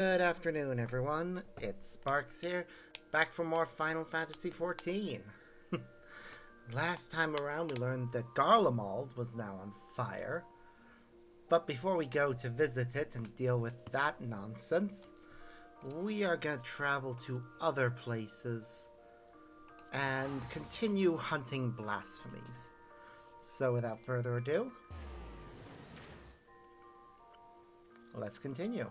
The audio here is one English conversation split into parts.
Good afternoon, everyone. It's Sparks here, back for more Final Fantasy XIV. Last time around, we learned that Garlemald was now on fire. But before we go to visit it and deal with that nonsense, we are going to travel to other places and continue hunting blasphemies. So without further ado, let's continue.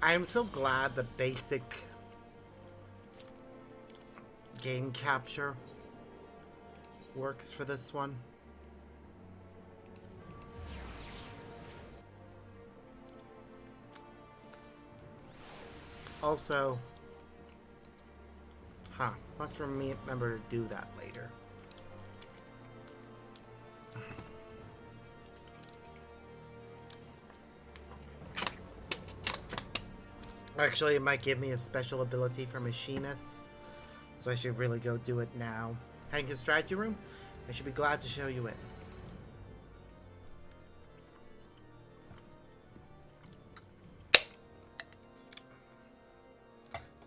I am so glad the basic game capture works for this one. Also, must remember to do that later. Actually, it might give me a special ability for Machinist, so I should really go do it now. Heading to the strategy room, I should be glad to show you in.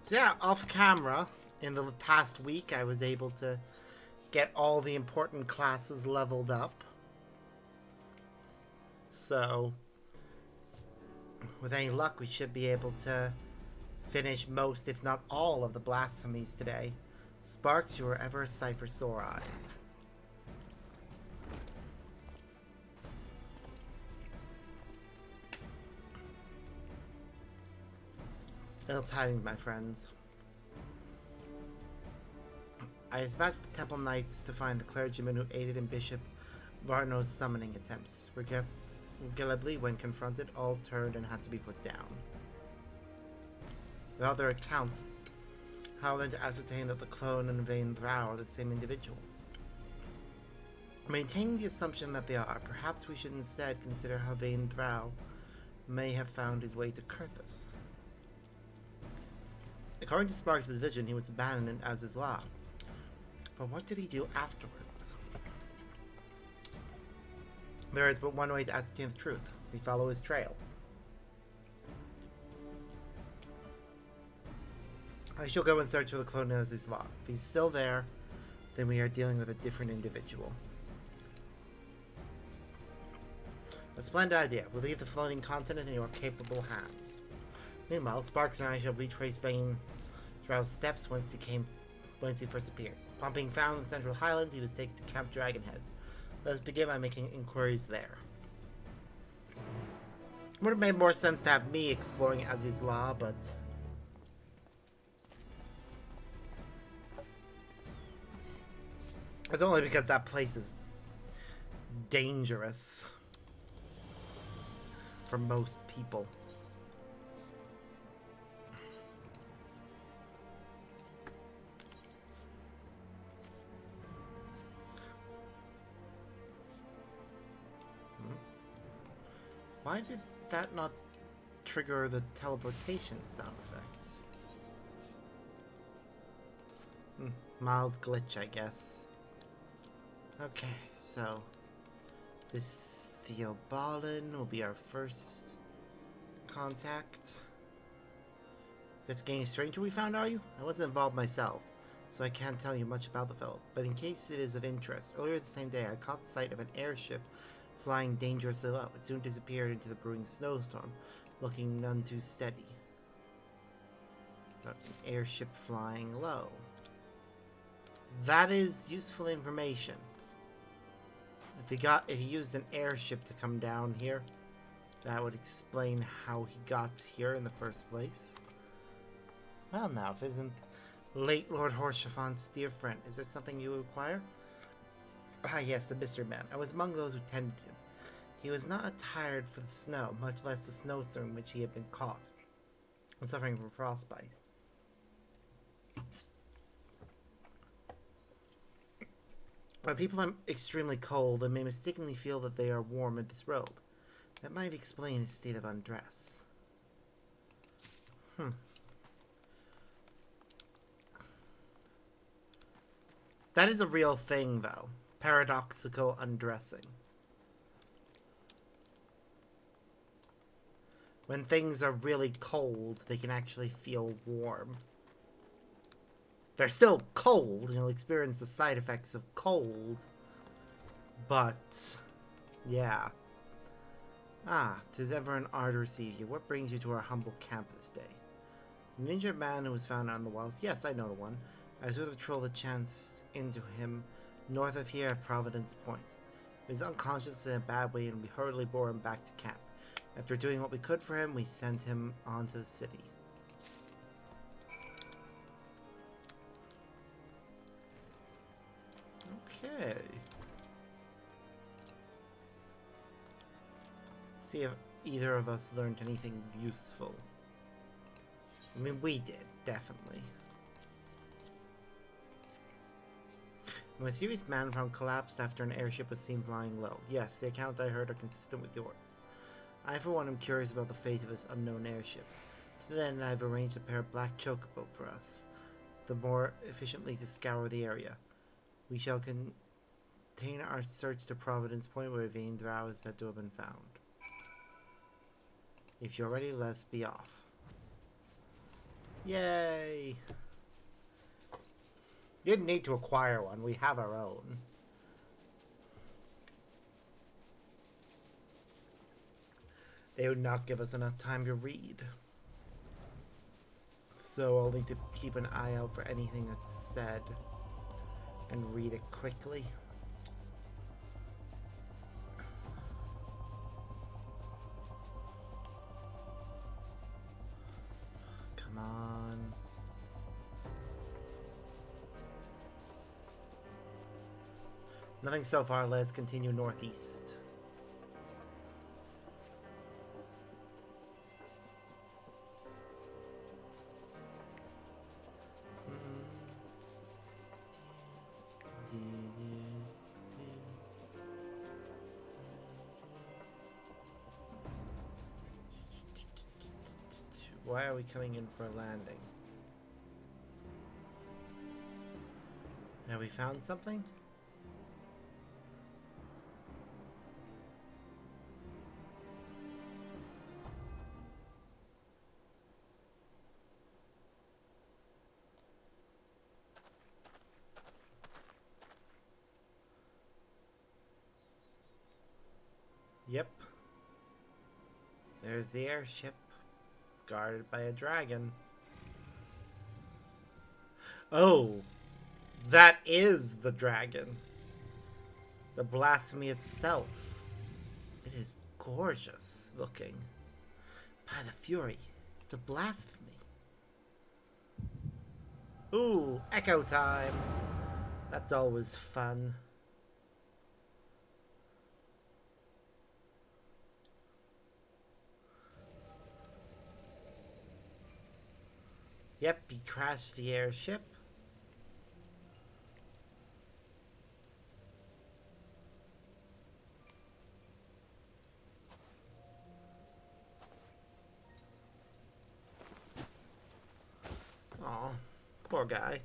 So yeah, off camera, in the past week, I was able to get all the important classes leveled up. So, with any luck, we should be able to finish most, if not all, of the blasphemies today. Sparks, you are ever a sight for sore eyes. Ill tidings, my friends. I dispatched the Temple Knights to find the clergyman who aided in Bishop Varno's summoning attempts. Regrettably, when confronted, all turned and had to be put down. Without their accounts, how then to ascertain that the clone and Vain Throw are the same individual? Maintaining the assumption that they are, perhaps we should instead consider how Vain Throw may have found his way to Kurthus. According to Sparks' vision, he was abandoned as is law. But what did he do afterwards? There is but one way to ascertain the truth. We follow his trail. I shall go in search for the clone as his law. If he's still there, then we are dealing with a different individual. A splendid idea. We'll leave the floating continent in your capable hands. Meanwhile, Sparks and I shall retrace Vain Throw's steps whence he first appeared. Upon being found in the Central Highlands, he was taken to Camp Dragonhead. Let us begin by making inquiries there. Would have made more sense to have me exploring Aziz's Law, but it's only because that place is dangerous for most people. Why did that not trigger the teleportation sound effects? Mild glitch, I guess. Okay, so this Theobalin will be our first contact. This gang stranger we found, are you? I wasn't involved myself, so I can't tell you much about the fellow. But in case it is of interest, earlier the same day I caught sight of an airship flying dangerously low. It soon disappeared into the brewing snowstorm, looking none too steady. An airship flying low. That is useful information. If he used an airship to come down here, that would explain how he got here in the first place. Well now, if it isn't late Lord Horschafan's dear friend, is there something you require? Ah yes, the mystery man. I was among those who tended him. He was not attired for the snow, much less the snowstorm in which he had been caught, and suffering from frostbite. When people are extremely cold and may mistakenly feel that they are warm and disrobe, that might explain his state of undress. That is a real thing, though. Paradoxical undressing. When things are really cold, they can actually feel warm. They're still cold, and you'll experience the side effects of cold. But, yeah. Ah, 'tis ever an honor to receive you. What brings you to our humble camp this day? The injured man who was found on the walls. Yes, I know the one. I was with a patrol that chanced into him north of here at Providence Point. He was unconscious in a bad way, and we hurriedly bore him back to camp. After doing what we could for him, we sent him on to the city. Okay. See if either of us learned anything useful. I mean, we did, definitely. A mysterious man found collapsed after an airship was seen flying low. Yes, the accounts I heard are consistent with yours. I, for one, am curious about the fate of this unknown airship. To that end, I've arranged a pair of black chocobo for us, the more efficiently to scour the area. We shall contain our search to Providence Point, where a vain drow is said to have been found. If you're ready, let's be off. Yay! You didn't need to acquire one. We have our own. They would not give us enough time to read. So I'll need to keep an eye out for anything that's said and read it quickly. Come on. Nothing so far. Let's continue northeast. Why are we coming in for a landing? Have we found something? Yep. There's the airship, guarded by a dragon. Oh, that is the dragon. The Blasphemy itself. It is gorgeous looking. By the Fury, it's the Blasphemy. Ooh, echo time. That's always fun. Yep, he crashed the airship. Aw, poor guy.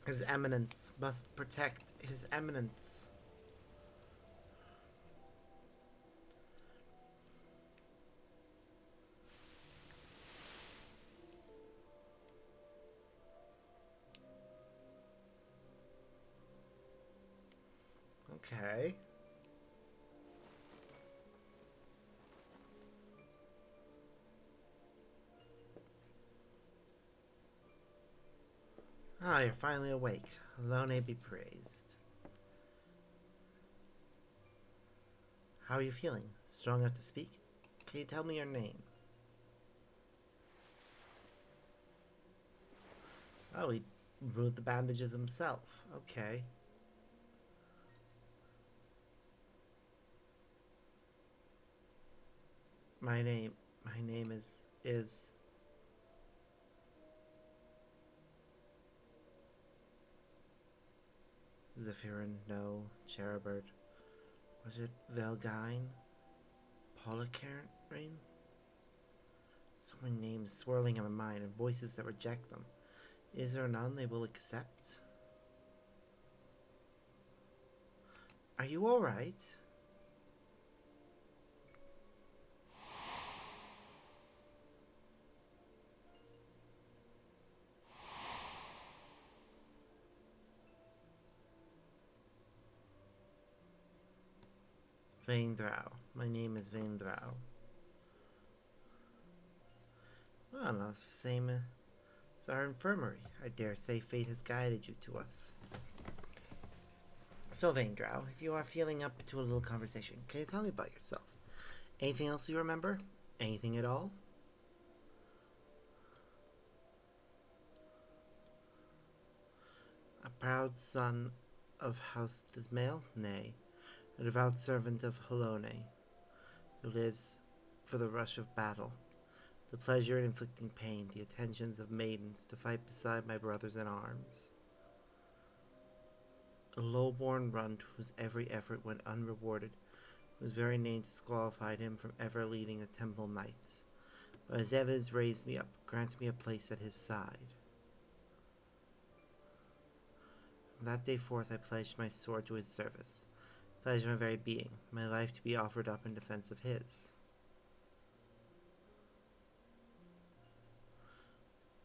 His Eminence must protect His Eminence. Okay. Ah, you're finally awake. Alone be praised. How are you feeling? Strong enough to speak? Can you tell me your name? Oh, he removed the bandages himself. Okay. My name is Zephyrin, no, Cherubert. Was it Velgine? Policarine? So many names swirling in my mind and voices that reject them. Is there none they will accept? Are you alright? Vaindrow. My name is Vaindrow. Well, no, same as our infirmary. I dare say fate has guided you to us. So, Vaindrow, if you are feeling up to a little conversation, can you tell me about yourself? Anything else you remember? Anything at all? A proud son of House Dismail? Nay, a devout servant of Halone, who lives for the rush of battle, the pleasure in inflicting pain, the attentions of maidens to fight beside my brothers in arms. A low-born runt whose every effort went unrewarded, whose very name disqualified him from ever leading a temple knight. But as Evans raised me up, granted me a place at his side. From that day forth I pledged my sword to his service, pledged my very being, my life to be offered up in defense of his.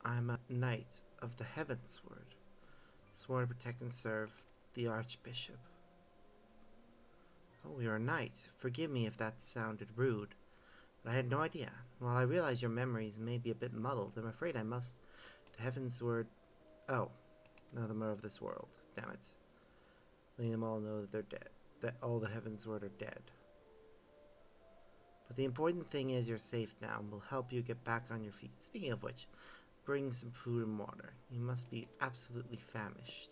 I am a knight of the Heavensward, sworn to protect and serve the Archbishop. Oh, you're a knight. Forgive me if that sounded rude, but I had no idea. While I realize your memories may be a bit muddled, I'm afraid I must. The Heavensward. Oh, no, the more of this world. Damn it. Letting them all know that they're dead. That all the Heavensward are dead. But the important thing is you're safe now and will help you get back on your feet. Speaking of which, bring some food and water. You must be absolutely famished.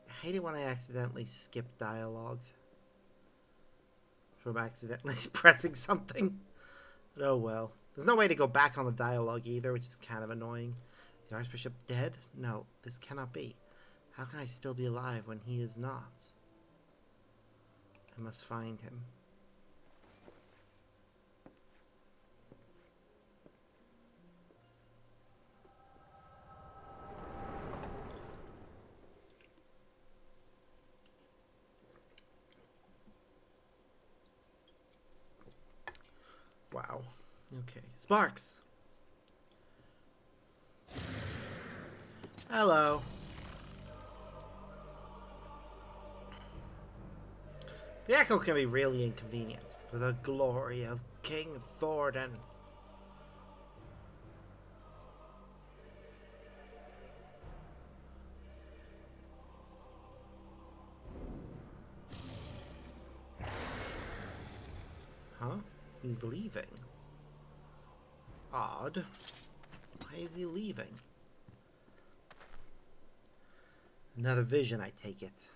I hate it when I accidentally skip dialogue from accidentally pressing something. But oh well. There's no way to go back on the dialogue either, which is kind of annoying. The Archbishop dead? No, this cannot be. How can I still be alive when he is not? I must find him. Wow. Okay. Sparks! Hello. The echo can be really inconvenient. For the glory of King Thordan. Huh? He's leaving. It's odd. Why is he leaving? Another vision, I take it.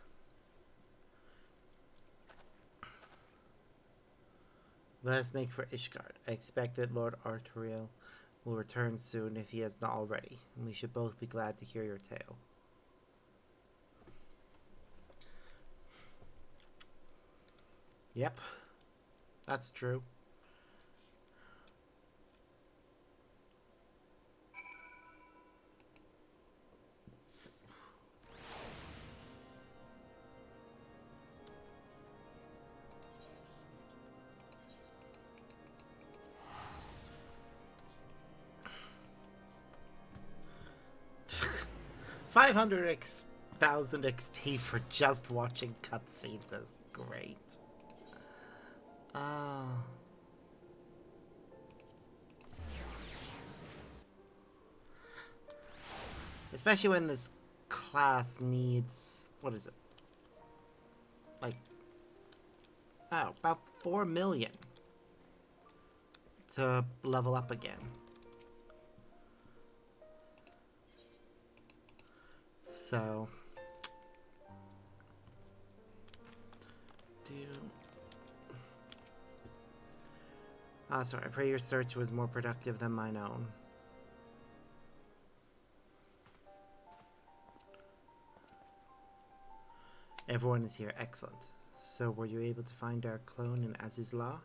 Let us make for Ishgard. I expect that Lord Arturiel will return soon if he has not already, and we should both be glad to hear your tale. Yep, that's true. $500,000 XP for just watching cutscenes is great. Especially when this class needs, what is it? Like, oh, about 4 million to level up again. So, sorry, I pray your search was more productive than mine own. Everyone is here. Excellent. So, were you able to find our clone in Azizla?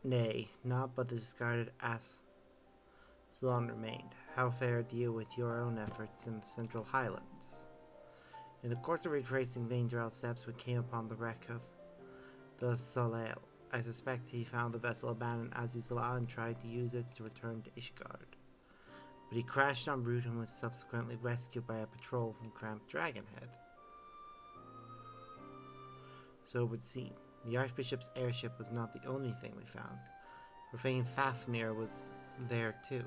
Nay, not but the discarded Aslan remained. How fare deal with your own efforts in the Central Highlands? In the course of retracing Vaindral's steps, we came upon the wreck of the Soleil. I suspect he found the vessel abandoned as Azizala and tried to use it to return to Ishgard. But he crashed en route and was subsequently rescued by a patrol from Cramped Dragonhead. So it would seem. The Archbishop's airship was not the only thing we found. Profane Fafnir was there too.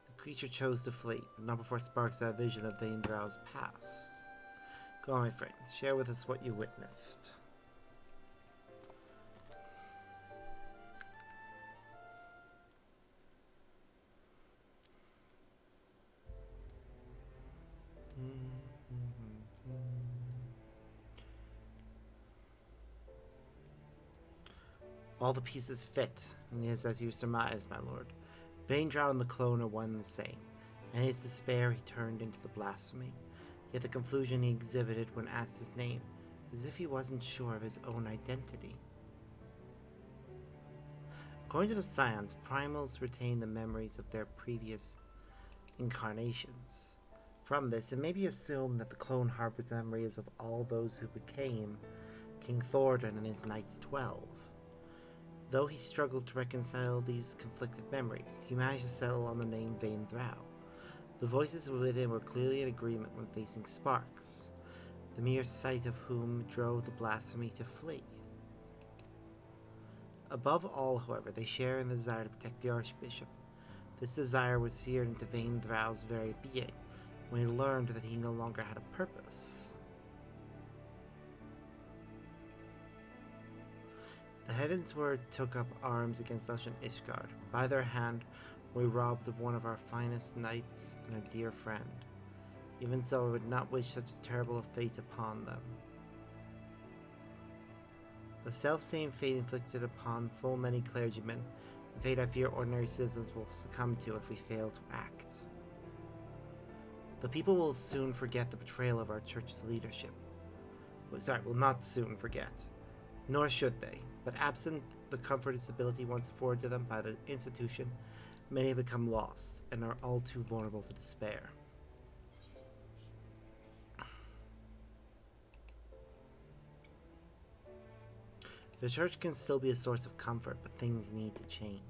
The creature chose to flee, but not before Sparks had a vision of Vaindral's past. Go on, my friend. Share with us what you witnessed. All the pieces fit, and it is as you surmised, my lord. Vaindrow and the clone are one and the same. In his despair, he turned into the Blasphemy. Yet the confusion he exhibited when asked his name, as if he wasn't sure of his own identity. According to the science, primals retain the memories of their previous incarnations. From this, it may be assumed that the clone harbors memories of all those who became King Thordan and his Knights 12. Though he struggled to reconcile these conflicted memories, he managed to settle on the name Vaindrau. The voices within were clearly in agreement when facing Sparks, the mere sight of whom drove the Blasphemy to flee. Above all, however, they share in the desire to protect the Archbishop. This desire was seared into Vaindrau's very being when he learned that he no longer had a purpose. The Heavensward took up arms against us in Ishgard. By their hand, we robbed of one of our finest knights and a dear friend. Even so, I would not wish such a terrible fate upon them. The self-same fate inflicted upon full many clergymen, a fate I fear ordinary citizens will succumb to if we fail to act. The people will soon forget the betrayal of our church's leadership. Will not soon forget. Nor should they, but absent the comfort and stability once afforded to them by the institution, many have become lost and are all too vulnerable to despair. The church can still be a source of comfort, but things need to change.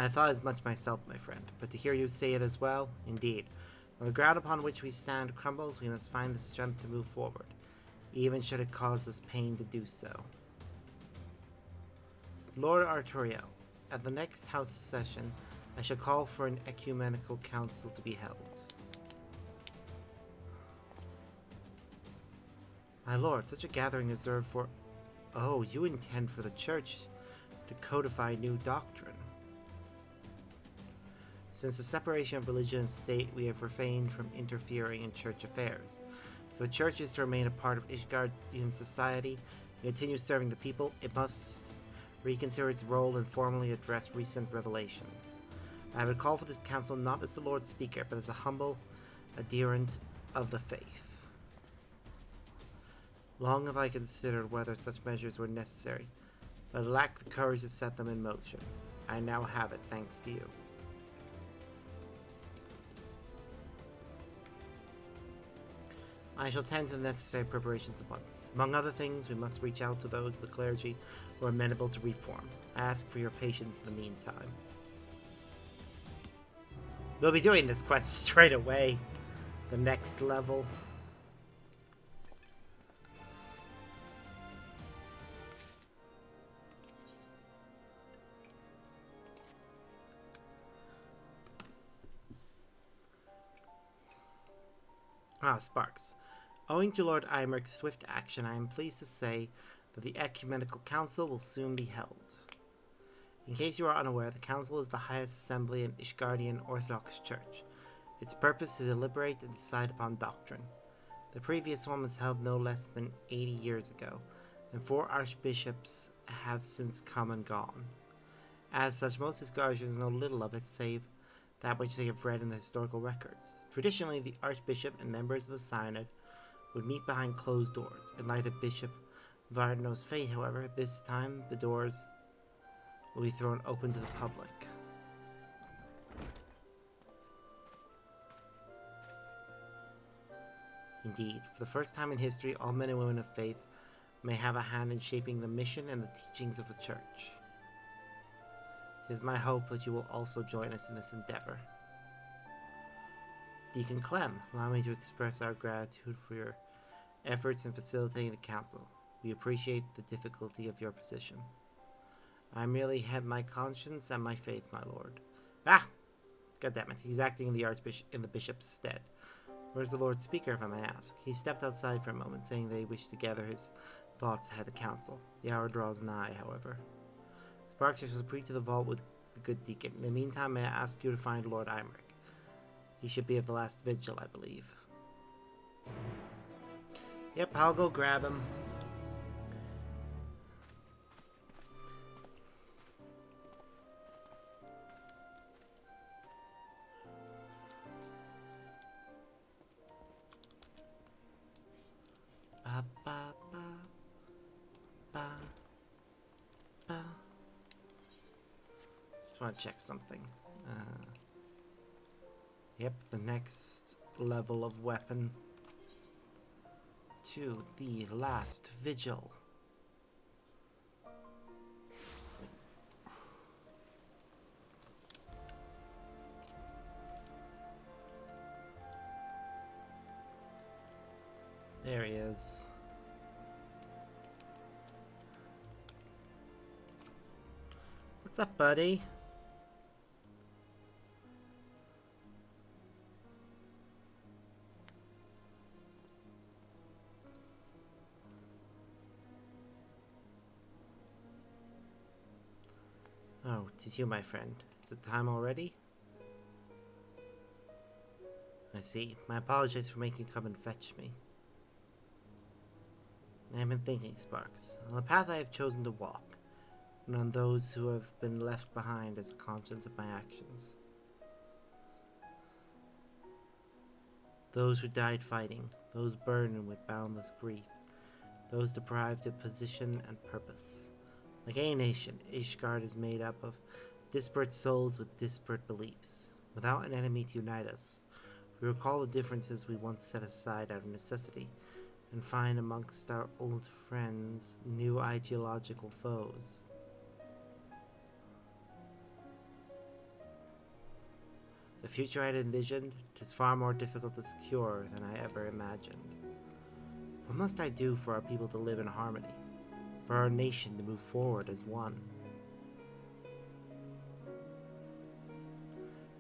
I thought as much myself, my friend, but to hear you say it as well, indeed. When the ground upon which we stand crumbles, we must find the strength to move forward, even should it cause us pain to do so. Lord Arturiel, at the next House session, I shall call for an ecumenical council to be held. My lord, such a gathering is reserved for... Oh, you intend for the church to codify new doctrine. Since the separation of religion and state, we have refrained from interfering in church affairs. If the church is to remain a part of Ishgardian society and continue serving the people, it must reconsider its role and formally address recent revelations. I would call for this council not as the Lord Speaker, but as a humble adherent of the faith. Long have I considered whether such measures were necessary, but I lacked the courage to set them in motion. I now have it, thanks to you. I shall tend to the necessary preparations at once. Among other things, we must reach out to those of the clergy who are amenable to reform. I ask for your patience in the meantime. We'll be doing this quest straight away. The next level. Sparks. Owing to Lord Eimerich's swift action, I am pleased to say that the Ecumenical Council will soon be held. In case you are unaware, the Council is the highest assembly in Ishgardian Orthodox Church. Its purpose is to deliberate and decide upon doctrine. The previous one was held no less than 80 years ago, and 4 archbishops have since come and gone. As such, most Asgardians know little of it save that which they have read in the historical records. Traditionally, the Archbishop and members of the Synod would meet behind closed doors. In light of Bishop Vardno's fate, however, this time the doors will be thrown open to the public. Indeed, for the first time in history, all men and women of faith may have a hand in shaping the mission and the teachings of the Church. It is my hope that you will also join us in this endeavor. Deacon Clem, allow me to express our gratitude for your efforts in facilitating the council. We appreciate the difficulty of your position. I merely have my conscience and my faith, my lord. Ah! Goddammit, he's acting in the bishop's stead. Where's the Lord Speaker, if I may ask? He stepped outside for a moment, saying they wished to gather his thoughts ahead of the council. The hour draws nigh, however. Sparks shall preach to the vault with the good deacon. In the meantime, may I ask you to find Lord Imric? He should be at the last vigil, I believe. Yep, I'll go grab him. Ba, ba, ba, ba, ba. Just want to check something. Yep, the next level of weapon to the last vigil. There he is. What's up, buddy? Oh, 'tis you, my friend. Is it time already? I see. I apologize for making you come and fetch me. I have been thinking, Sparks, on the path I have chosen to walk, and on those who have been left behind as a conscience of my actions. Those who died fighting, those burdened with boundless grief, those deprived of position and purpose. Like any nation, Ishgard is made up of disparate souls with disparate beliefs. Without an enemy to unite us, we recall the differences we once set aside out of necessity, and find amongst our old friends new ideological foes. The future I had envisioned is far more difficult to secure than I ever imagined. What must I do for our people to live in harmony? For our nation to move forward as one?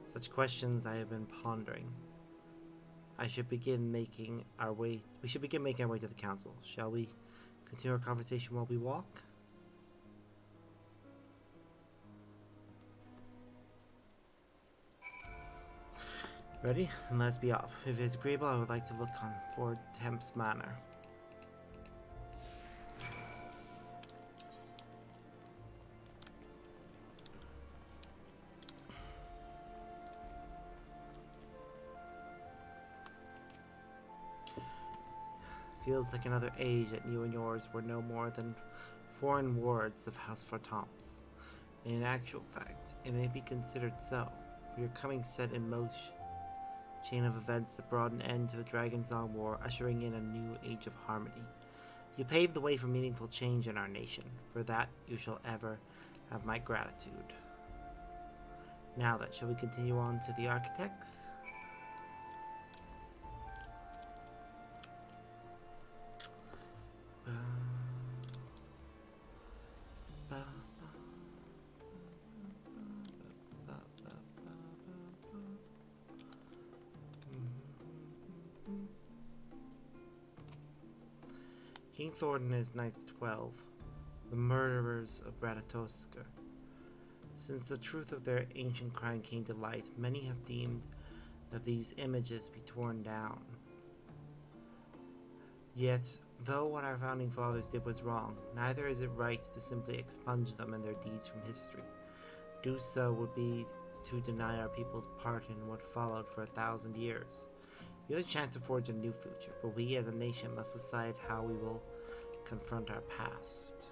Such questions I have been pondering. We should begin making our way to the council. Shall we continue our conversation while we walk? Ready? And let's be off. If it is agreeable, I would like to look on Fort Temps Manor. Feels like another age that you and yours were no more than foreign wards of House Fortemps. In actual fact, it may be considered so, for your coming set in motion chain of events that brought an end to the Dragonsong War, ushering in a new age of harmony. You paved the way for meaningful change in our nation. For that, you shall ever have my gratitude. Now then, shall we continue on to the architects? King Thornton and his Knights 12, the murderers of Bratatoska. Since the truth of their ancient crime came to light, many have deemed that these images be torn down. Yet, though what our founding fathers did was wrong, neither is it right to simply expunge them and their deeds from history. Do so would be to deny our people's part in what followed for 1,000 years. You have a chance to forge a new future, but we as a nation must decide how we will confront our past.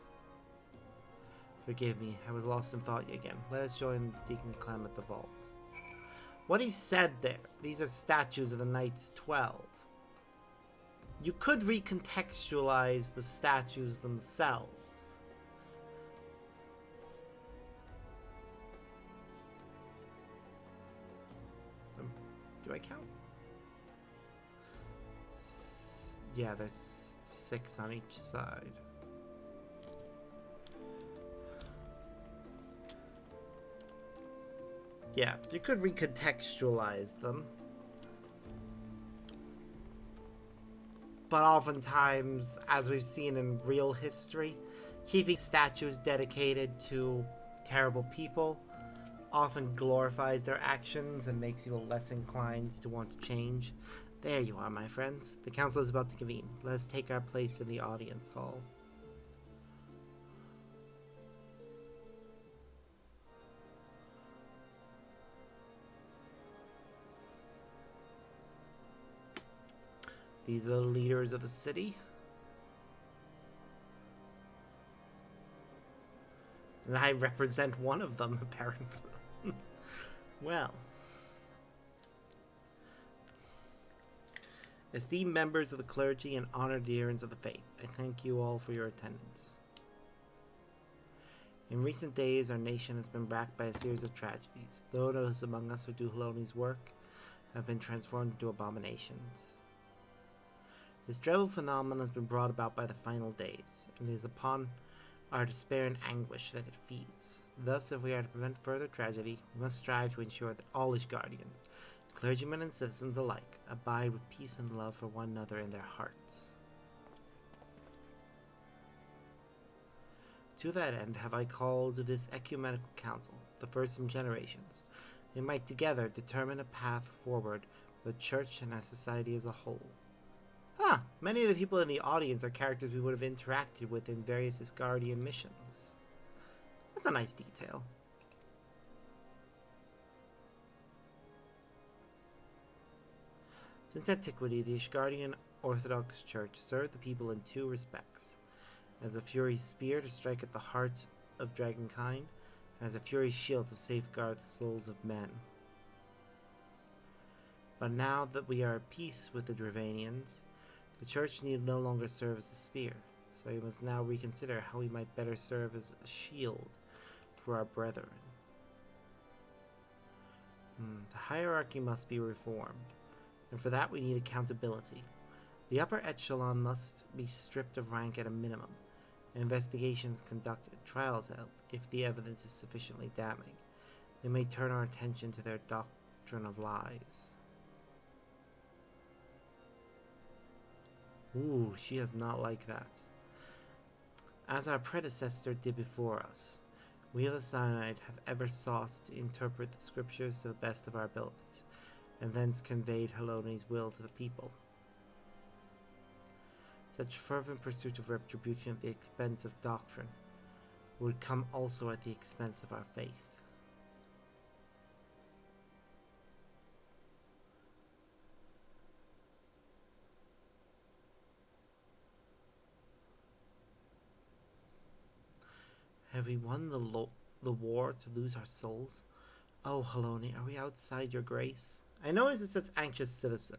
Forgive me, I was lost in thought again. Let us join Deacon Clem at the vault. What he said there, these are statues of the Knights 12. You could recontextualize the statues themselves. Do I count? Yeah, there's 6 on each side. Yeah, you could recontextualize them. But oftentimes, as we've seen in real history, keeping statues dedicated to terrible people often glorifies their actions and makes people less inclined to want to change. There you are, my friends. The council is about to convene. Let us take our place in the audience hall. These are the leaders of the city. And I represent one of them, apparently. Well. Esteemed members of the clergy and honored adherents of the faith, I thank you all for your attendance. In recent days, our nation has been racked by a series of tragedies. Those among us who do Haloni's work have been transformed into abominations. This dreadful phenomenon has been brought about by the final days, and it is upon our despair and anguish that it feeds. Thus, if we are to prevent further tragedy, we must strive to ensure that all Ishgardians, clergymen and citizens alike, abide with peace and love for one another in their hearts. To that end have I called this ecumenical council, the first in generations. They might together determine a path forward for the church and our society as a whole. Many of the people in the audience are characters we would have interacted with in various Ishgardian missions. That's a nice detail. Since antiquity, the Ishgardian Orthodox Church served the people in 2 respects. As a Fury's spear to strike at the hearts of dragonkind, and as a Fury's shield to safeguard the souls of men. But now that we are at peace with the Dravanians, the church need no longer serve as a spear, so we must now reconsider how we might better serve as a shield for our brethren. The hierarchy must be reformed, and for that we need accountability. The upper echelon must be stripped of rank at a minimum, and investigations conducted, trials held, if the evidence is sufficiently damning. They may turn our attention to their doctrine of lies. Ooh, she does not like that. As our predecessor did before us, we of the Sinai have ever sought to interpret the scriptures to the best of our abilities, and thence conveyed Haloni's will to the people. Such fervent pursuit of retribution at the expense of doctrine would come also at the expense of our faith. Have we won the war to lose our souls? Oh, Haloni, are we outside your grace? I know as such anxious citizen.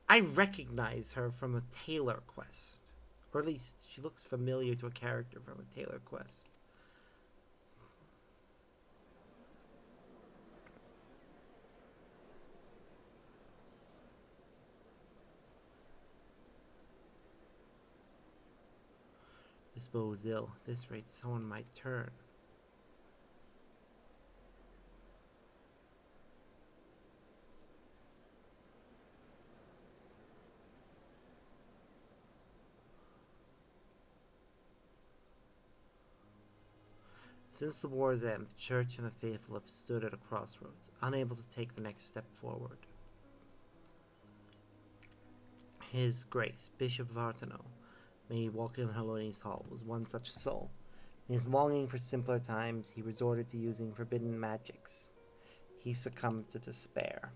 I recognize her from a Taylor quest. Or at least, she looks familiar to a character from a Taylor quest. This bow is ill. At this rate, someone might turn. Since the war's end, the church and the faithful have stood at a crossroads, unable to take the next step forward. His Grace, Bishop of Artano, may he walk in Haloni's hall, was one such soul. In his longing for simpler times, he resorted to using forbidden magics. He succumbed to despair.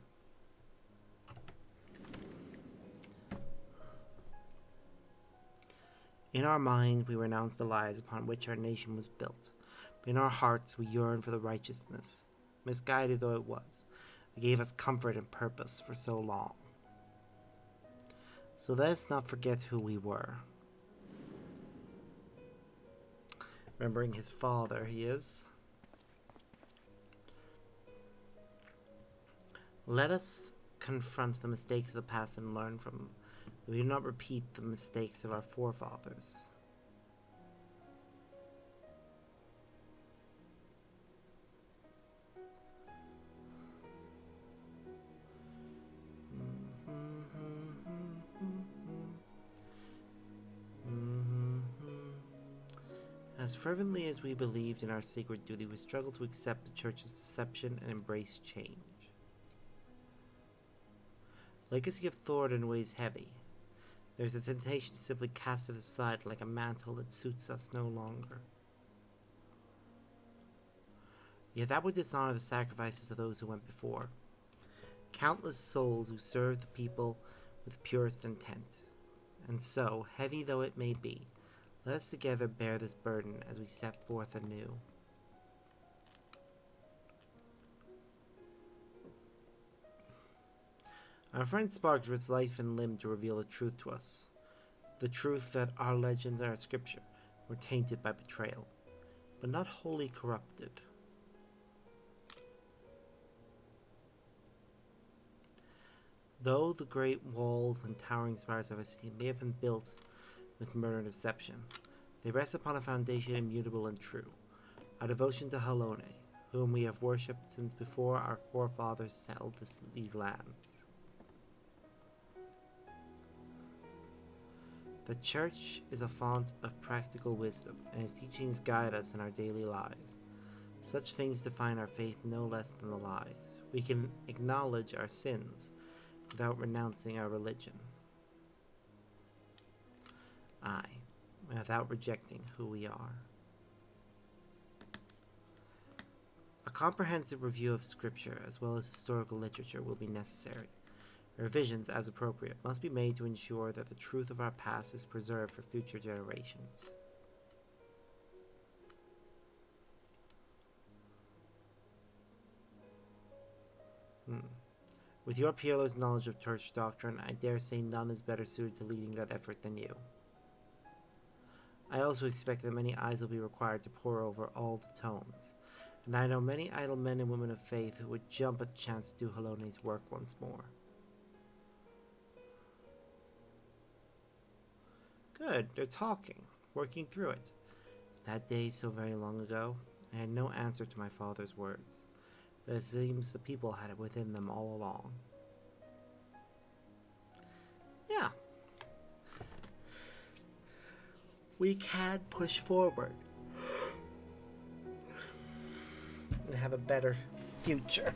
In our mind, we renounce the lies upon which our nation was built. But in our hearts, we yearn for the righteousness, misguided though it was, that gave us comfort and purpose for so long. So let us not forget who we were. Remembering his father, he is. Let us confront the mistakes of the past and learn from them, that we do not repeat the mistakes of our forefathers. As fervently as we believed in our sacred duty, we struggled to accept the Church's deception and embrace change. Legacy of Thoradin weighs heavy. There's a temptation to simply cast it aside like a mantle that suits us no longer. Yet that would dishonor the sacrifices of those who went before. Countless souls who served the people with purest intent. And so, heavy though it may be, let us together bear this burden as we set forth anew. Our friend Sparks risks life and limb to reveal the truth to us. The truth that our legends and our scripture were tainted by betrayal, but not wholly corrupted. Though the great walls and towering spires of a city may have been built with murder and deception, they rest upon a foundation immutable and true, our devotion to Halone, whom we have worshipped since before our forefathers settled these lands. The Church is a font of practical wisdom, and its teachings guide us in our daily lives. Such things define our faith no less than the lies. We can acknowledge our sins without renouncing our religion. Aye, without rejecting who we are. A comprehensive review of Scripture as well as historical literature will be necessary. Revisions, as appropriate, must be made to ensure that the truth of our past is preserved for future generations. With your peerless knowledge of church doctrine, I dare say none is better suited to leading that effort than you. I also expect that many eyes will be required to pore over all the tomes, and I know many idle men and women of faith who would jump at the chance to do Halone's work once more. Good, they're talking, working through it. That day so very long ago, I had no answer to my father's words, but it seems the people had it within them all along. Yeah. We can push forward and have a better future.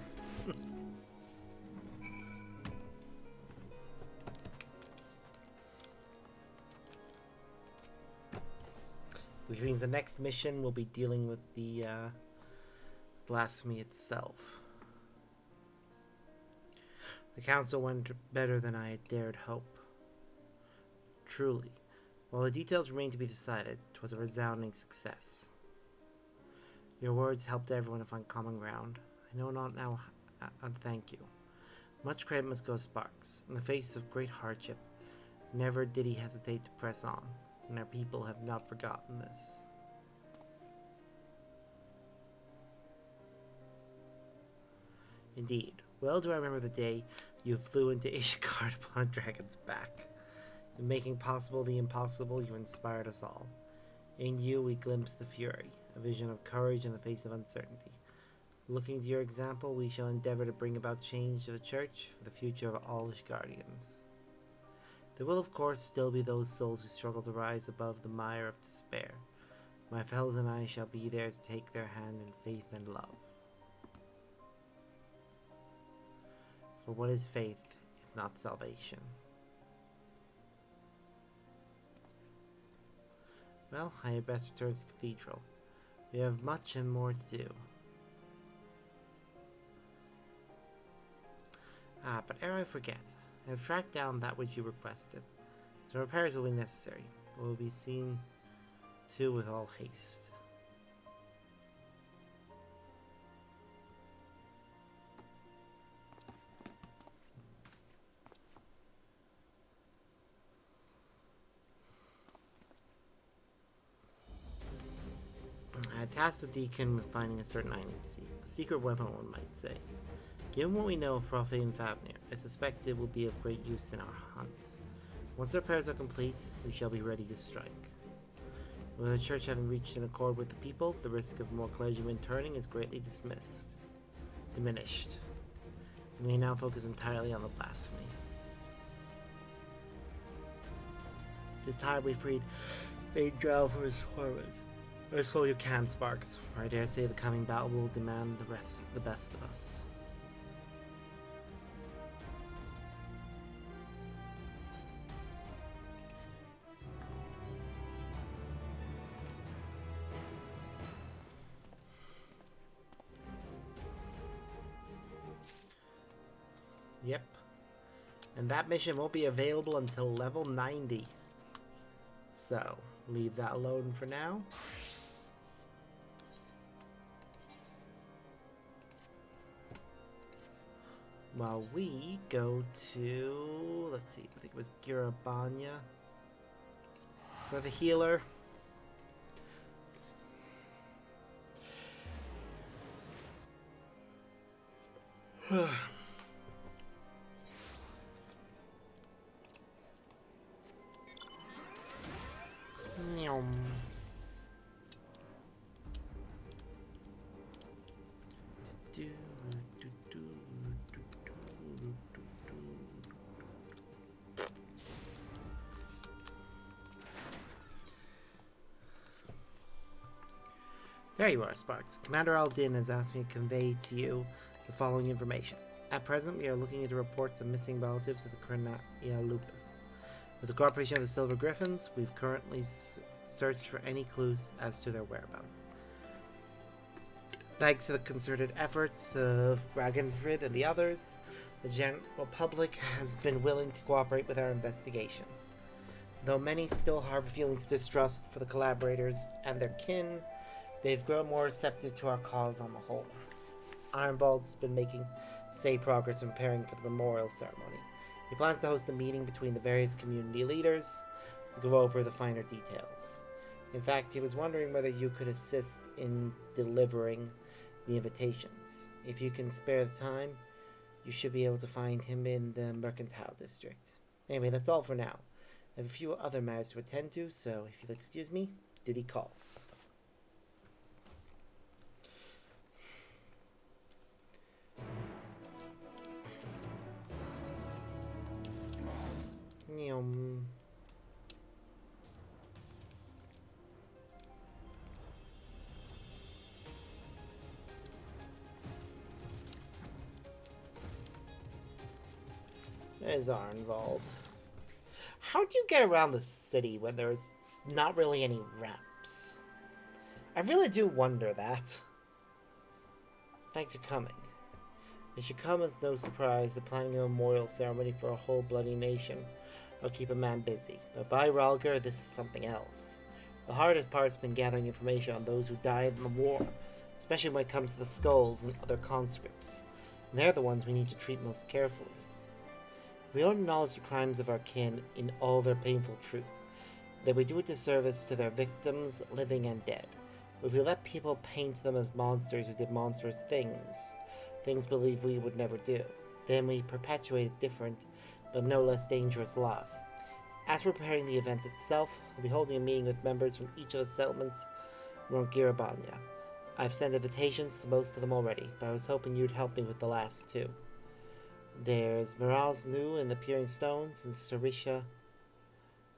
Which means the next mission will be dealing with the Blasphemy itself. The council went better than I had dared hope. Truly, while the details remain to be decided, 'twas a resounding success. Your words helped everyone to find common ground. I know not now how to thank you. Much credit must go to Sparks. In the face of great hardship, never did he hesitate to press on, and our people have not forgotten this. Indeed, well do I remember the day you flew into Ishgard upon a dragon's back. In making possible the impossible, you inspired us all. In you we glimpsed the fury, a vision of courage in the face of uncertainty. Looking to your example, we shall endeavor to bring about change to the Church for the future of all Ishgardians. There will, of course, still be those souls who struggle to rise above the mire of despair. My fellows and I shall be there to take their hand in faith and love. For what is faith, if not salvation? Well, I had best return to the cathedral. We have much and more to do. Ah, but ere I forget, I have tracked down that which you requested. Some repairs will be necessary, but will be seen to with all haste. I tasked the deacon with finding a certain item, a secret weapon one might say. Given what we know of Prophet and Fafnir, I suspect it will be of great use in our hunt. Once the repairs are complete, we shall be ready to strike. With the church having reached an accord with the people, the risk of more clergymen turning is greatly diminished. We may now focus entirely on the blasphemy. This time we freed Vangel from his torment. That's all you can, Sparks, for I dare say the coming battle will demand the best of us. Yep. And that mission won't be available until level 90. So, leave that alone for now. While we go to, let's see, I think it was Girabanya for the healer. There you are, Sparks. Commander Aldin has asked me to convey to you the following information. At present, we are looking into reports of missing relatives of the Cornelia Lupus. With the cooperation of the Silver Griffins, we've currently searched for any clues as to their whereabouts. Thanks to the concerted efforts of Ragnfrid and the others, the general public has been willing to cooperate with our investigation. Though many still harbor feelings of distrust for the collaborators and their kin, they've grown more receptive to our cause on the whole. Ironbald's been making steady progress in preparing for the memorial ceremony. He plans to host a meeting between the various community leaders to go over the finer details. In fact, he was wondering whether you could assist in delivering the invitations. If you can spare the time, you should be able to find him in the Mercantile District. Anyway, that's all for now. I have a few other matters to attend to, so if you'll excuse me, duty calls. There's Arnvald. How do you get around the city when there's not really any ramps? I really do wonder that. Thanks for coming. It should come as no surprise that planning a memorial ceremony for a whole bloody nation will keep a man busy. But by Ralgar, this is something else. The hardest part's been gathering information on those who died in the war, especially when it comes to the skulls and other conscripts. And they're the ones we need to treat most carefully. We all acknowledge the crimes of our kin in all their painful truth, that we do a disservice to their victims, living and dead. If we let people paint them as monsters who did monstrous things believed we would never do, then we perpetuate a different, but no less dangerous lie. As for preparing the event itself, we'll be holding a meeting with members from each of the settlements around Girabanya. I've sent invitations to most of them already, but I was hoping you'd help me with the last two. There's Moral's New in the Peering Stones and Sarisha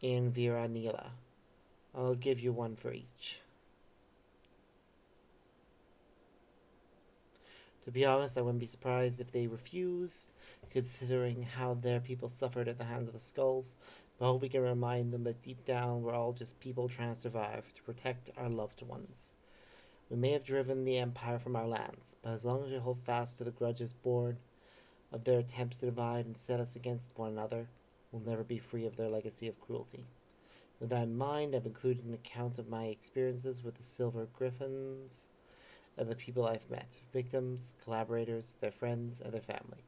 in Viranila. I'll give you one for each. To be honest, I wouldn't be surprised if they refused, considering how their people suffered at the hands of the skulls, but I hope we can remind them that deep down we're all just people trying to survive, to protect our loved ones. We may have driven the Empire from our lands, but as long as we hold fast to the grudges born of their attempts to divide and set us against one another, we'll never be free of their legacy of cruelty. With that in mind, I've included an account of my experiences with the Silver Griffins and the people I've met, victims, collaborators, their friends, and their family.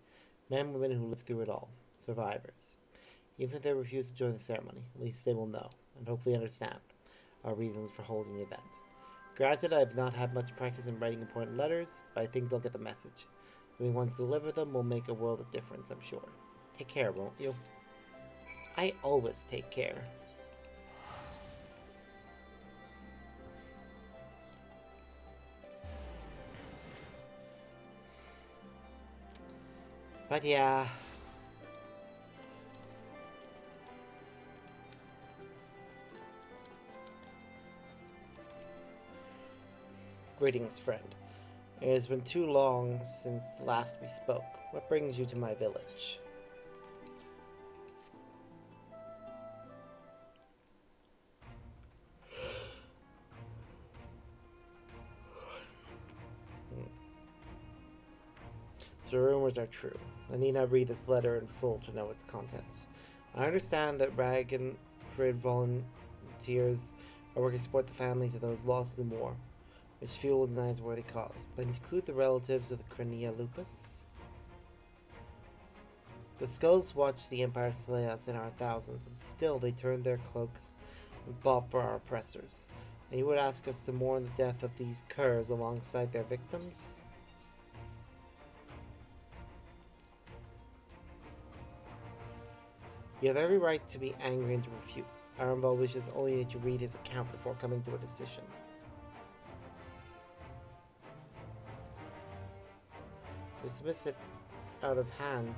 Men and women who lived through it all, survivors. Even if they refuse to join the ceremony, at least they will know, and hopefully understand, our reasons for holding the event. Granted, I have not had much practice in writing important letters, but I think they'll get the message. Having one to deliver them will make a world of difference, I'm sure. Take care, won't you? I always take care. But yeah. Greetings, friend. It has been too long since last we spoke. What brings you to my village? So rumors are true. I need not read this letter in full to know its contents. I understand that Ragnfrid volunteers are working to support the families of those lost in war, which fuel denies worthy cause, but include the relatives of the Crenea Lupus. The skulls watched the Empire slay us in our thousands, and still they turned their cloaks and fought for our oppressors. And you would ask us to mourn the death of these curs alongside their victims? You have every right to be angry and to refuse. Arenval wishes only that you read his account before coming to a decision. To dismiss it out of hand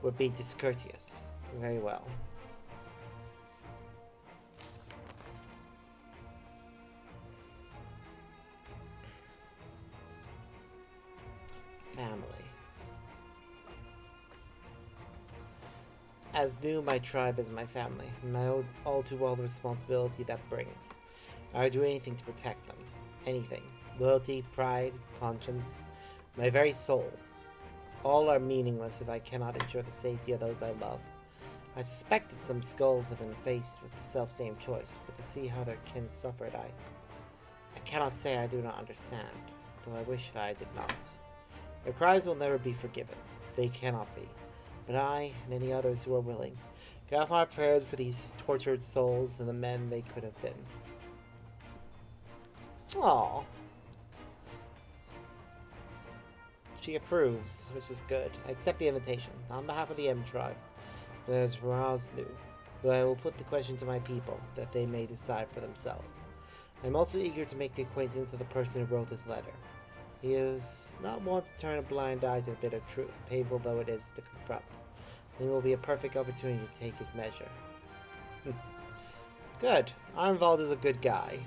would be discourteous. Very well. Family. As new, my tribe is my family, and I know all too well the responsibility that brings. I would do anything to protect them. Anything. Loyalty, pride, conscience, my very soul. All are meaningless if I cannot ensure the safety of those I love. I suspect that some skulls have been faced with the self-same choice, but to see how their kin suffered, I cannot say I do not understand, though I wish that I did not. Their crimes will never be forgiven. They cannot be. But I, and any others who are willing, can offer my prayers for these tortured souls and the men they could have been. Aww. She approves, which is good. I accept the invitation, on behalf of the M tribe. There's Razlu, though I will put the question to my people, that they may decide for themselves. I am also eager to make the acquaintance of the person who wrote this letter. He is not one to turn a blind eye to the bitter truth, painful though it is to confront. It will be a perfect opportunity to take his measure. Good. Arnvald is a good guy.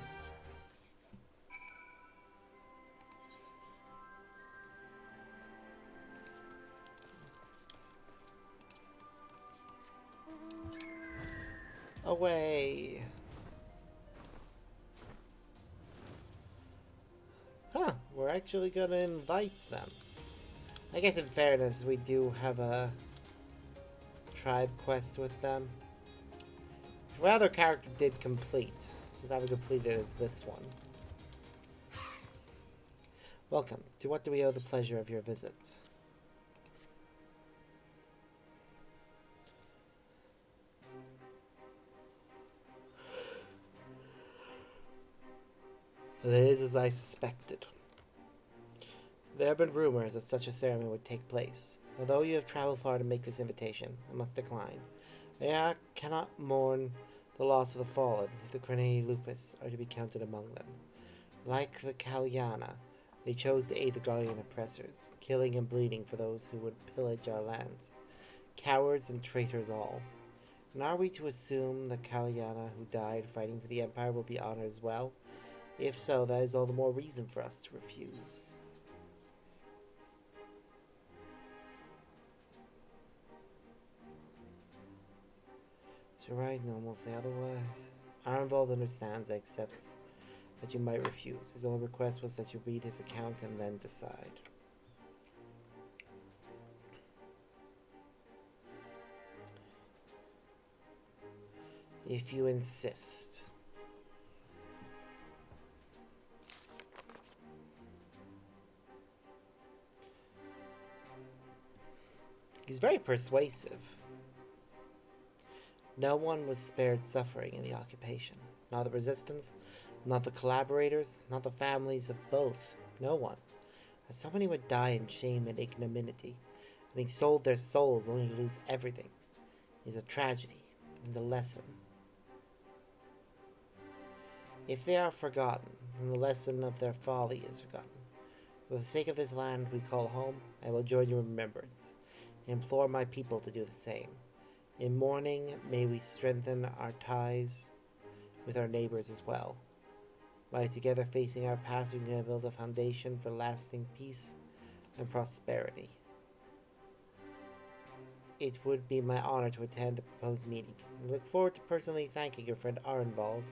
Away. Huh, we're actually gonna invite them. I guess in fairness, we do have a tribe quest with them. Which my other character did complete. Just haven't completed as this one. Welcome. To what do we owe the pleasure of your visit? It is as I suspected. There have been rumors that such a ceremony would take place. Although you have traveled far to make this invitation, I must decline. I cannot mourn the loss of the fallen if the Crenea Lupus are to be counted among them. Like the Kalyana, they chose to aid the Guardian oppressors, killing and bleeding for those who would pillage our lands. Cowards and traitors all. And are we to assume the Kalyana who died fighting for the Empire will be honored as well? If so, that is all the more reason for us to refuse. You're right, no one will say otherwise. Arnvald understands and accepts that you might refuse. His only request was that you read his account and then decide. If you insist. He's very persuasive. No one was spared suffering in the occupation. Not the resistance, not the collaborators, not the families of both. No one. As so many would die in shame and ignominy, having sold their souls only to lose everything, is a tragedy and a lesson. If they are forgotten, then the lesson of their folly is forgotten. For the sake of this land we call home, I will join you in remembrance, and implore my people to do the same. In mourning, may we strengthen our ties with our neighbors as well. By together facing our past, we can build a foundation for lasting peace and prosperity. It would be my honor to attend the proposed meeting. I look forward to personally thanking your friend Arnvald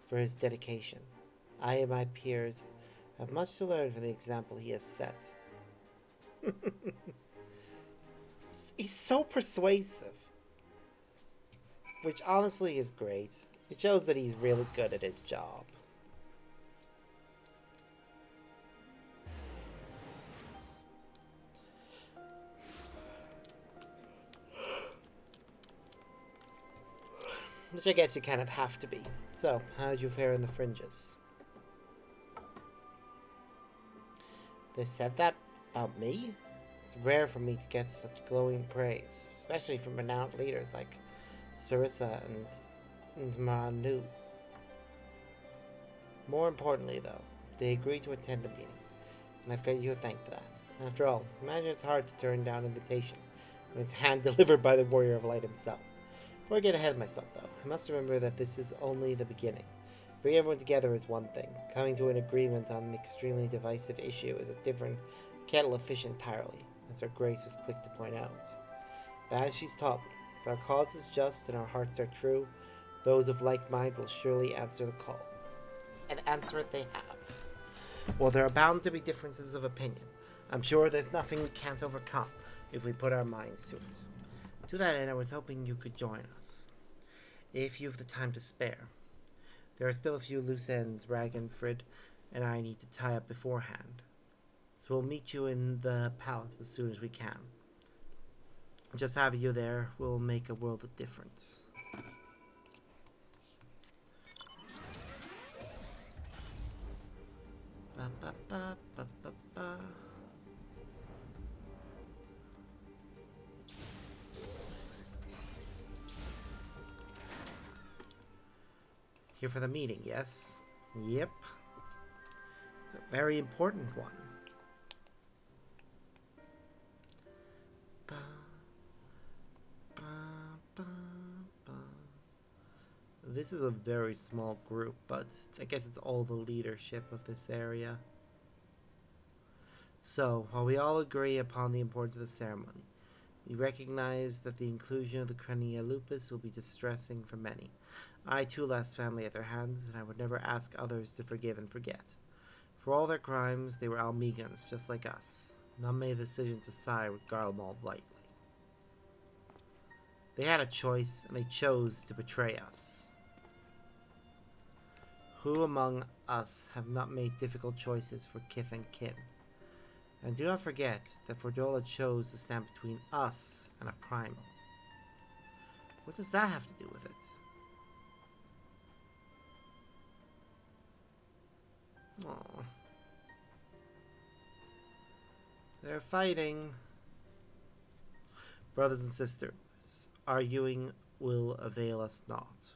for his dedication. I and my peers have much to learn from the example he has set. He's so persuasive. Which honestly is great. It shows that he's really good at his job. Which I guess you kind of have to be. So, how'd you fare in the fringes? They said that about me? It's rare for me to get such glowing praise, especially from renowned leaders like Sarissa and Manu. More importantly, though, they agreed to attend the meeting, and I've got you to thank for that. After all, imagine it's hard to turn down an invitation when it's hand-delivered by the Warrior of Light himself. Before I get ahead of myself, though, I must remember that this is only the beginning. Bringing everyone together is one thing. Coming to an agreement on an extremely divisive issue is a different kettle of fish entirely, as Her Grace was quick to point out. But as she's taught me, if our cause is just and our hearts are true, those of like mind will surely answer the call. And answer it they have. While there are bound to be differences of opinion, I'm sure there's nothing we can't overcome if we put our minds to it. To that end, I was hoping you could join us, if you've the time to spare. There are still a few loose ends Ragnfrid and I need to tie up beforehand, so we'll meet you in the palace as soon as we can. Just having you there will make a world of difference. Ba, ba, ba, ba, ba, ba. Here for the meeting, yes? Yep. It's a very important one. Ba, ba, ba, ba. This is a very small group, but I guess it's all the leadership of this area. So, while we all agree upon the importance of the ceremony, we recognize that the inclusion of the Crenia lupus will be distressing for many. I too lost family at their hands, and I would never ask others to forgive and forget. For all their crimes, they were Almegans, just like us. None made the decision to side with Garlemald lightly. They had a choice, and they chose to betray us. Who among us have not made difficult choices for kith and kin? And do not forget that Fordola chose to stand between us and a primal. What does that have to do with it? Aww. They're fighting. Brothers and sisters, arguing will avail us not.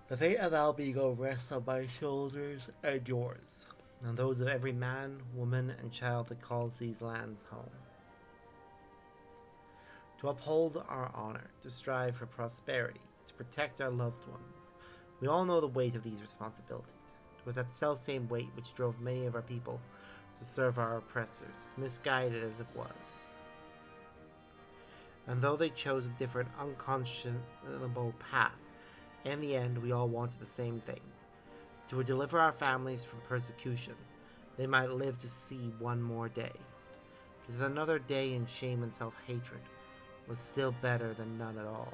The fate of Albigo rests on my shoulders and yours, and those of every man, woman, and child that calls these lands home. To uphold our honor, to strive for prosperity, to protect our loved ones, we all know the weight of these responsibilities. It was that self-same weight which drove many of our people to serve our oppressors, misguided as it was. And though they chose a different, unconscionable path, In the end, we all wanted the same thing: to deliver our families from persecution. They might live to see one more day. Because another day in shame and self-hatred was still better than none at all.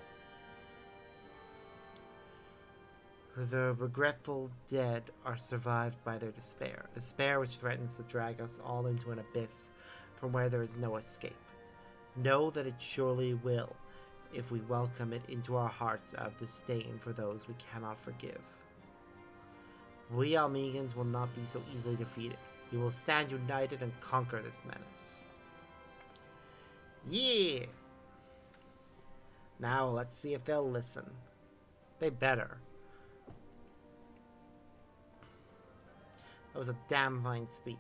The regretful dead are survived by their despair, despair which threatens to drag us all into an abyss from where there is no escape. Know that it surely will, if we welcome it into our hearts out of disdain for those we cannot forgive. We Almegans will not be so easily defeated. We will stand united and conquer this menace. Yeah! Now let's see if they'll listen. They better. That was a damn fine speech.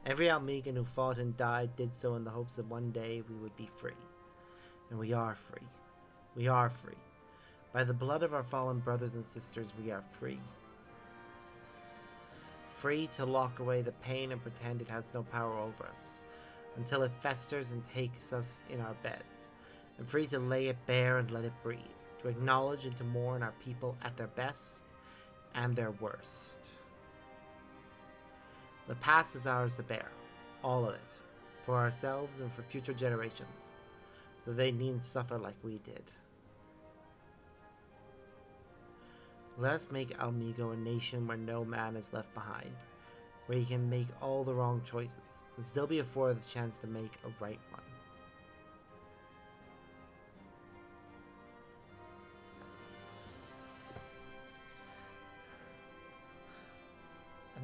Every Almegan who fought and died did so in the hopes that one day we would be free. And we are free. We are free. By the blood of our fallen brothers and sisters, we are free. Free to lock away the pain and pretend it has no power over us, until it festers and takes us in our beds. And free to lay it bare and let it breathe. To acknowledge and to mourn our people at their best and their worst. The past is ours to bear, all of it, for ourselves and for future generations, though they needn't suffer like we did. Let us make Almego a nation where no man is left behind, where he can make all the wrong choices, and still be afforded the chance to make a right one.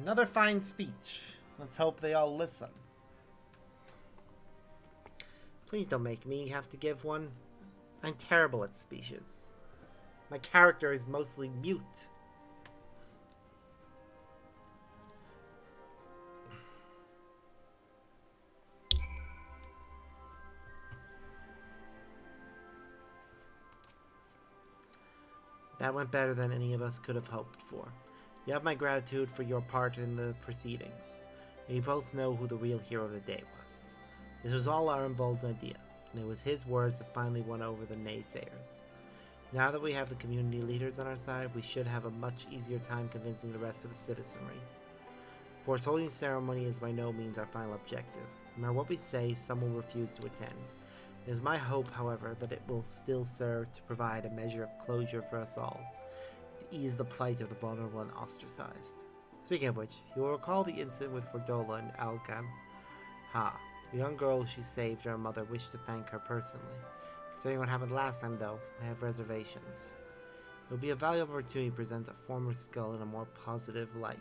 Another fine speech. Let's hope they all listen. Please don't make me have to give one. I'm terrible at speeches. My character is mostly mute. That went better than any of us could have hoped for. You have my gratitude for your part in the proceedings, and you both know who the real hero of the day was. This was all Arenvald's idea, and it was his words that finally won over the naysayers. Now that we have the community leaders on our side, we should have a much easier time convincing the rest of the citizenry. Of course, holding ceremony is by no means our final objective. No matter what we say, some will refuse to attend. It is my hope, however, that it will still serve to provide a measure of closure for us all, to ease the plight of the vulnerable and ostracized. Speaking of which, you will recall the incident with Fordola and Alcam. The young girl she saved, her mother wished to thank her personally. Considering what happened last time, though, I have reservations. It will be a valuable opportunity to present a former skull in a more positive light.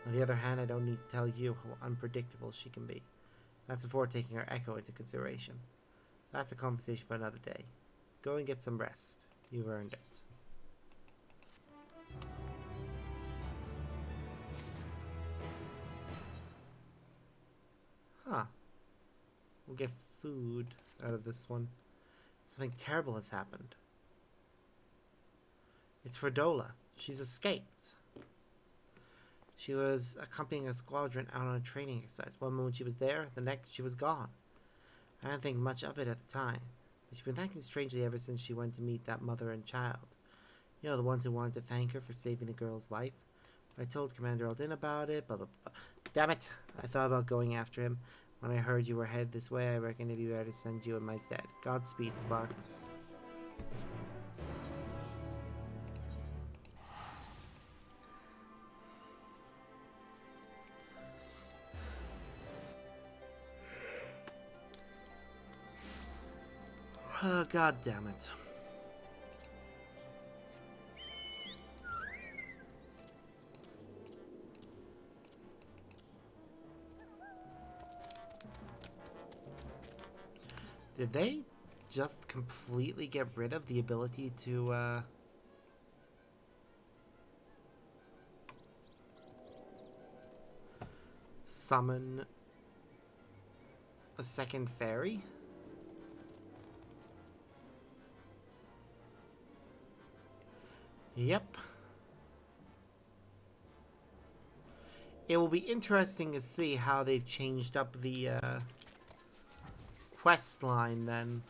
On the other hand, I don't need to tell you how unpredictable she can be. That's before taking her echo into consideration. That's a conversation for another day. Go and get some rest. You've earned it. We'll get food out of this one. Something terrible has happened. It's Fordola. She's escaped. She was accompanying a squadron out on a training exercise. One moment she was there, the next she was gone. I didn't think much of it at the time, but she's been acting strangely ever since she went to meet that mother and child. You know, the ones who wanted to thank her for saving the girl's life. I told Commander Aldin about it, blah blah blah. Damn it! I thought about going after him. When I heard you were headed this way, I reckoned it'd be better to send you in my stead. Godspeed, Sparks. Oh, God damn it. Did they just completely get rid of the ability to, summon a second fairy? Yep. It will be interesting to see how they've changed up the, quest line then.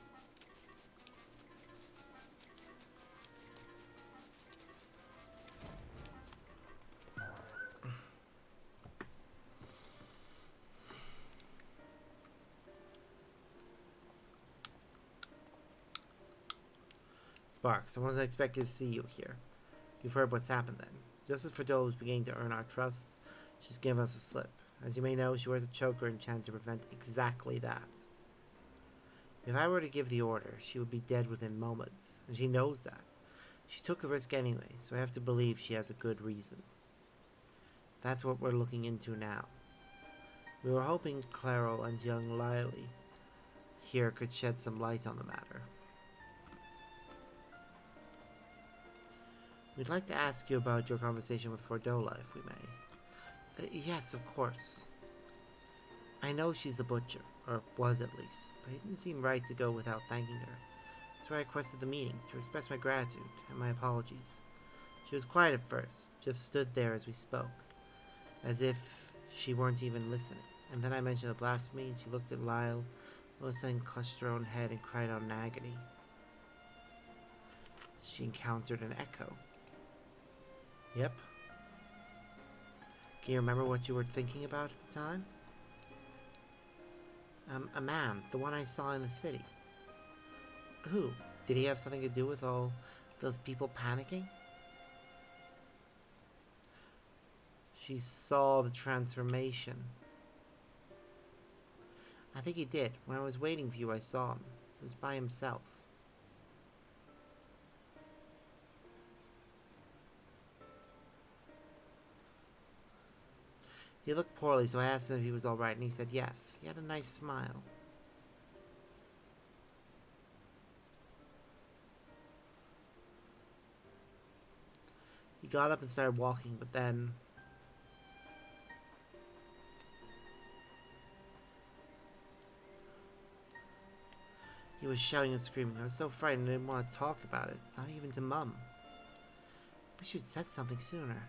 Sparks, I wasn't expecting to see you here. You've heard what's happened then. Just as Ferdol was beginning to earn our trust, she's given us a slip. As you may know, she wears a choker enchanted to prevent exactly that. If I were to give the order, she would be dead within moments, and she knows that. She took the risk anyway, so I have to believe she has a good reason. That's what we're looking into now. We were hoping Clairol and young Lily here could shed some light on the matter. We'd like to ask you about your conversation with Fordola, if we may. Yes, of course. I know she's the butcher, or was at least, but it didn't seem right to go without thanking her. That's why I requested the meeting, to express my gratitude and my apologies. She was quiet at first, just stood there as we spoke, as if she weren't even listening. And then I mentioned the blasphemy, and she looked at Lyle, all of a sudden clutched her own head and cried out in agony. She encountered an echo. Yep. Can you remember what you were thinking about at the time? A man, the one I saw in the city. Who? Did he have something to do with all those people panicking? She saw the transformation. I think he did. When I was waiting for you, I saw him. He was by himself. He looked poorly, so I asked him if he was alright, and he said yes. He had a nice smile. He got up and started walking, but then... he was shouting and screaming. I was so frightened I didn't want to talk about it, not even to Mum. Wish you'd said something sooner.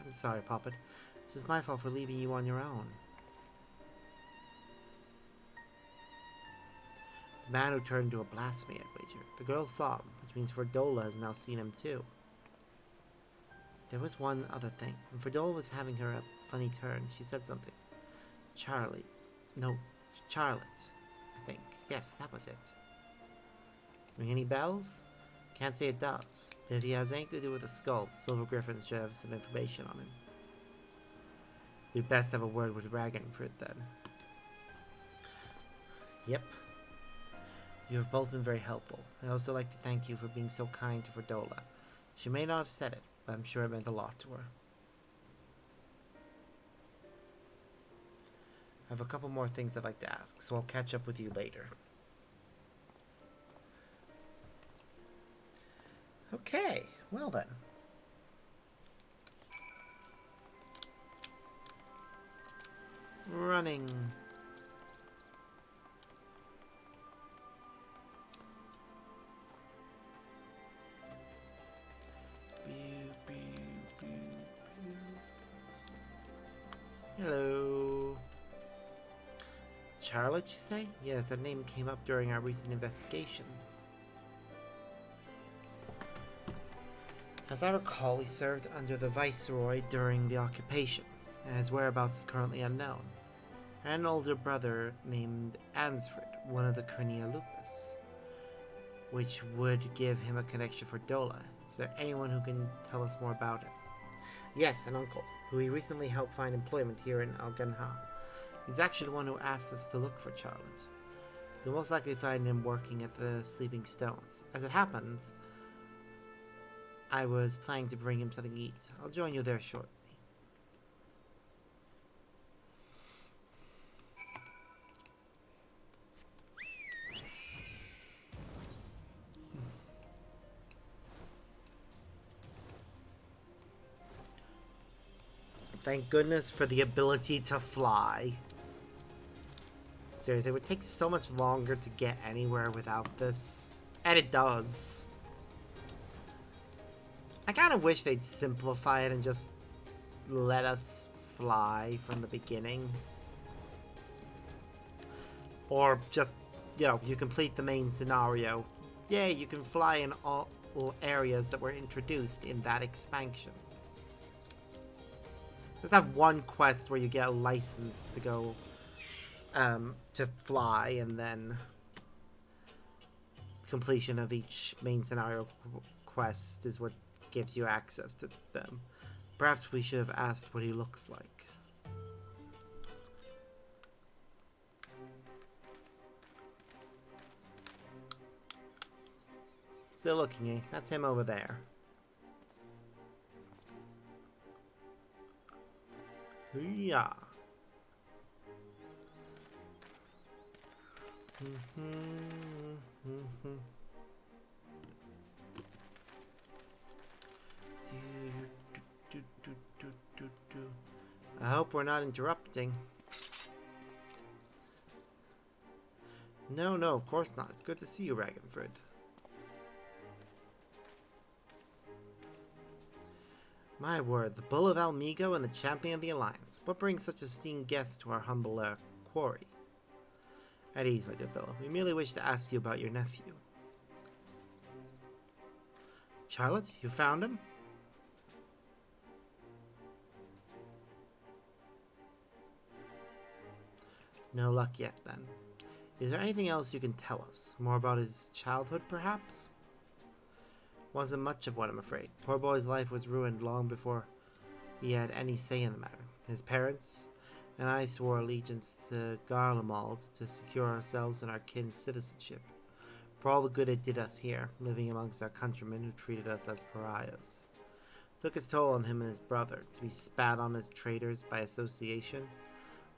I'm sorry, Poppet. This is my fault for leaving you on your own. The man who turned into a blasphemy, I wager. The girl saw him, which means Fordola has now seen him too. There was one other thing. When Fordola was having her a funny turn, she said something. Charlotte, I think. Yes, that was it. Ring any bells? Can't say it does. If he has anything to do with the skulls, the Silver Griffins should have some information on him. We'd best have a word with Ragan for it then. Yep. You have both been very helpful. I'd also like to thank you for being so kind to Fordola. She may not have said it, but I'm sure it meant a lot to her. I have a couple more things I'd like to ask, so I'll catch up with you later. Okay, well then. Running. Hello. Charlotte, you say? Yes, that name came up during our recent investigations. As I recall, he served under the Viceroy during the occupation, and his whereabouts is currently unknown. I had an older brother named Ansfred, one of the Crinia Lupus, which would give him a connection for Dola. Is there anyone who can tell us more about him? Yes, an uncle, who he recently helped find employment here in Alganha. He's actually the one who asked us to look for Charlotte. You'll most likely find him working at the Sleeping Stones. As it happens, I was planning to bring him something to eat. I'll join you there shortly. Thank goodness for the ability to fly. Seriously, it would take so much longer to get anywhere without this. And it does. I kind of wish they'd simplify it and just let us fly from the beginning. Or just, you know, you complete the main scenario. Yay, you can fly in all areas that were introduced in that expansion. Just have one quest where you get a license to go to fly, and then Completion of each main scenario quest is what gives you access to them. Perhaps we should have asked what he looks like. Still looking, eh? That's him over there. Yeah. I hope we're not interrupting. No, of course not. It's good to see you, Ragenford. My word, the Bull of Almigo and the Champion of the Alliance. What brings such esteemed guests to our humble quarry? At ease, my good fellow. We merely wish to ask you about your nephew. Charlotte, you found him? No luck yet, then. Is there anything else you can tell us? More about his childhood, perhaps? Wasn't much of one, I'm afraid. Poor boy's life was ruined long before he had any say in the matter. His parents and I swore allegiance to Garlemald to secure ourselves and our kin's citizenship. For all the good it did us here, living amongst our countrymen who treated us as pariahs. Took its toll on him and his brother, to be spat on as traitors by association.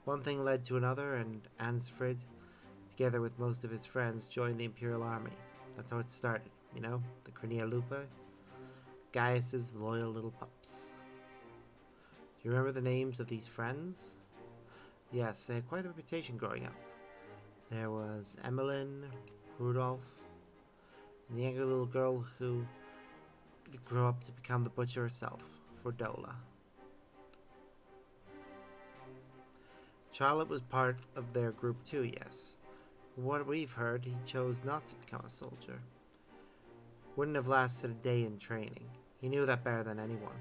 One thing led to another, and Ansfrid, together with most of his friends, joined the Imperial Army. That's how it started, you know? The Crania Lupa. Gaius's loyal little pups. Do you remember the names of these friends? Yes, they had quite a reputation growing up. There was Emmeline, Rudolph, and the younger little girl who grew up to become the butcher herself, Fordola. Charlotte was part of their group too, yes. From what we've heard, he chose not to become a soldier. Wouldn't have lasted a day in training. He knew that better than anyone.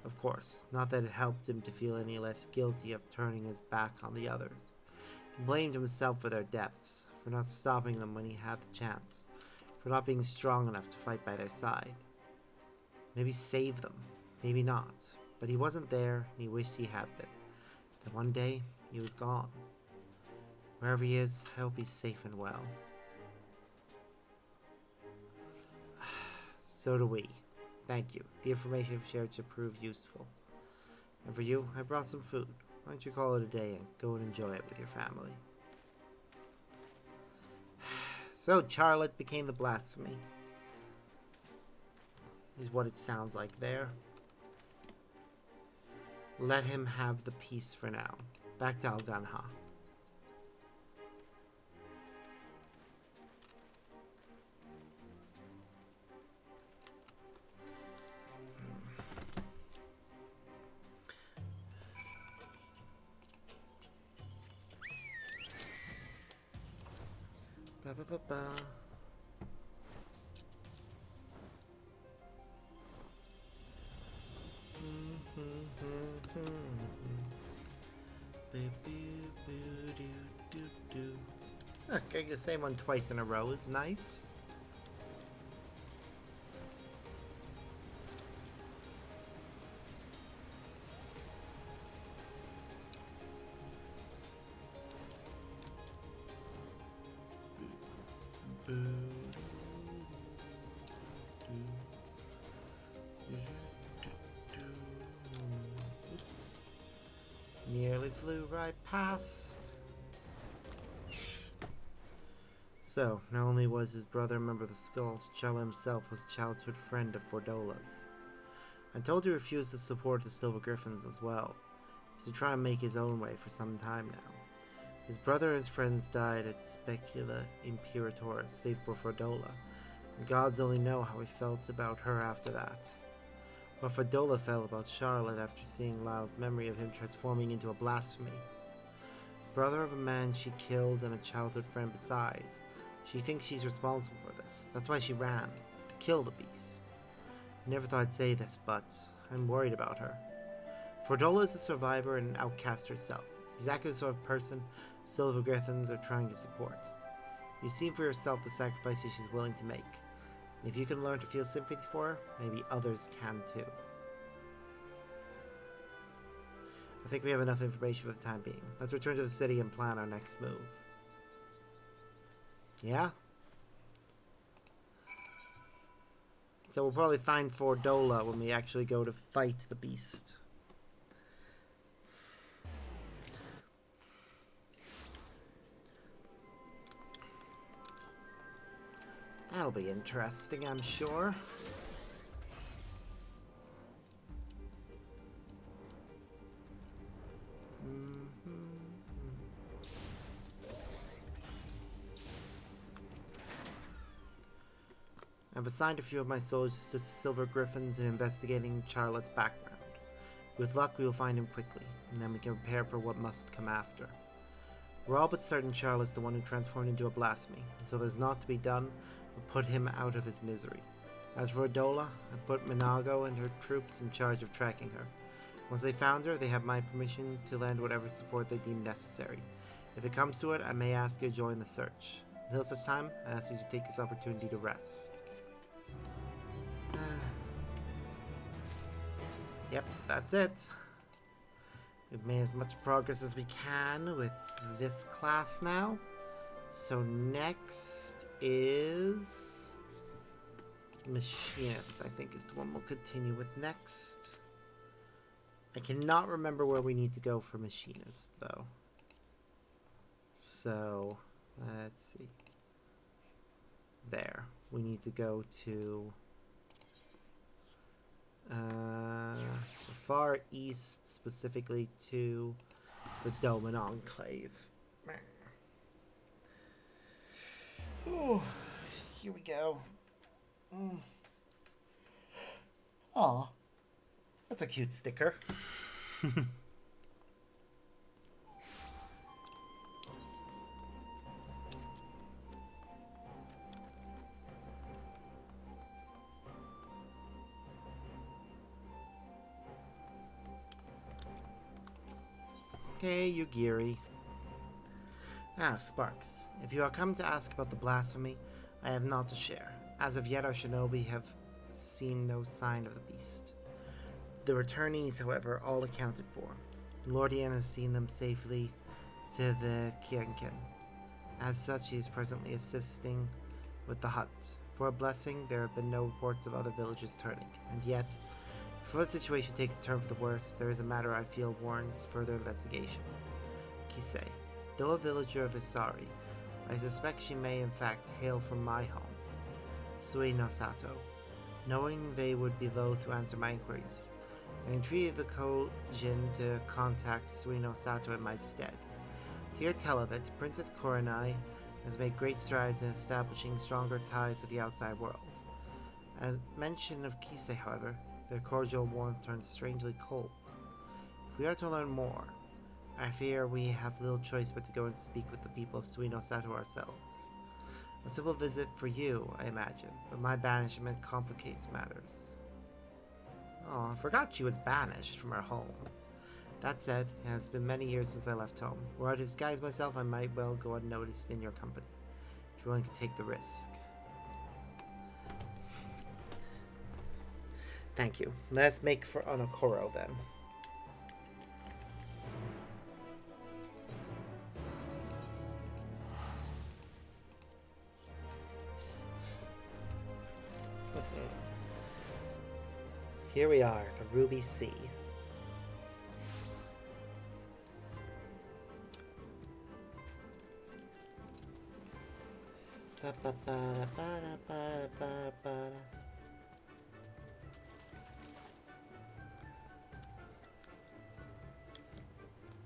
Of course, not that it helped him to feel any less guilty of turning his back on the others. He blamed himself for their deaths, for not stopping them when he had the chance, for not being strong enough to fight by their side. Maybe save them, maybe not, but he wasn't there and he wished he had been. Then one day, he was gone. Wherever he is, I hope he's safe and well. So do we. Thank you. The information you've shared should prove useful. And for you, I brought some food. Why don't you call it a day and go and enjoy it with your family? So Charlotte became the Blasphemy. Is what it sounds like there. Let him have the peace for now. Back to Alganha. Ba ba ba ba. Okay, the same one twice in a row is nice. Oops. Nearly flew right past. So, not only was his brother a member of the Skull, Charlo himself was a childhood friend of Fordola's. I'm told he refused to support the Silver Griffins as well. He's to try and make his own way for some time now. His brother and his friends died at Specula Imperatoris, save for Fordola, and gods only know how he felt about her after that. Or Fordola felt about Charlotte after seeing Lyle's memory of him transforming into a blasphemy. Brother of a man she killed and a childhood friend besides. She thinks she's responsible for this. That's why she ran, to kill the beast. I never thought I'd say this, but I'm worried about her. Fordola is a survivor and an outcast herself. Exactly the sort of person Silver Griffins are trying to support. You've seen for yourself the sacrifices she's willing to make. And if you can learn to feel sympathy for her, maybe others can too. I think we have enough information for the time being. Let's return to the city and plan our next move. Yeah? So we'll probably find Fordola when we actually go to fight the beast. That'll be interesting, I'm sure. I've assigned a few of my soldiers to assist the Silver Griffins in investigating Charlotte's background. With luck, we will find him quickly, and then we can prepare for what must come after. We're all but certain Charlotte's the one who transformed into a Blasphemy, and so there's naught to be done but put him out of his misery. As for Adola, I put Minago and her troops in charge of tracking her. Once they found her, they have my permission to lend whatever support they deem necessary. If it comes to it, I may ask you to join the search. Until such time, I ask you to take this opportunity to rest. Yep, that's it. We've made as much progress as we can with this class now. So next is Machinist, I think is the one we'll continue with next. I cannot remember where we need to go for Machinist, though. So, let's see. There. We need to go to the far east, specifically to the Doman Enclave. Oh, here we go. Aw, that's a cute sticker. Okay, Yugiri. Ah, Sparks. If you are come to ask about the Blasphemy, I have naught to share. As of yet, our shinobi have seen no sign of the beast. The returnees, however, all accounted for. Lordian has seen them safely to the Kienken. As such, he is presently assisting with the hunt. For a blessing, there have been no reports of other villagers turning, and yet, before the situation takes a turn for the worse, there is a matter I feel warrants further investigation. Kisei. Though a villager of Isari, I suspect she may in fact hail from my home, Sui no Sato. Knowing they would be loath to answer my inquiries, I entreated the Kojin to contact Sui no Sato in my stead. To hear tell of it, Princess Koronai has made great strides in establishing stronger ties with the outside world. As mention of Kisei, however, their cordial warmth turns strangely cold. If we are to learn more, I fear we have little choice but to go and speak with the people of Sui no Sato ourselves. A simple visit for you, I imagine, but my banishment complicates matters. Oh, I forgot she was banished from her home. That said, it has been many years since I left home. Were I to disguise myself, I might well go unnoticed in your company, if you're willing to take the risk. Thank you. Let's make for Onokoro then. Here we are, the Ruby Sea.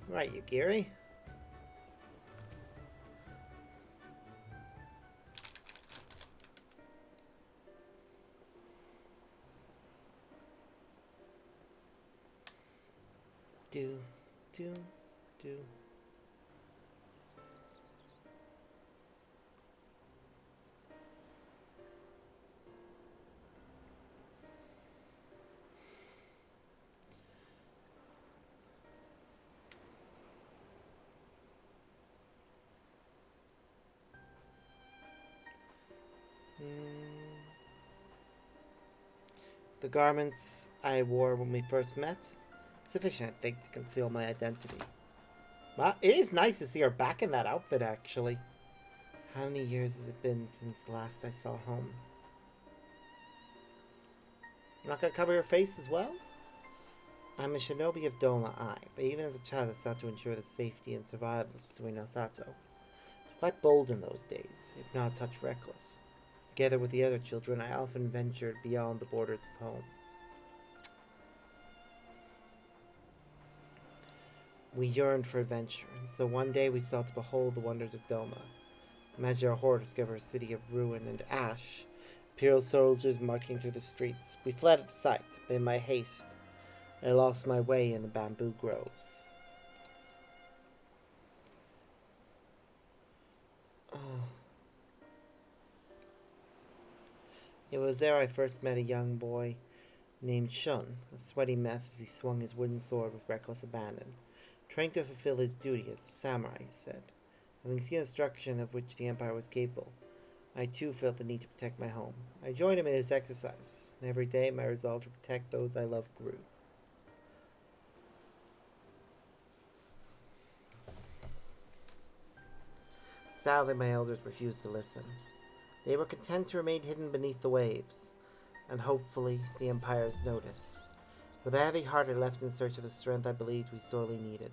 Right, Yugiri. Do, do, do. Hmm. The garments I wore when we first met, sufficient, I think, to conceal my identity. But it is nice to see her back in that outfit, actually. How many years has it been since last I saw home? You're not gonna cover your face as well? I'm a shinobi of Doma, but even as a child I sought to ensure the safety and survival of Suino Sato. I was quite bold in those days, if not a touch reckless. Together with the other children, I often ventured beyond the borders of home. We yearned for adventure, and so one day we sought to behold the wonders of Doma. Imagine our horror to discover a city of ruin and ash, imperial soldiers marching through the streets. We fled at sight, but in my haste, I lost my way in the bamboo groves. Oh. It was there I first met a young boy named Shun, a sweaty mess as he swung his wooden sword with reckless abandon, trying to fulfill his duty as a samurai, he said. Having seen the destruction of which the Empire was capable, I too felt the need to protect my home. I joined him in his exercises, and every day my resolve to protect those I loved grew. Sadly, my elders refused to listen. They were content to remain hidden beneath the waves, and hopefully the Empire's notice. With a heavy heart, I left in search of the strength I believed we sorely needed,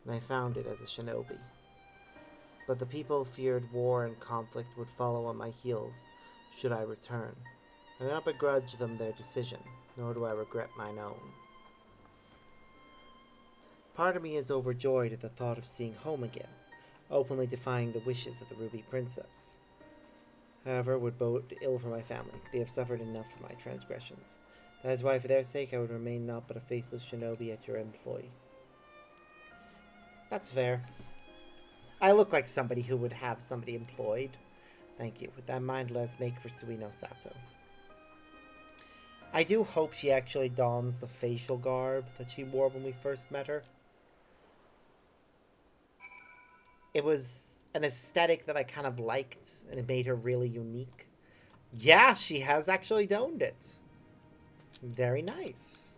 and I found it as a shinobi. But the people feared war and conflict would follow on my heels should I return. I do not begrudge them their decision, nor do I regret mine own. Part of me is overjoyed at the thought of seeing home again, openly defying the wishes of the Ruby Princess. However, it would bode ill for my family. They have suffered enough for my transgressions. That is why, for their sake, I would remain naught but a faceless shinobi at your employ. That's fair. I look like somebody who would have somebody employed. Thank you. With that in mind, let us make for Suino Sato. I do hope she actually dons the facial garb that she wore when we first met her. It was an aesthetic that I kind of liked, and it made her really unique. Yeah, she has actually donned it. Very nice.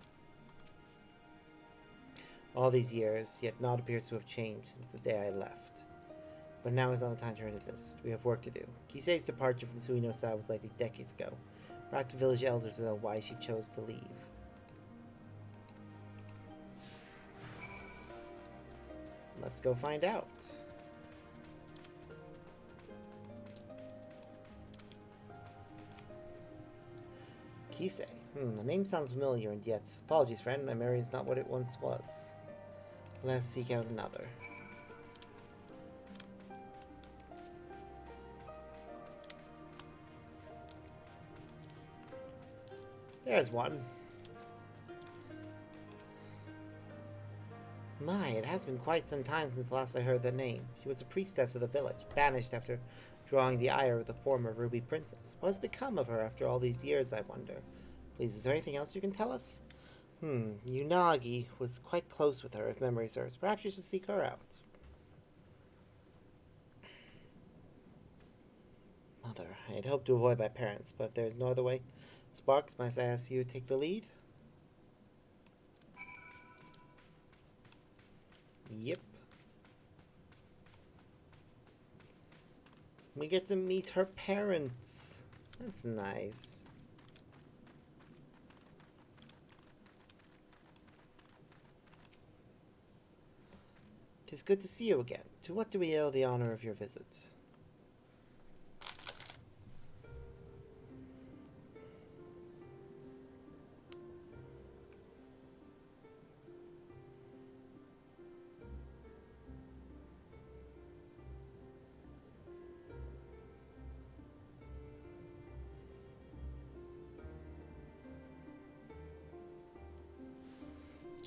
All these years, yet naught appears to have changed since the day I left. But now is not the time to resist. We have work to do. Kisei's departure from Suino-sa was likely decades ago. Perhaps the village elders know why she chose to leave. Let's go find out. Kisei. The name sounds familiar, and yet... Apologies, friend. My memory is not what it once was. Let's seek out another. There's one. My, it has been quite some time since last I heard that name. She was a priestess of the village, banished after drawing the ire of the former Ruby Princess. What has become of her after all these years, I wonder? Please, is there anything else you can tell us? Unagi was quite close with her, if memory serves. Perhaps you should seek her out. Mother, I had hoped to avoid my parents, but if there is no other way... Sparks, must I ask you to take the lead? Yep. We get to meet her parents. That's nice. Tis good to see you again. To what do we owe the honor of your visit?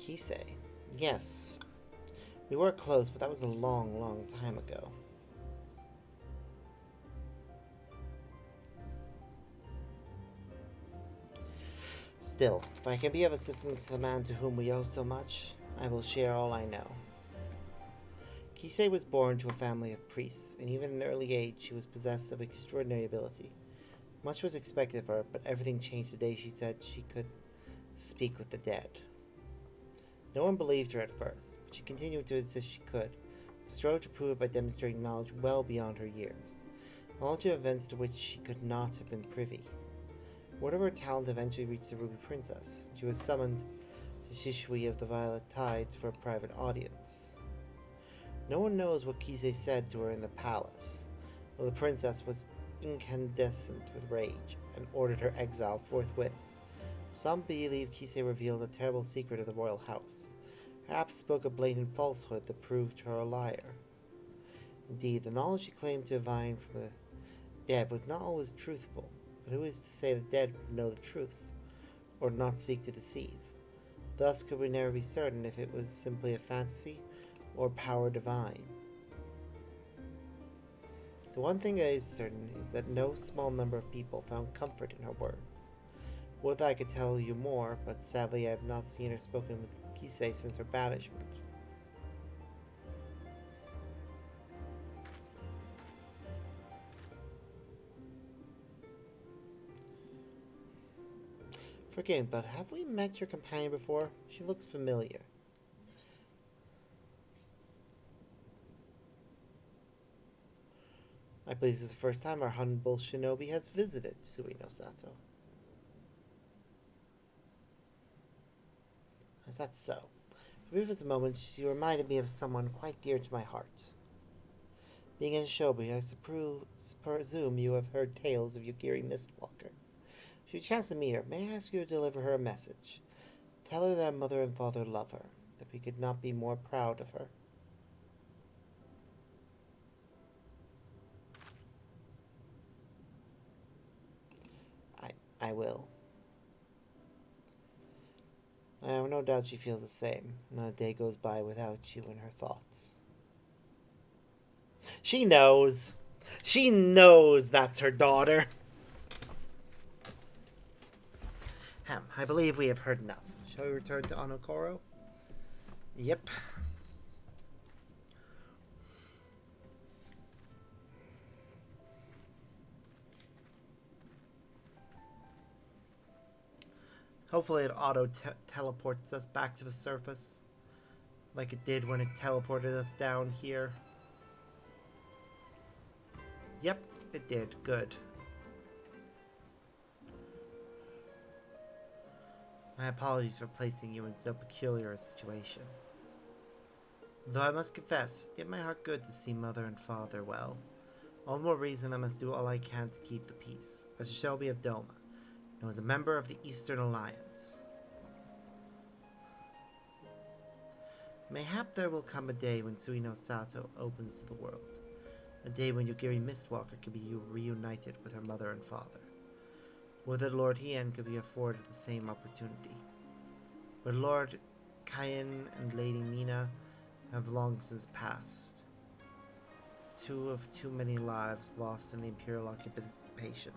Kisei. Yes. We were close, but that was a long, long time ago. Still, if I can be of assistance to the man to whom we owe so much, I will share all I know. Kisei was born to a family of priests, and even at an early age she was possessed of extraordinary ability. Much was expected of her, but everything changed the day she said she could speak with the dead. No one believed her at first, but she continued to insist she could, strove to prove it by demonstrating knowledge well beyond her years, knowledge of events to which she could not have been privy. Word of her talent eventually reached the Ruby Princess. She was summoned to Shishui of the Violet Tides for a private audience. No one knows what Kisei said to her in the palace, though the princess was incandescent with rage and ordered her exile forthwith. Some believe Kisei revealed a terrible secret of the royal house, perhaps spoke a blatant falsehood that proved her a liar. Indeed, the knowledge she claimed to divine from the dead was not always truthful, but who is to say the dead would know the truth, or not seek to deceive? Thus could we never be certain if it was simply a fantasy or power divine. The one thing that is certain is that no small number of people found comfort in her words. Would I could tell you more, but sadly I have not seen or spoken with Kisei since her banishment. Forgive me, but have we met your companion before? She looks familiar. I believe this is the first time our humble shinobi has visited Suino Sato. Is that so? For brief moment, she reminded me of someone quite dear to my heart. Being a shinobi, I presume you have heard tales of Yukiri Mistwalker. If you chance to meet her, may I ask you to deliver her a message? Tell her that mother and father love her, that we could not be more proud of her. I will. I have no doubt she feels the same. Not a day goes by without you in her thoughts. She knows. She knows that's her daughter. I believe we have heard enough. Shall we return to Onokoro? Yep. Hopefully it auto-teleports us back to the surface, like it did when it teleported us down here. Yep, it did. Good. My apologies for placing you in so peculiar a situation. Though I must confess, it did my heart good to see mother and father well. All the more reason I must do all I can to keep the peace, as a shinobi of Doma, and was a member of the Eastern Alliance. Mayhap there will come a day when Suino Sato opens to the world, a day when Yukiri Mistwalker can be reunited with her mother and father. Whether Lord Hien could be afforded the same opportunity. But Lord Kaien and Lady Mina have long since passed. Two of too many lives lost in the Imperial occupation.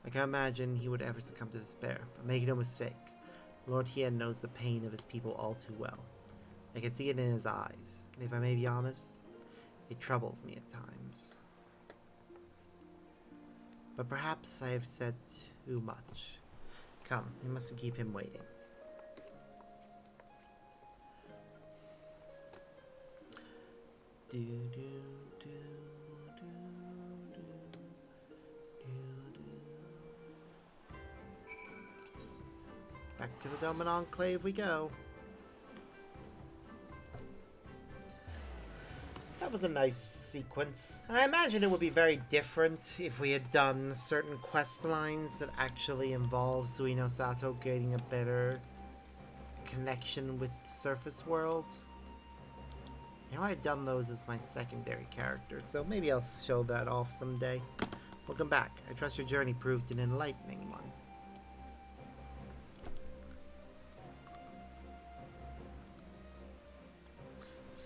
I can imagine he would ever succumb to despair, but make no mistake, Lord Hien knows the pain of his people all too well. I can see it in his eyes, and if I may be honest, it troubles me at times. But perhaps I have said too much. Come, we mustn't keep him waiting. Back to the Doman Enclave we go. That was a nice sequence. I imagine it would be very different if we had done certain quest lines that actually involve Suino Sato getting a better connection with the surface world. You know, I've done those as my secondary character, so maybe I'll show that off someday. Welcome back. I trust your journey proved an enlightening one.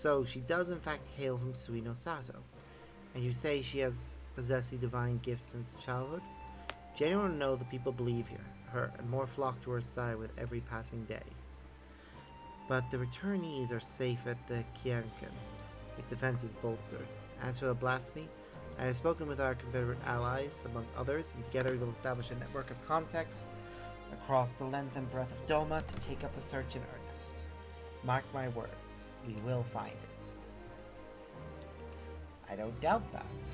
So, she does in fact hail from Suino Sato, and you say she has possessed the divine gifts since childhood? Genuine know the people believe her, and more flock to her side with every passing day. But the returnees are safe at the Kiankan. Its defense is bolstered. As for the Blasphemy, I have spoken with our Confederate allies, among others, and together we will establish a network of contacts across the length and breadth of Doma to take up the search in earnest. Mark my words, we will find it. I don't doubt that.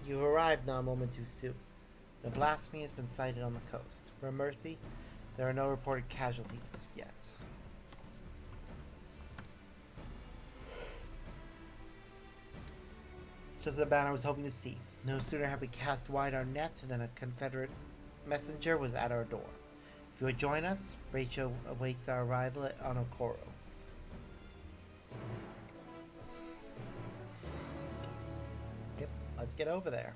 You've arrived not a moment too soon. The Blasphemy has been sighted on the coast. For mercy, there are no reported casualties as of yet. Just the banner I was hoping to see. No sooner had we cast wide our net than a Confederate messenger was at our door. If you would join us, Rachel awaits our arrival at Onokoro. Yep, let's get over there.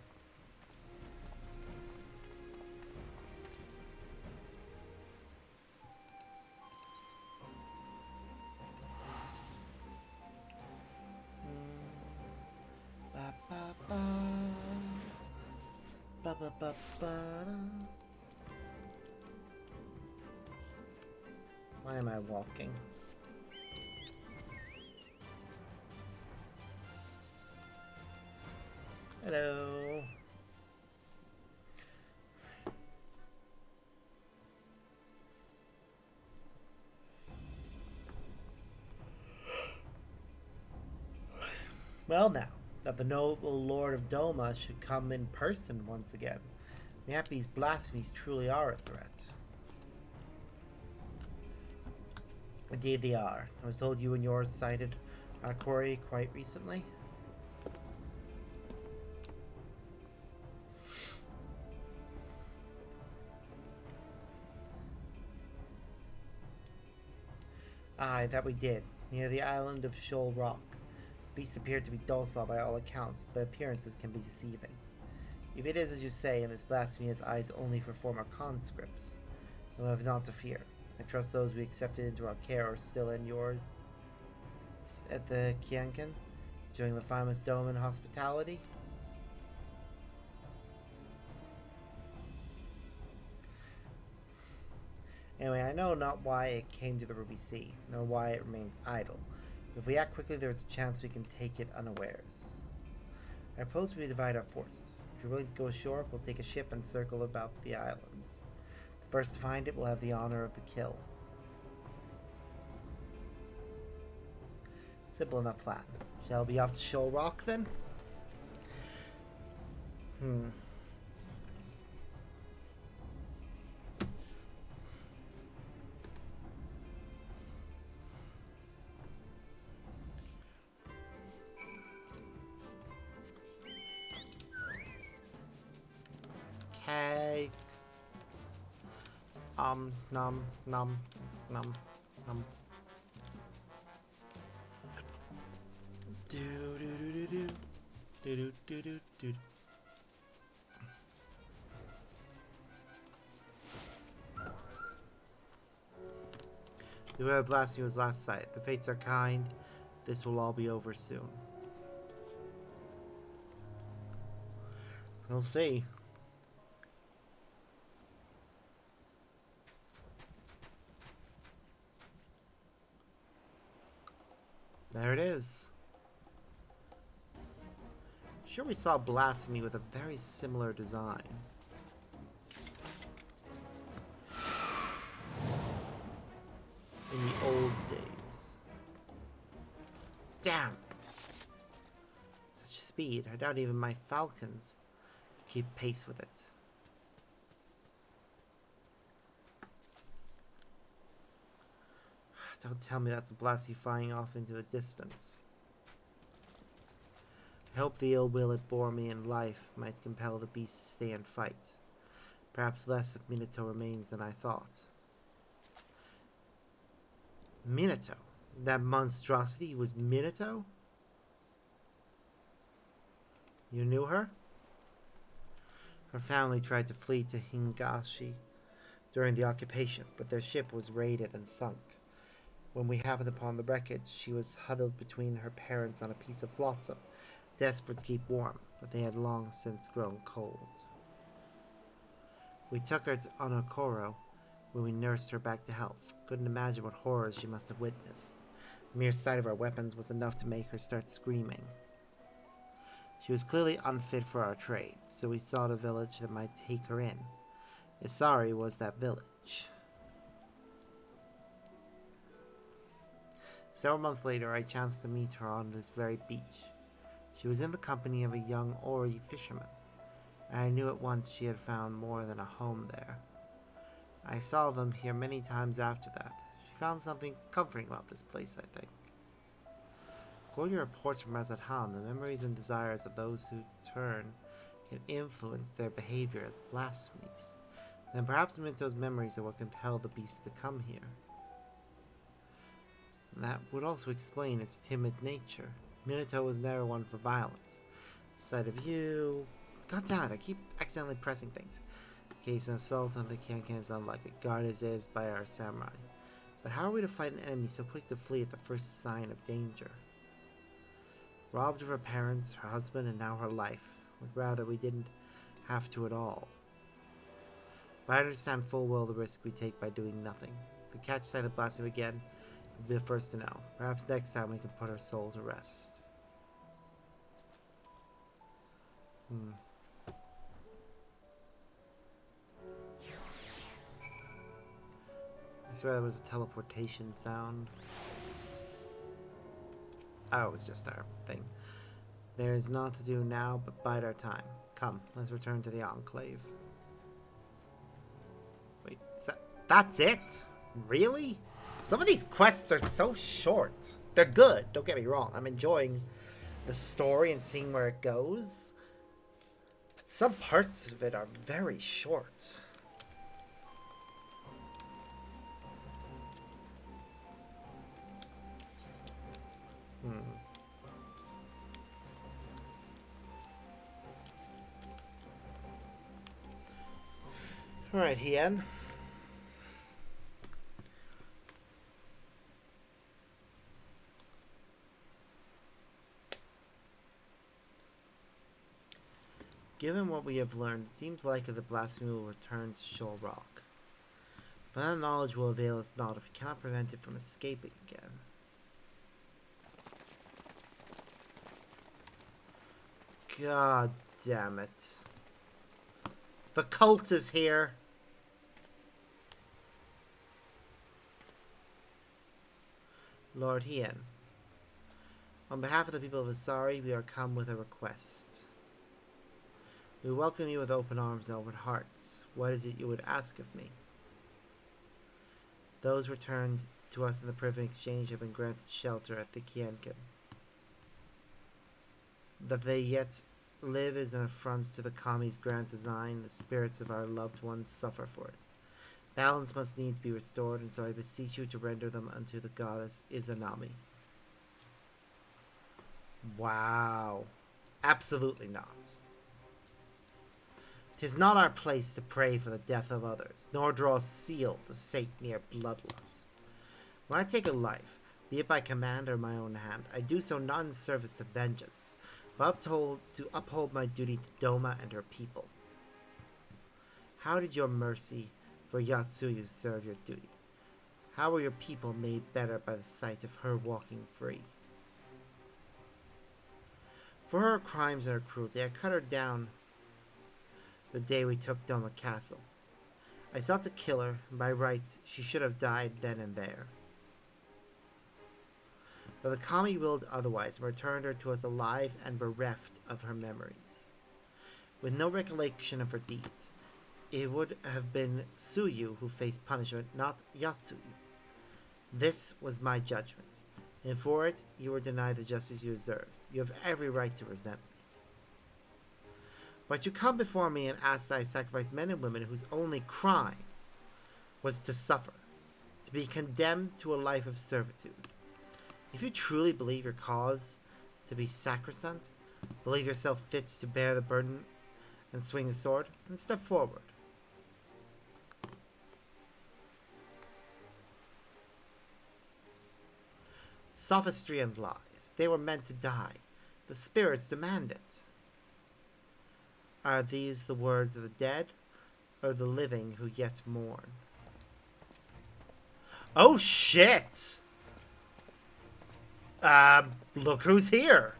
Why am I walking? Hello. Well now, that the noble Lord of Doma should come in person once again. Mayhap these blasphemies truly are a threat. Indeed they are. I was told you and yours sighted our quarry quite recently. Aye, that we did, near the island of Shoal Rock. Beasts appeared to be docile by all accounts, but appearances can be deceiving. If it is as you say, and this blasphemy has eyes only for former conscripts, then we have not to fear. I trust those we accepted into our care are still in yours at the Kiankan, enjoying the finest Doman hospitality. Anyway, I know not why it came to the Ruby Sea, nor why it remains idle. If we act quickly, there's a chance we can take it unawares. I propose we divide our forces. If you're willing to go ashore, we'll take a ship and circle about the islands. The first to find it will have the honor of the kill. Simple enough plan. Shall we be off to Shoal Rock then? Cake. Nom, nom, nom, nom. Do do do do do do do do do. The way of Blasphemy was last sight. The fates are kind. This will all be over soon. We'll see. There it is. Sure, we saw Blasphemy with a very similar design. In the old days. Damn! Such speed. I doubt even my falcons keep pace with it. Don't tell me that's a Blasphemy flying off into the distance. I hope the ill will it bore me in life might compel the beast to stay and fight. Perhaps less if Minato remains than I thought. Minato? That monstrosity was Minato? You knew her? Her family tried to flee to Hingashi during the occupation, but their ship was raided and sunk. When we happened upon the wreckage, she was huddled between her parents on a piece of flotsam, desperate to keep warm, but they had long since grown cold. We took her to Onokoro, where we nursed her back to health. Couldn't imagine what horrors she must have witnessed. The mere sight of our weapons was enough to make her start screaming. She was clearly unfit for our trade, so we sought a village that might take her in. Isari was that village. Several months later, I chanced to meet her on this very beach. She was in the company of a young Ori fisherman, and I knew at once she had found more than a home there. I saw them here many times after that. She found something comforting about this place, I think. According to reports from Razathan, the memories and desires of those who turn can influence their behavior as blasphemies. Then perhaps Minto's memories are what compelled the beast to come here. And that would also explain its timid nature. Minato was never one for violence. Sight of you... God damn it, I keep accidentally pressing things. Case an assault on the Kankan is unlikely, guarded as is by our samurai. But how are we to fight an enemy so quick to flee at the first sign of danger? Robbed of her parents, her husband, and now her life. Would rather we didn't have to at all. But I understand full well the risk we take by doing nothing. If we catch sight of Blasphemy again, we'll be the first to know. Perhaps next time we can put our soul to rest. I swear that was a teleportation sound. Oh, it's just our thing. There is naught to do now but bide our time. Come, let's return to the Enclave. Wait, that's it? Really? Some of these quests are so short. They're good, don't get me wrong. I'm enjoying the story and seeing where it goes. But some parts of it are very short. Alright, Hien. Given what we have learned, it seems likely the Blasphemy will return to Shoal Rock. But that knowledge will avail us not if we cannot prevent it from escaping again. God damn it. The cult is here. Lord Hien, on behalf of the people of Isari, we are come with a request. We welcome you with open arms and open hearts. What is it you would ask of me? Those returned to us in the Priven Exchange have been granted shelter at the Kienken. That they yet live is an affront to the Kami's grand design. The spirits of our loved ones suffer for it. Balance must needs be restored, and so I beseech you to render them unto the goddess Izanami. Wow. Absolutely not. 'Tis not our place to pray for the death of others, nor draw a seal to sate mere bloodlust. When I take a life, be it by command or my own hand, I do so not in service to vengeance, but to uphold my duty to Doma and her people. How did your mercy for Yatsuyu serve your duty? How were your people made better by the sight of her walking free? For her crimes and her cruelty, I cut her down the day we took Doma Castle. I sought to kill her, and by rights she should have died then and there. But the Kami willed otherwise and returned her to us alive and bereft of her memories. With no recollection of her deeds, it would have been Tsuyu who faced punishment, not Yatsuyu. This was my judgment, and for it you were denied the justice you deserved. You have every right to resent me. But you come before me and ask that I sacrifice men and women whose only crime was to suffer, to be condemned to a life of servitude. If you truly believe your cause to be sacrosanct, believe yourself fit to bear the burden and swing a sword, then step forward. Sophistry and lies. They were meant to die. The spirits demand it. Are these the words of the dead, or the living who yet mourn? Oh shit! Look who's here!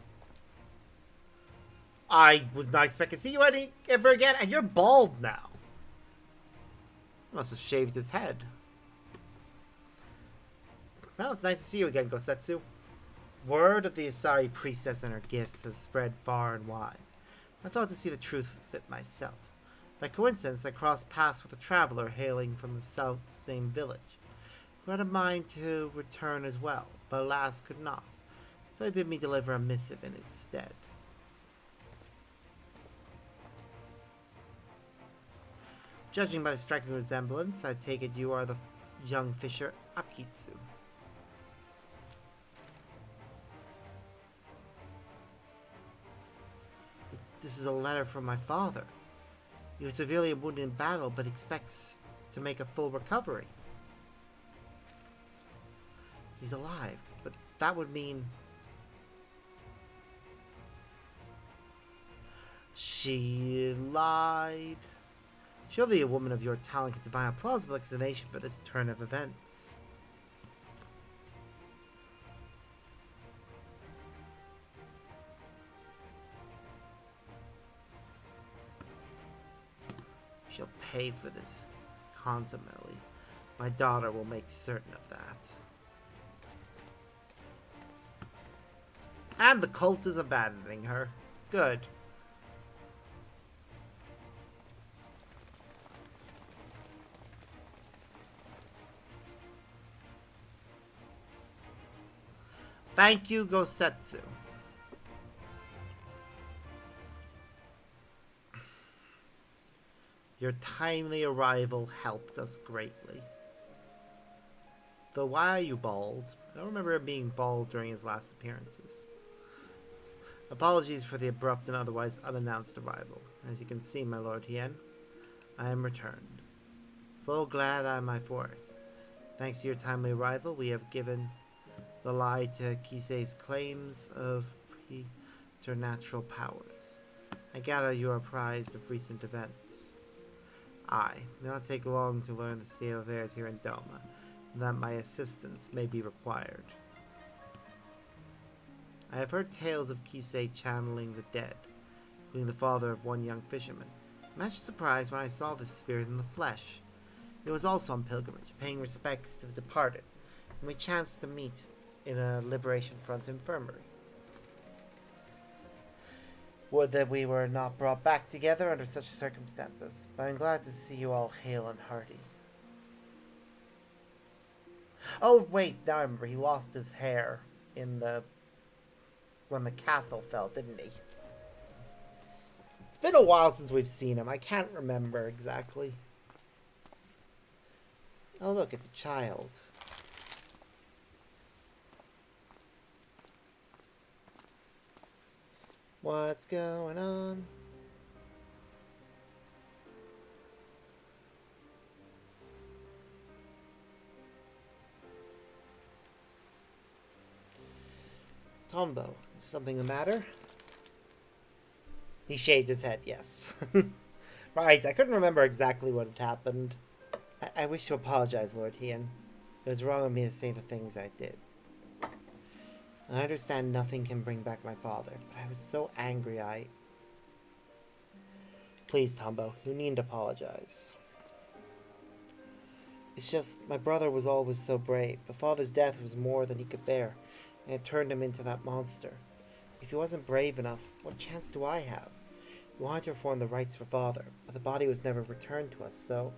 I was not expecting to see you ever again, and you're bald now. Must have shaved his head. Well, it's nice to see you again, Gosetsu. Word of the Asari priestess and her gifts has spread far and wide. I thought to see the truth of it myself. By coincidence, I crossed paths with a traveler hailing from the same village, who had a mind to return as well, but alas could not, so he bid me deliver a missive in his stead. Judging by the striking resemblance, I take it you are the young fisher Akitsu. This is a letter from my father. He was severely wounded in battle, but expects to make a full recovery. He's alive, but that would mean... She lied. Surely a woman of your talent could devise a plausible explanation for this turn of events. She'll pay for this contumely. My daughter will make certain of that. And the cult is abandoning her. Good. Thank you, Gosetsu. Your timely arrival helped us greatly. Though why are you bald? I don't remember him being bald during his last appearances. Apologies for the abrupt and otherwise unannounced arrival. As you can see, my Lord Hien, I am returned. Full glad am I for it. Thanks to your timely arrival, we have given the lie to Kisei's claims of preternatural powers. I gather you are apprised of recent events. Aye, it may not take long to learn the state of affairs here in Doma, and that my assistance may be required. I have heard tales of Kisei channeling the dead, including the father of one young fisherman. I'm actually surprised when I saw this spirit in the flesh. It was also on pilgrimage, paying respects to the departed, and we chanced to meet in a Liberation Front infirmary. Would that we were not brought back together under such circumstances, but I'm glad to see you all hale and hearty. Oh wait, now I remember, he lost his hair when the castle fell, didn't he? It's been a while since we've seen him. I can't remember exactly. Oh look, it's a child. What's going on? Tombo, is something the matter? He shaved his head, yes. Right, I couldn't remember exactly what had happened. I wish to apologize, Lord Hien. It was wrong of me to say the things I did. I understand nothing can bring back my father, but I was so angry Please, Tombo, you needn't apologize. It's just, my brother was always so brave, but father's death was more than he could bear, and it turned him into that monster. If he wasn't brave enough, what chance do I have? We wanted to perform the rites for father, but the body was never returned to us, so...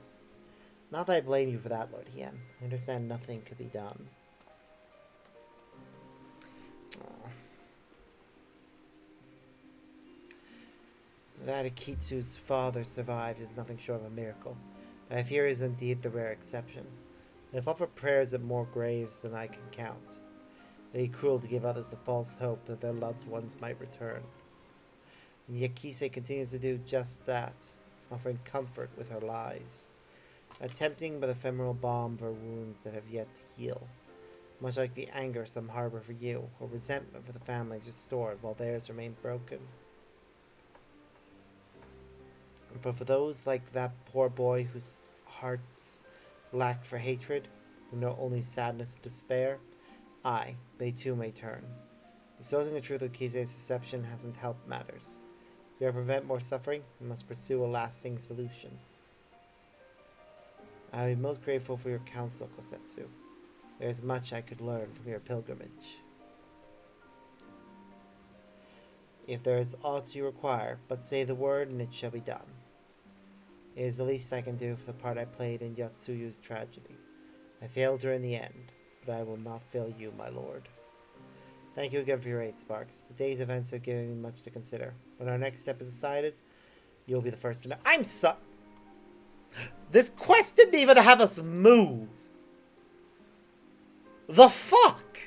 Not that I blame you for that, Lord Hien. I understand nothing could be done. That Akitsu's father survived is nothing short of a miracle, but I fear he is indeed the rare exception. I've offered prayers at more graves than I can count. It would be cruel to give others the false hope that their loved ones might return. And yet Kisei continues to do just that, offering comfort with her lies, attempting but ephemeral balm for wounds that have yet to heal. much like the anger some harbor for you, or resentment for the families restored while theirs remain broken. But for those like that poor boy whose hearts lack for hatred, who know only sadness and despair, they too may turn. Exposing the truth of Kise's deception hasn't helped matters. If we are to prevent more suffering, we must pursue a lasting solution. I would be most grateful for your counsel, Kosetsu. There is much I could learn from your pilgrimage. If there is aught you require, but say the word and it shall be done. It is the least I can do for the part I played in Yatsuyu's tragedy. I failed her in the end, but I will not fail you, my lord. Thank you again for your aid, Sparks. Today's events have given me much to consider. When our next step is decided, you'll be the first to know. This quest didn't even have us move! The fuck?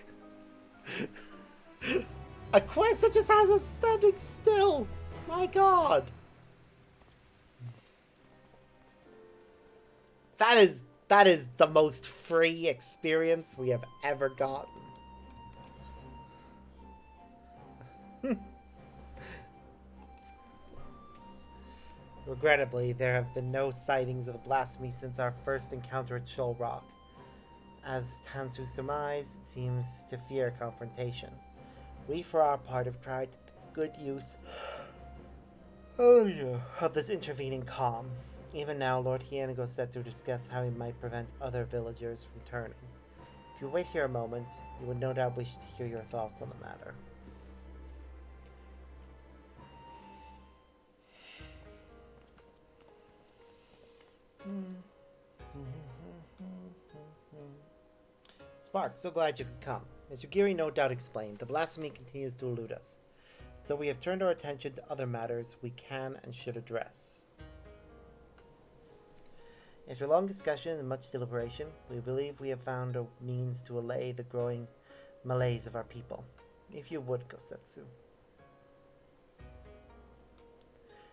A quest that just has us standing still! My god! That is the most free experience we have ever gotten. Regrettably, there have been no sightings of the Blasphemy since our first encounter at Shoal Rock. As Tansu surmised, it seems to fear confrontation. We, for our part, have tried good use of this intervening calm. Even now, Lord Hien and Gosetsu discuss how he might prevent other villagers from turning. If you wait here a moment, you would no doubt wish to hear your thoughts on the matter. Spark, so glad you could come. As Yugiri no doubt explained, the blasphemy continues to elude us. So we have turned our attention to other matters we can and should address. After long discussion and much deliberation, we believe we have found a means to allay the growing malaise of our people. If you would, Gosetsu.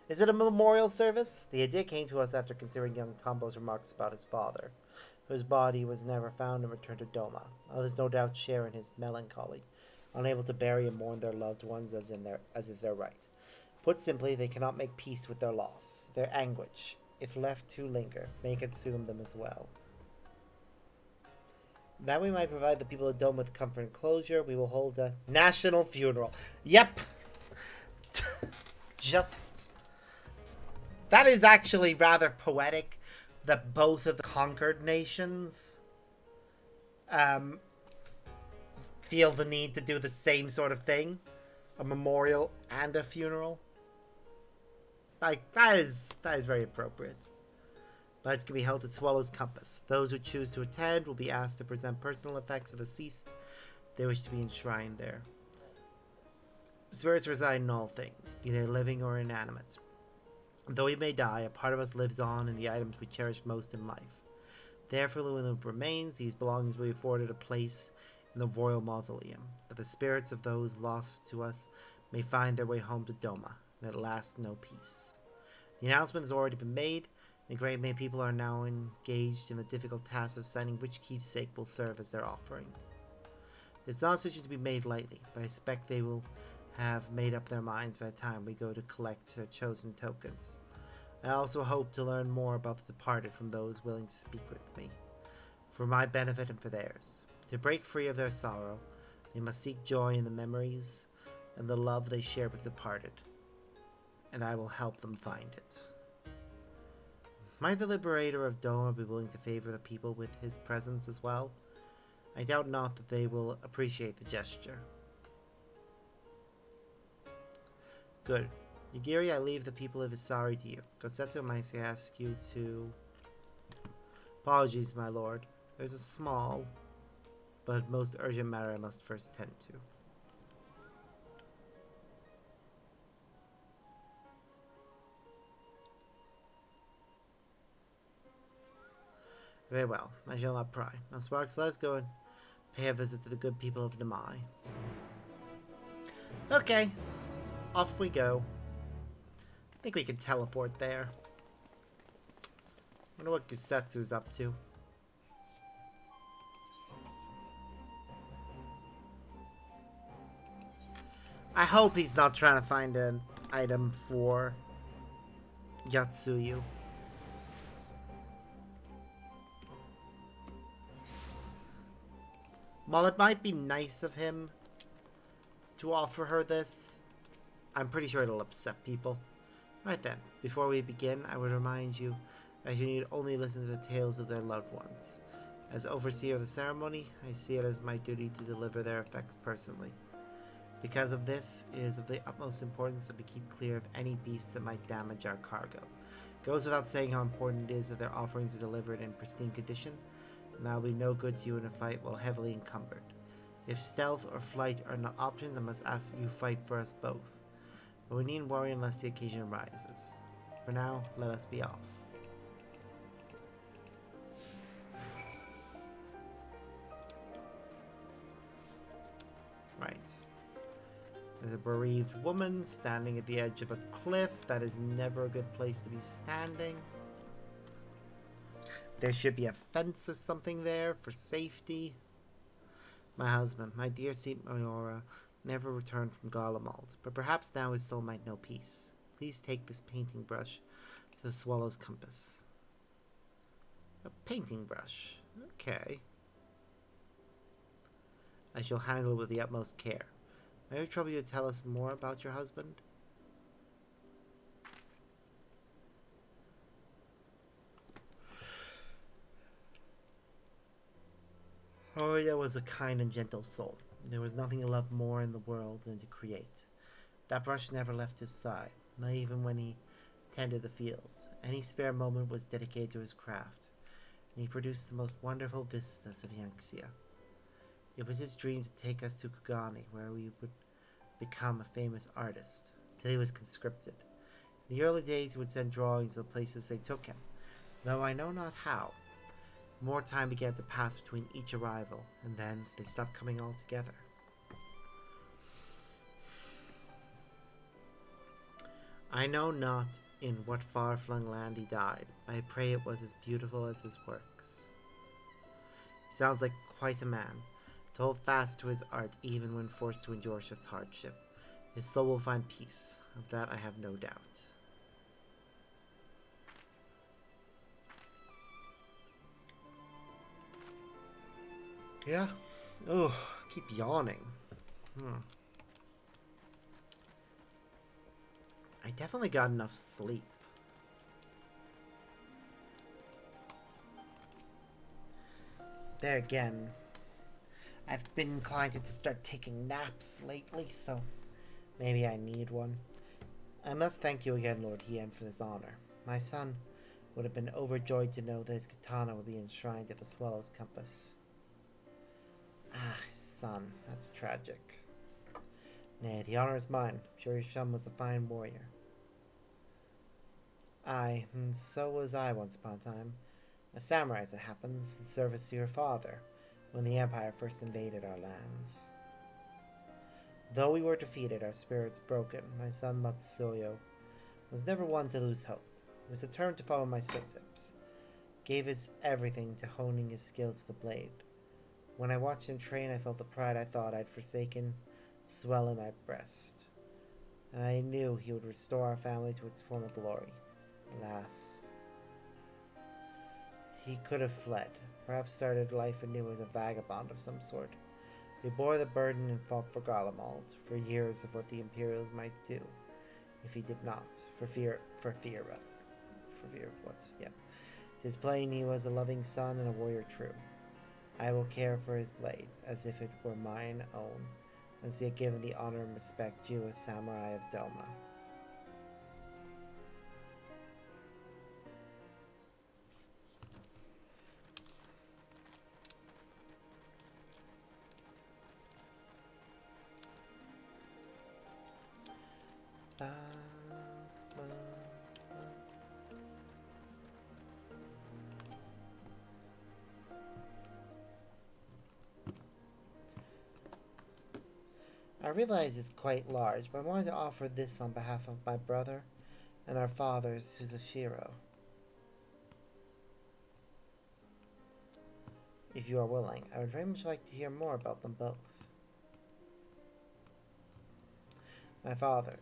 Is it a memorial service? The idea came to us after considering young Tombo's remarks about his father, whose body was never found and returned to Doma. Others no doubt share in his melancholy, unable to bury and mourn their loved ones as is their right. Put simply, they cannot make peace with their loss. Their anguish, if left to linger, may consume them as well. That we might provide the people of Doma with comfort and closure, we will hold a national funeral. Yep! That is actually rather poetic that both of the conquered nations feel the need to do the same sort of thing. A memorial and a funeral. Like, that is very appropriate. Lights can be held at Swallow's Compass. Those who choose to attend will be asked to present personal effects of the deceased. They wish to be enshrined there. Spirits reside in all things, be they living or inanimate. Though we may die, a part of us lives on in the items we cherish most in life. Therefore, when it remains, these belongings will be afforded a place in the royal mausoleum, that the spirits of those lost to us may find their way home to Doma, and at last know peace. The announcement has already been made, and a great many people are now engaged in the difficult task of deciding which keepsake will serve as their offering. It's not a decision to be made lightly, but I expect they will have made up their minds by the time we go to collect their chosen tokens. I also hope to learn more about the departed from those willing to speak with me, for my benefit and for theirs. To break free of their sorrow, they must seek joy in the memories and the love they share with the departed, and I will help them find it. Might the liberator of Doma be willing to favor the people with his presence as well? I doubt not that they will appreciate the gesture. Good. Yugiri, I leave the people of Isari to you. Gosetsu might ask you to... Apologies, my lord. There's a small, but most urgent matter I must first tend to. Very well. I shall not pry. Now, Sparks, let's go and pay a visit to the good people of Demai. Okay. Off we go. I think we can teleport there. Wonder what Gosetsu's up to. I hope he's not trying to find an item for Yatsuyu. While it might be nice of him to offer her this, I'm pretty sure it'll upset people. Right then, before we begin, I would remind you that you need only listen to the tales of their loved ones. As overseer of the ceremony, I see it as my duty to deliver their effects personally. Because of this, it is of the utmost importance that we keep clear of any beasts that might damage our cargo. It goes without saying how important it is that their offerings are delivered in pristine condition, and that will be no good to you in a fight while heavily encumbered. If stealth or flight are not options, I must ask you fight for us both. But we needn't worry unless the occasion arises. For now, let us be off. Right. There's a bereaved woman standing at the edge of a cliff. That is never a good place to be standing. There should be a fence or something there for safety. My husband, my dear Saint Mayora, never returned from Garlemald, but perhaps now his soul might know peace. Please take this painting brush to the Swallow's Compass. A painting brush. Okay. I shall handle it with the utmost care. May I trouble you to tell us more about your husband? Horia was a kind and gentle soul. There was nothing he loved more in the world than to create. That brush never left his side, not even when he tended the fields. Any spare moment was dedicated to his craft, and he produced the most wonderful vistas of Yanxia. It was his dream to take us to Kugani, where we would become a famous artist, till he was conscripted. In the early days he would send drawings of the places they took him, though I know not how. More time began to pass between each arrival, and then they stopped coming altogether. I know not in what far-flung land he died. I pray it was as beautiful as his works. He sounds like quite a man, to hold fast to his art even when forced to endure such hardship. His soul will find peace, of that I have no doubt. Yeah. Oh, keep yawning. I definitely got enough sleep. There again, I've been inclined to start taking naps lately, so maybe I need one. I must thank you again, Lord Hien, for this honor. My son would have been overjoyed to know that his katana would be enshrined at the Swallow's Compass. Ah, his son. That's tragic. Nay, the honor is mine. I'm sure your son was a fine warrior. Aye, and so was I once upon a time. A samurai, as it happens, in service to your father, when the Empire first invaded our lands. Though we were defeated, our spirits broken, my son Matsuyo was never one to lose hope. He was determined to follow my footsteps, gave his everything to honing his skills with the blade. When I watched him train, I felt the pride I thought I'd forsaken swell in my breast. And I knew he would restore our family to its former glory. Alas. He could have fled, perhaps started life anew as a vagabond of some sort. We bore the burden and fought for Garlemald, for years of what the Imperials might do, if he did not, for fear of what, yeah. 'Tis plain he was a loving son and a warrior true. I will care for his blade, as if it were mine own, and see it given the honor and respect due a samurai of Doma. I realize it's quite large, but I wanted to offer this on behalf of my brother and our father, Suzushiro. If you are willing, I would very much like to hear more about them both. My father,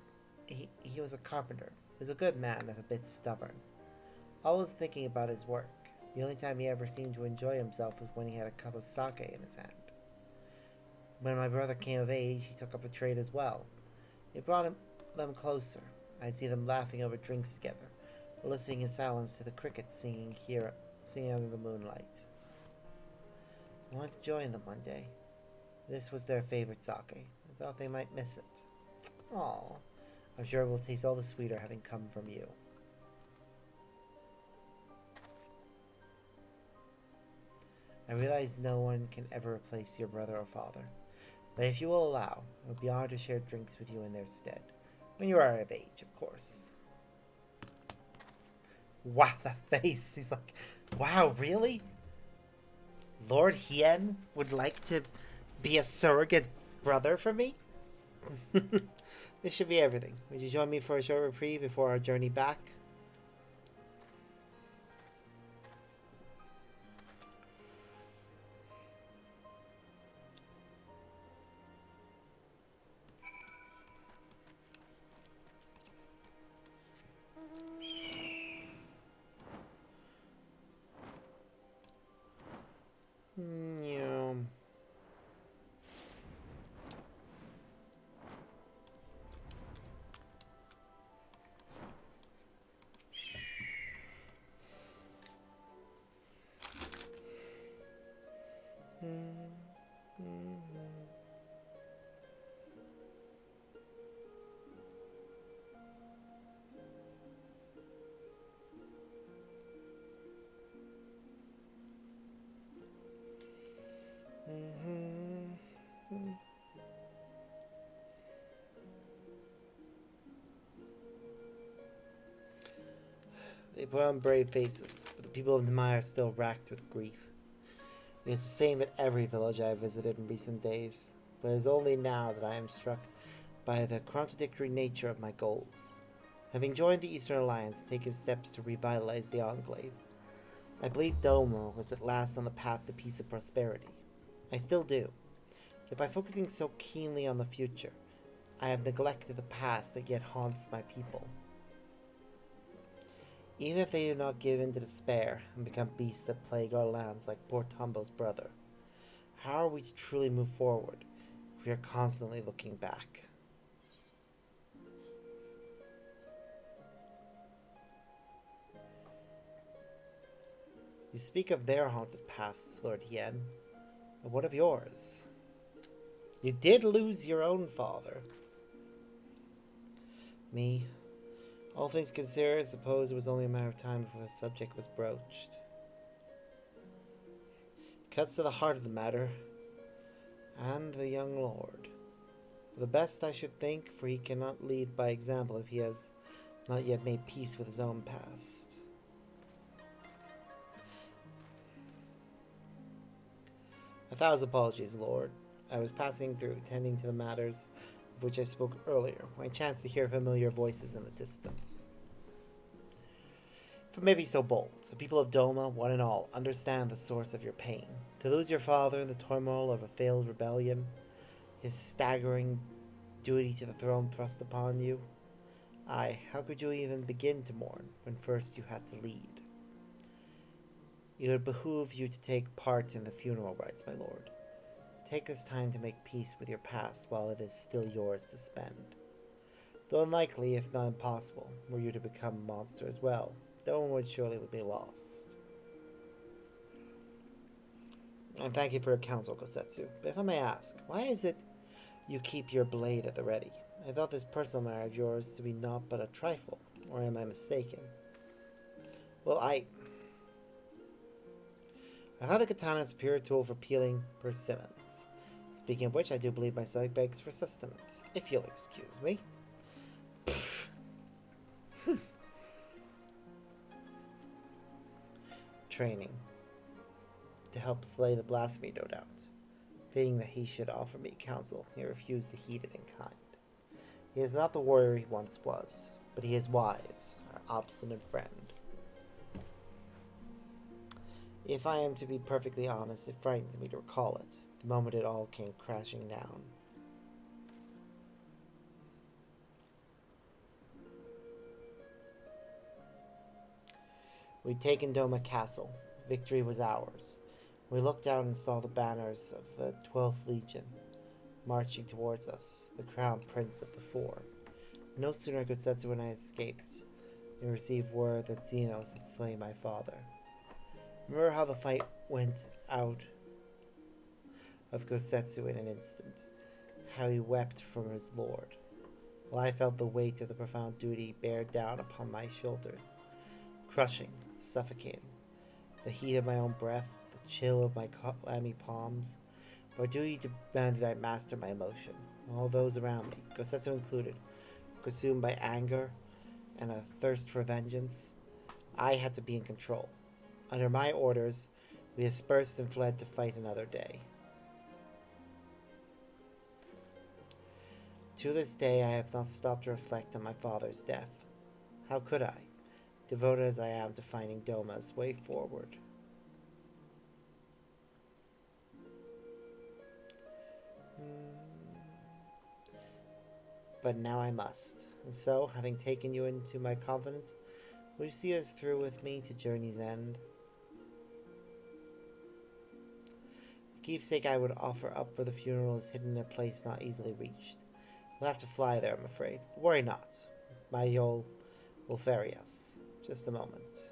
he was a carpenter. He was a good man, if a bit stubborn. Always thinking about his work. The only time he ever seemed to enjoy himself was when he had a cup of sake in his hand. When my brother came of age, he took up a trade as well. It brought them closer. I'd see them laughing over drinks together, or listening in silence to the crickets singing under the moonlight. I wanted to join them one day. This was their favorite sake. I thought they might miss it. Aw, I'm sure it will taste all the sweeter having come from you. I realize no one can ever replace your brother or father, but if you will allow, it would be honored to share drinks with you in their stead. When you are of age, of course. Wow, that face! He's like, wow, really? Lord Hien would like to be a surrogate brother for me? This should be everything. Would you join me for a short reprieve before our journey back? Yeah. They put on brave faces, but the people of the mire are still racked with grief. It is the same at every village I have visited in recent days, but it is only now that I am struck by the contradictory nature of my goals. Having joined the Eastern Alliance, taken steps to revitalize the Enclave, I believed Domo was at last on the path to peace and prosperity. I still do, yet by focusing so keenly on the future, I have neglected the past that yet haunts my people. Even if they do not give in to despair and become beasts that plague our lands like poor Tombo's brother, how are we to truly move forward if we are constantly looking back? You speak of their haunted pasts, Lord Hien, but what of yours? You did lose your own father. Me, all things considered, I suppose it was only a matter of time before the subject was broached. It cuts to the heart of the matter, and the young lord. For the best, I should think, for he cannot lead by example if he has not yet made peace with his own past. A thousand apologies, Lord. I was passing through, tending to the matters of which I spoke earlier, when I chanced to hear familiar voices in the distance. If it may be so bold, the people of Doma, one and all, understand the source of your pain. To lose your father in the turmoil of a failed rebellion, his staggering duty to the throne thrust upon you. Aye, how could you even begin to mourn when first you had to lead? It would behoove you to take part in the funeral rites, my lord. Take this time to make peace with your past while it is still yours to spend. Though unlikely, if not impossible, were you to become a monster as well, no one would surely be lost. And thank you for your counsel, Kosetsu. But if I may ask, why is it you keep your blade at the ready? I thought this personal matter of yours to be naught but a trifle, or am I mistaken? Well, I found the katana a superior tool for peeling persimmons. Speaking of which, I do believe my stomach begs for sustenance, if you'll excuse me. Training. To help slay the Blasphemy, no doubt. Fearing that he should offer me counsel, he refused to heed it in kind. He is not the warrior he once was, but he is wise, our obstinate friend. If I am to be perfectly honest, it frightens me to recall it, the moment it all came crashing down. We'd taken Doma Castle. Victory was ours. We looked out and saw the banners of the 12th Legion marching towards us, the crown prince of the four. No sooner could Setsu and I escaped, we received word that Xenos had slain my father. Remember how the fight went out of Gosetsu in an instant, how he wept from his lord, while I felt the weight of the profound duty bear down upon my shoulders, crushing, suffocating. The heat of my own breath, the chill of my clammy palms. My duty demanded I master my emotion. All those around me, Gosetsu included, consumed by anger and a thirst for vengeance. I had to be in control. Under my orders, we dispersed and fled to fight another day. To this day, I have not stopped to reflect on my father's death. How could I, devoted as I am to finding Doma's way forward? But now I must. And so, having taken you into my confidence, will you see us through with me to journey's end? The keepsake I would offer up for the funeral is hidden in a place not easily reached. We'll have to fly there, I'm afraid. But worry not. My Yol will ferry us. Just a moment.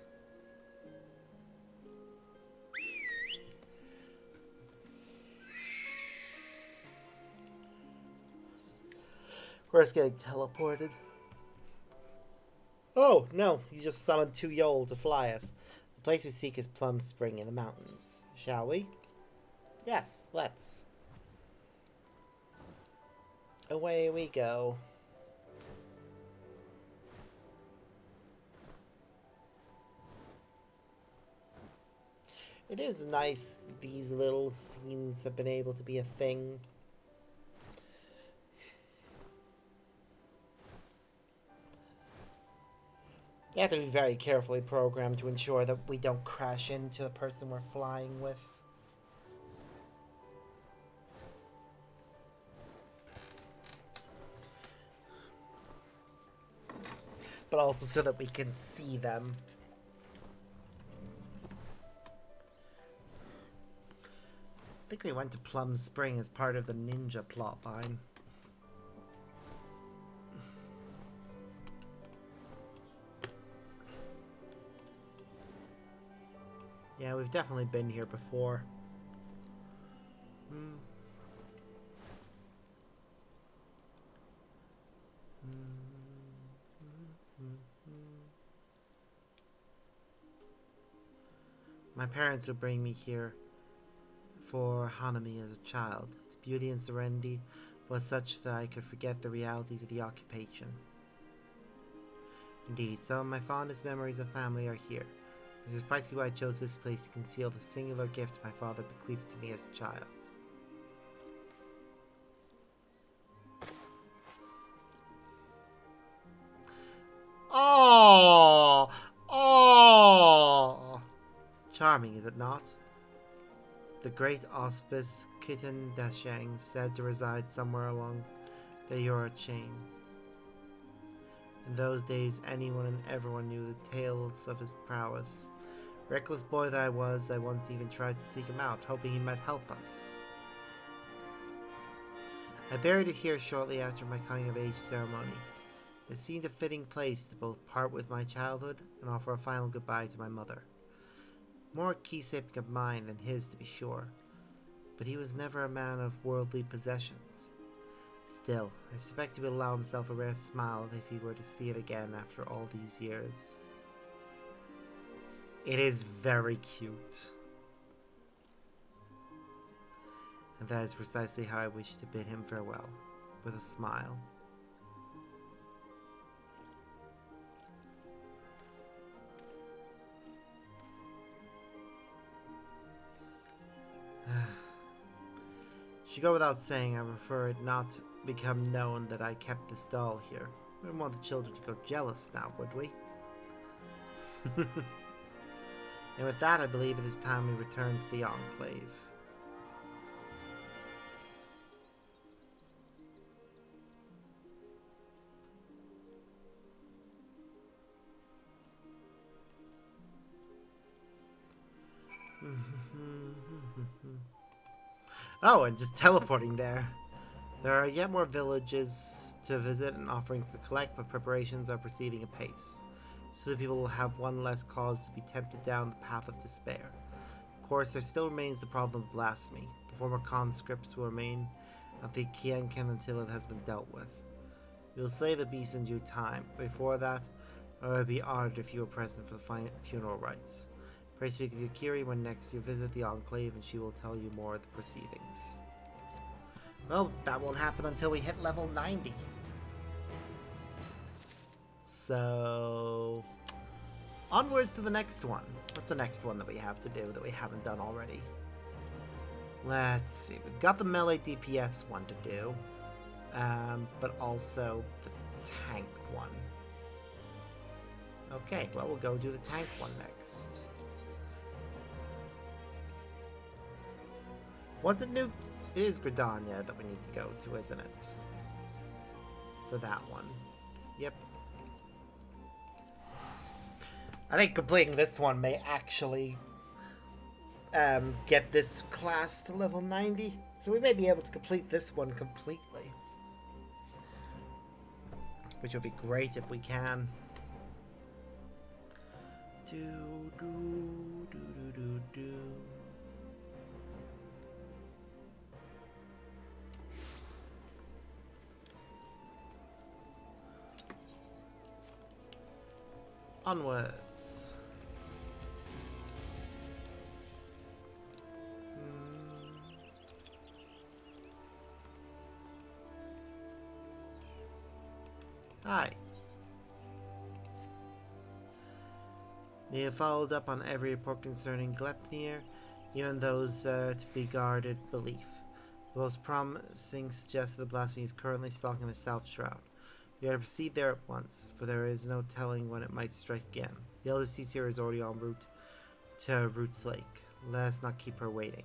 We're just getting teleported. Oh, no. He just summoned 2 Yol to fly us. The place we seek is Plum Spring in the mountains. Shall we? Yes, let's. Away we go. It is nice these little scenes have been able to be a thing. You have to be very carefully programmed to ensure that we don't crash into the person we're flying with. But also so that we can see them. I think we went to Plum Spring as part of the ninja plotline. Yeah, we've definitely been here before. My parents would bring me here for Hanami as a child. Its beauty and serenity was such that I could forget the realities of the occupation. Indeed, some of my fondest memories of family are here, which is precisely why I chose this place to conceal the singular gift my father bequeathed to me as a child. Oh! Oh! Charming, is it not? The great auspice Kitten Dashang said to reside somewhere along the Yora chain. In those days, anyone and everyone knew the tales of his prowess. Reckless boy that I was, I once even tried to seek him out, hoping he might help us. I buried it here shortly after my coming-of-age ceremony. It seemed a fitting place to both part with my childhood and offer a final goodbye to my mother. More keepsake of mine than his, to be sure, but he was never a man of worldly possessions. Still, I suspect he would allow himself a rare smile if he were to see it again after all these years. It is very cute. And that is precisely how I wish to bid him farewell, with a smile. Should go without saying, I prefer it not to become known that I kept this doll here. We wouldn't want the children to go jealous now, would we? And with that, I believe it is time we return to the Enclave. Oh, and just teleporting there. There are yet more villages to visit and offerings to collect, but preparations are proceeding apace. So the people will have one less cause to be tempted down the path of despair. Of course, there still remains the problem of blasphemy. The former conscripts will remain at the Kienken until it has been dealt with. We will slay the beast in due time. Before that, I would be honored if you were present for the funeral rites. Pray speak of Yukiri when next you visit the Enclave, and she will tell you more of the proceedings. Well, that won't happen until we hit level 90. So, onwards to the next one. What's the next one that we have to do that we haven't done already? Let's see. We've got the melee DPS one to do, but also the tank one. Okay, well, we'll go do the tank one next. Was it New? It is Gridania that we need to go to, isn't it? For that one. Yep. I think completing this one may actually get this class to level 90. So we may be able to complete this one completely. Which would be great if we can. Onwards. Hi. They have followed up on every report concerning Glepnir, even those to be guarded belief. The most promising suggests that the Blasphemy is currently stalking the South Shroud. We gotta proceed there at once, for there is no telling when it might strike again. The Elder Seer is already en route to Roots Lake. Let us not keep her waiting.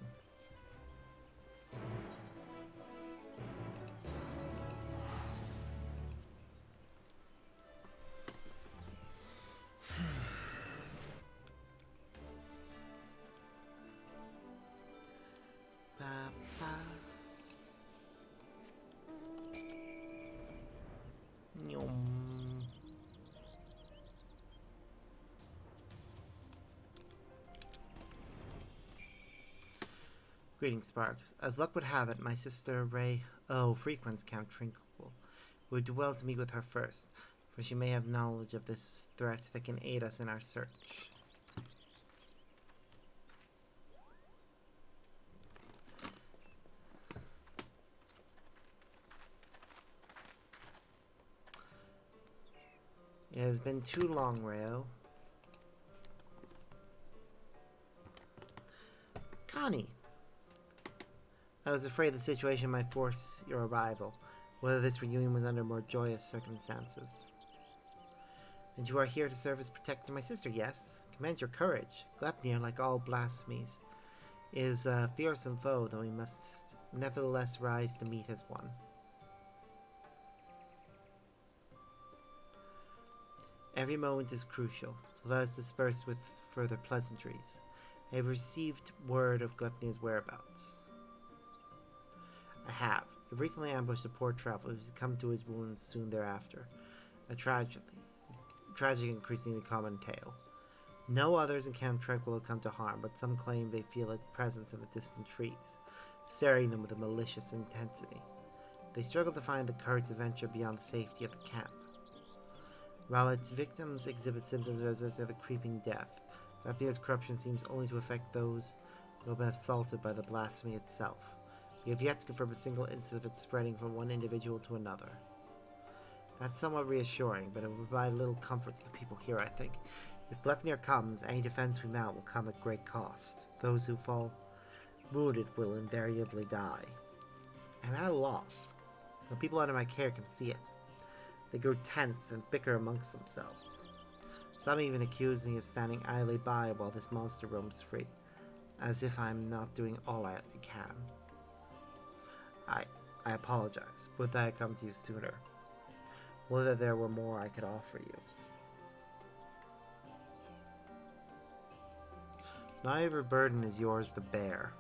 Greetings, Sparks. As luck would have it, my sister Ray frequents Camp Tranquil. It would do well to meet with her first, for she may have knowledge of this threat that can aid us in our search. It has been too long, Rayo. Connie. I was afraid the situation might force your arrival, whether this reunion was under more joyous circumstances. And you are here to serve as protector to my sister, yes? Commend your courage. Glepnir, like all blasphemies, is a fearsome foe, though we must nevertheless rise to meet as one. Every moment is crucial, so let us disperse with further pleasantries. I have received word of Glepnir's whereabouts. I have. We've recently ambushed a poor traveler who succumbed to his wounds soon thereafter. A tragic, increasingly common tale. No others in Camp Tranquil have come to harm, but some claim they feel a presence in the distant trees, staring them with a malicious intensity. They struggle to find the courage to venture beyond the safety of the camp. While its victims exhibit symptoms of the creeping death, Glepnir's corruption seems only to affect those who have been assaulted by the blasphemy itself. We have yet to confirm a single instance of it spreading from one individual to another. That's somewhat reassuring, but it will provide little comfort to the people here, I think. If Glepnir comes, any defense we mount will come at great cost. Those who fall wounded will invariably die. I'm at a loss. The people under my care can see it. They grow tense and bicker amongst themselves. Some even accuse me of standing idly by while this monster roams free, as if I'm not doing all I can. I apologize. Would that I had come to you sooner? Whether there were more I could offer you. Not every burden is yours to bear.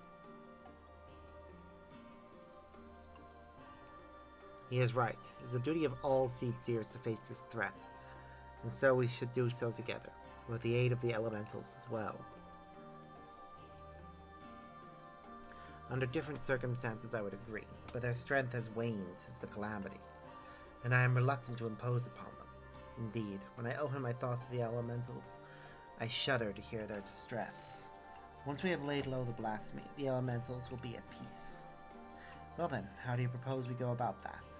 He is right. It is the duty of all seed seers to face this threat, and so we should do so together, with the aid of the elementals as well. Under different circumstances I would agree, but their strength has waned since the calamity, and I am reluctant to impose upon them. Indeed, when I open my thoughts to the elementals, I shudder to hear their distress. Once we have laid low the blasphemy, the elementals will be at peace. Well then, how do you propose we go about that?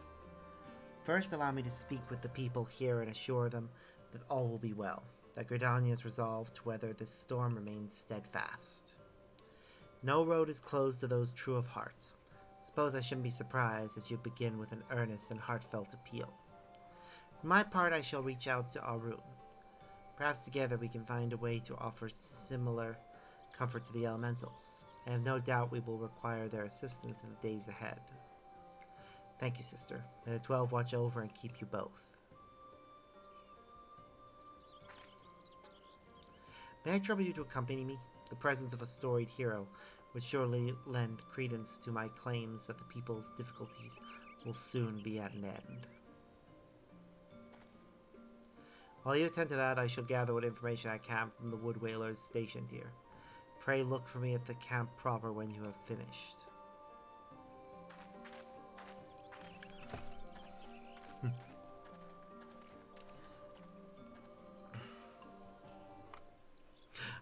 First, allow me to speak with the people here and assure them that all will be well, that Gridania's resolve to weather this storm remains steadfast. No road is closed to those true of heart. Suppose I shouldn't be surprised as you begin with an earnest and heartfelt appeal. For my part, I shall reach out to Arun. Perhaps together we can find a way to offer similar comfort to the elementals. I have no doubt we will require their assistance in the days ahead. Thank you, sister. May the 12 watch over and keep you both. May I trouble you to accompany me? The presence of a storied hero would surely lend credence to my claims that the people's difficulties will soon be at an end. While you attend to that, I shall gather what information I can from the wood whalers stationed here. Pray look for me at the camp proper when you have finished.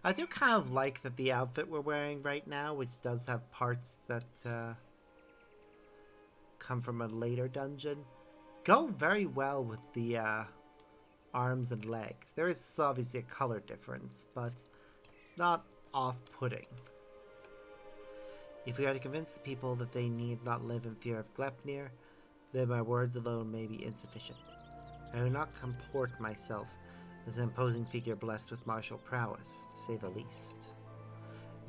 I do kind of like that the outfit we're wearing right now, which does have parts that come from a later dungeon, go very well with the arms and legs. There is obviously a color difference, but it's not off-putting. If we are to convince the people that they need not live in fear of Gleipnir, then my words alone may be insufficient. I will not comport myself as an imposing figure blessed with martial prowess, to say the least.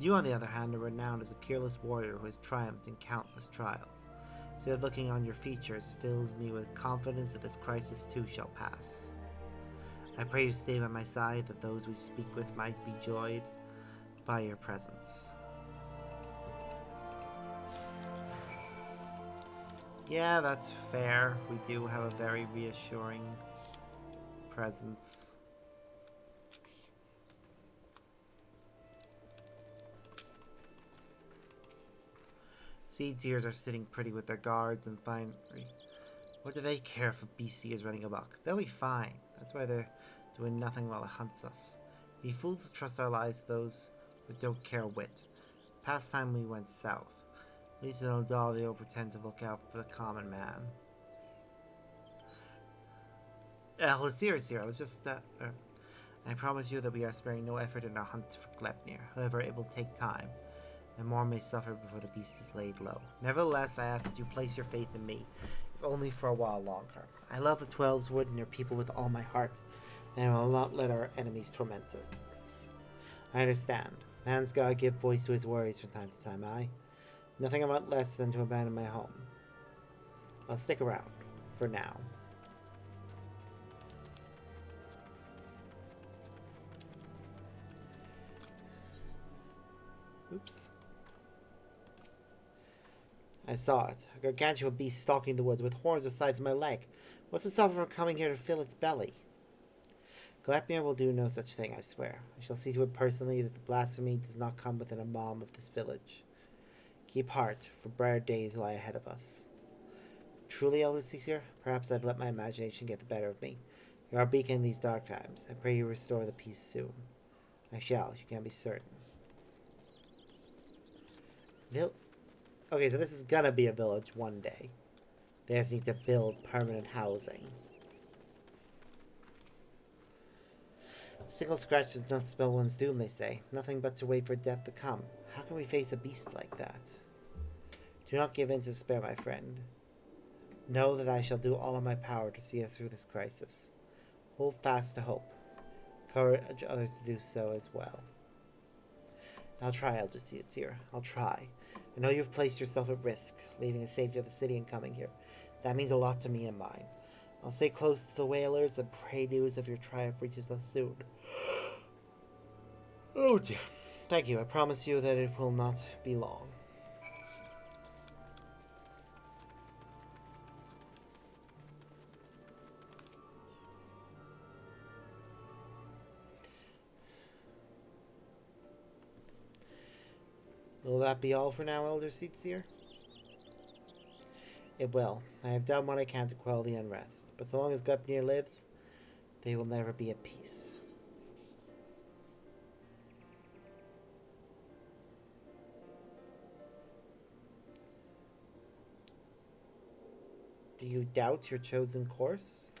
You, on the other hand, are renowned as a peerless warrior who has triumphed in countless trials. So that looking on your features fills me with confidence that this crisis too shall pass. I pray you stay by my side, that those we speak with might be joyed by your presence. Yeah, that's fair. We do have a very reassuring presence. Seed seers are sitting pretty with their guards and finery. What do they care if a beastie is running amok? They'll be fine. That's why they're doing nothing while it hunts us. Ye fools to trust our lives to those who don't care a whit. Past time we went south. At least in Odal they'll pretend to look out for the common man. Hosir's here. I was just, I promise you that we are sparing no effort in our hunt for Gleipnir. However, it will take time, and more may suffer before the beast is laid low. Nevertheless, I ask that you place your faith in me, if only for a while longer. I love the 12's wood and your people with all my heart, and I will not let our enemies torment it. I understand. Man's gotta give voice to his worries from time to time, aye? Nothing I want less than to abandon my home. I'll stick around, for now. Oops. I saw it. A gargantuan beast stalking the woods with horns the size of my leg. What's to stop it from coming here to fill its belly? Gleipnir will do no such thing, I swear. I shall see to it personally that the blasphemy does not come within a mile of this village. Keep heart, for brighter days lie ahead of us. Truly, Elder Caesar, perhaps I've let my imagination get the better of me. You're our beacon in these dark times. I pray you restore the peace soon. I shall, you can be certain. Okay, so this is gonna be a village one day. They just need to build permanent housing. Single scratch does not spell one's doom, they say. Nothing but to wait for death to come. How can we face a beast like that? Do not give in to despair, my friend. Know that I shall do all in my power to see us through this crisis. Hold fast to hope. Encourage others to do so as well. I'll try, Elder Caesar. I'll try. I know you've placed yourself at risk, leaving the safety of the city and coming here. That means a lot to me and mine. I'll stay close to the whalers and pray news of your triumph reaches us soon. Oh dear. Thank you. I promise you that it will not be long. Will that be all for now, Elder Seatsier? It will. I have done what I can to quell the unrest, but so long as Glepnir lives, they will never be at peace. Do you doubt your chosen course?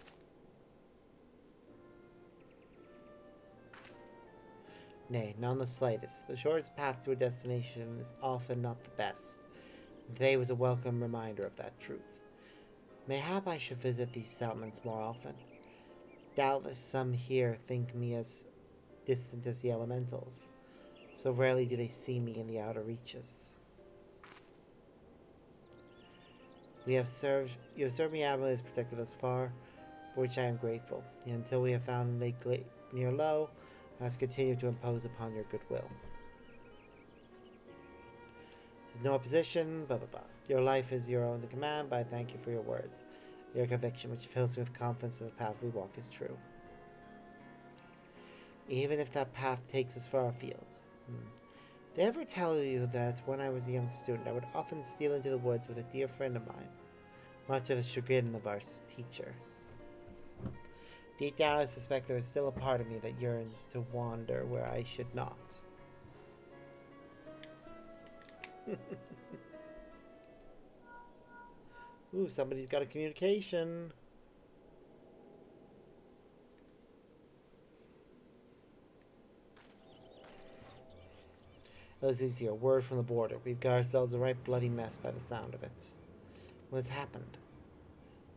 Nay, none the slightest. The shortest path to a destination is often not the best. Today was a welcome reminder of that truth. Mayhap I should visit these settlements more often. Doubtless some here think me as distant as the elementals. So rarely do they see me in the outer reaches. You have served me admirably as protector thus far, for which I am grateful. And until we have found Lake near low, I must continue to impose upon your goodwill. There's no opposition, blah blah blah. Your life is your own to command, but I thank you for your words. Your conviction, which fills me with confidence that the path we walk is true. Even if that path takes us far afield. Did I ever tell you that when I was a young student, I would often steal into the woods with a dear friend of mine, much to the chagrin of our teacher? Deep down, I suspect there is still a part of me that yearns to wander where I should not. Ooh, somebody's got a communication. Let's see, a word from the border. We've got ourselves a right bloody mess by the sound of it. What has happened?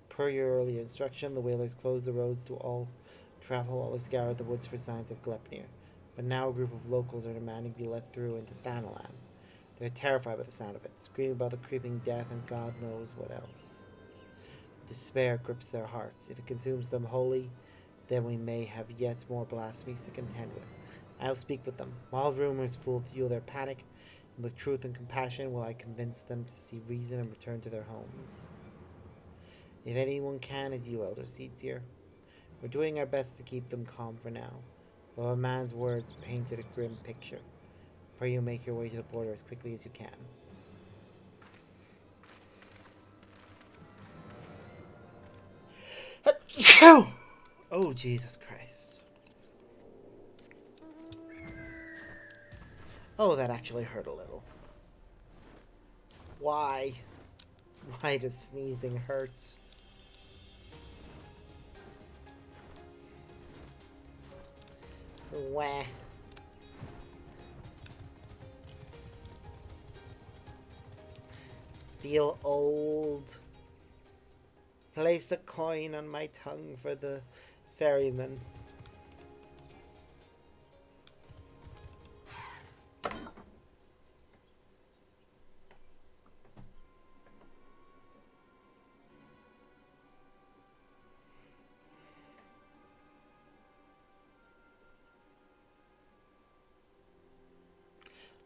Per your earlier instruction, the whalers closed the roads to all travel while we scoured the woods for signs of Glepnir. But now a group of locals are demanding to be let through into Thanalan. They're terrified by the sound of it, screaming about the creeping death and God knows what else. Despair grips their hearts. If it consumes them wholly, then we may have yet more blasphemies to contend with. I'll speak with them. Wild rumors fuel their panic, and with truth and compassion will I convince them to see reason and return to their homes. If anyone can, it's you, Elder Seatsier. We're doing our best to keep them calm for now, but a man's words painted a grim picture. Pray you make your way to the border as quickly as you can. Oh, Jesus Christ. Oh, that actually hurt a little. Why? Why does sneezing hurt? Wah. Feel old. Place a coin on my tongue for the ferryman.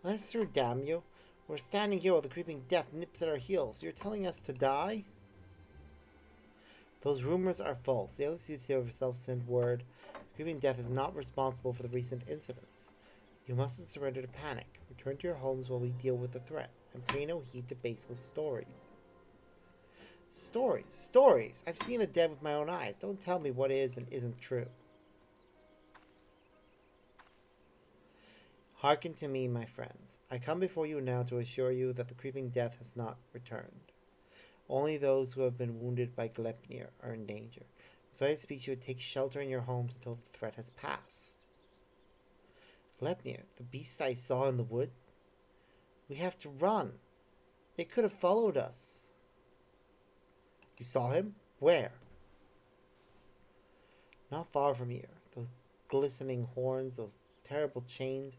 Let's through, damn you. We're standing here while the creeping death nips at our heels. You're telling us to die? Those rumors are false. The LCC herself sent word. Creeping death is not responsible for the recent incidents. You mustn't surrender to panic. Return to your homes while we deal with the threat, and pay no heed to baseless stories. Stories! I've seen the dead with my own eyes. Don't tell me what is and isn't true. Hearken to me, my friends. I come before you now to assure you that the creeping death has not returned. Only those who have been wounded by Glepnir are in danger. So I speak to you to take shelter in your homes until the threat has passed. Glepnir, the beast I saw in the wood? We have to run. It could have followed us. You saw him? Where? Not far from here. Those glistening horns, those terrible chains,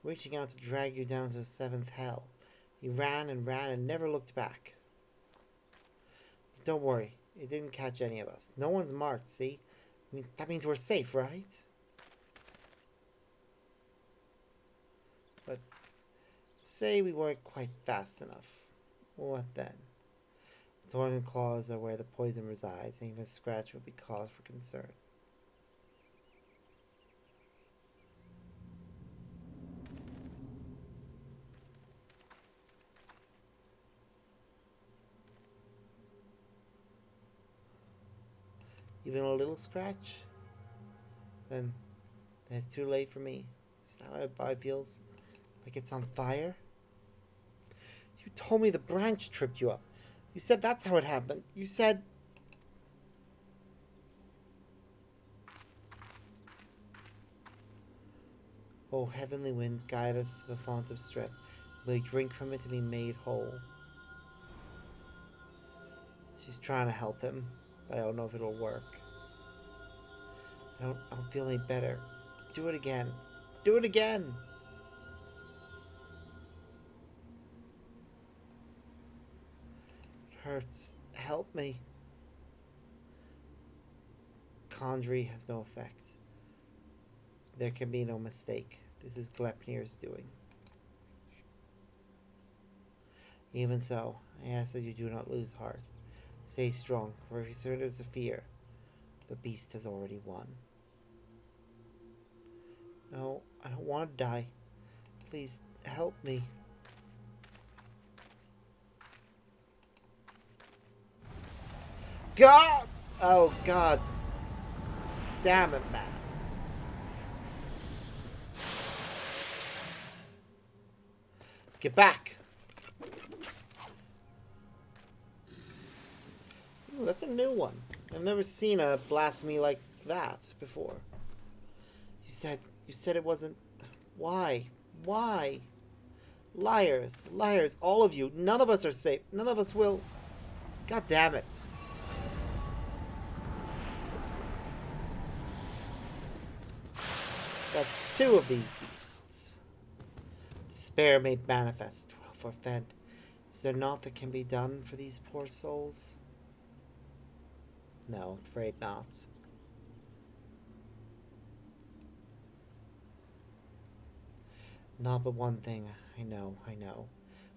reaching out to drag you down to the seventh hell. He ran and ran and never looked back. But don't worry, it didn't catch any of us. No one's marked, see? That means we're safe, right? Say we weren't quite fast enough. What then? Thorns and claws are where the poison resides, and even a scratch would be cause for concern. Even a little scratch? Then it's too late for me. Is that how my body feels? Like it's on fire? You told me the branch tripped you up. You said that's how it happened. You said... Oh, heavenly winds, guide us to the font of strength. Will you drink from it to be made whole? She's trying to help him, but I don't know if it'll work. I don't feel any better. Do it again. Do it again! It hurts. Help me. Conjury has no effect. There can be no mistake. This is Glepnir's doing. Even so, I ask that you do not lose heart. Stay strong, for if you surrender to fear, the beast has already won. No, I don't want to die. Please, help me. God! Oh, God. Damn it, man. Get back! Ooh, that's a new one. I've never seen a blasphemy like that before. You said it wasn't... Why? Why? Liars. Liars. All of you. None of us are safe. None of us will... God damn it. That's two of these beasts. Despair made manifest, well forfend. Is there naught that can be done for these poor souls? No, afraid not. Not but one thing. I know.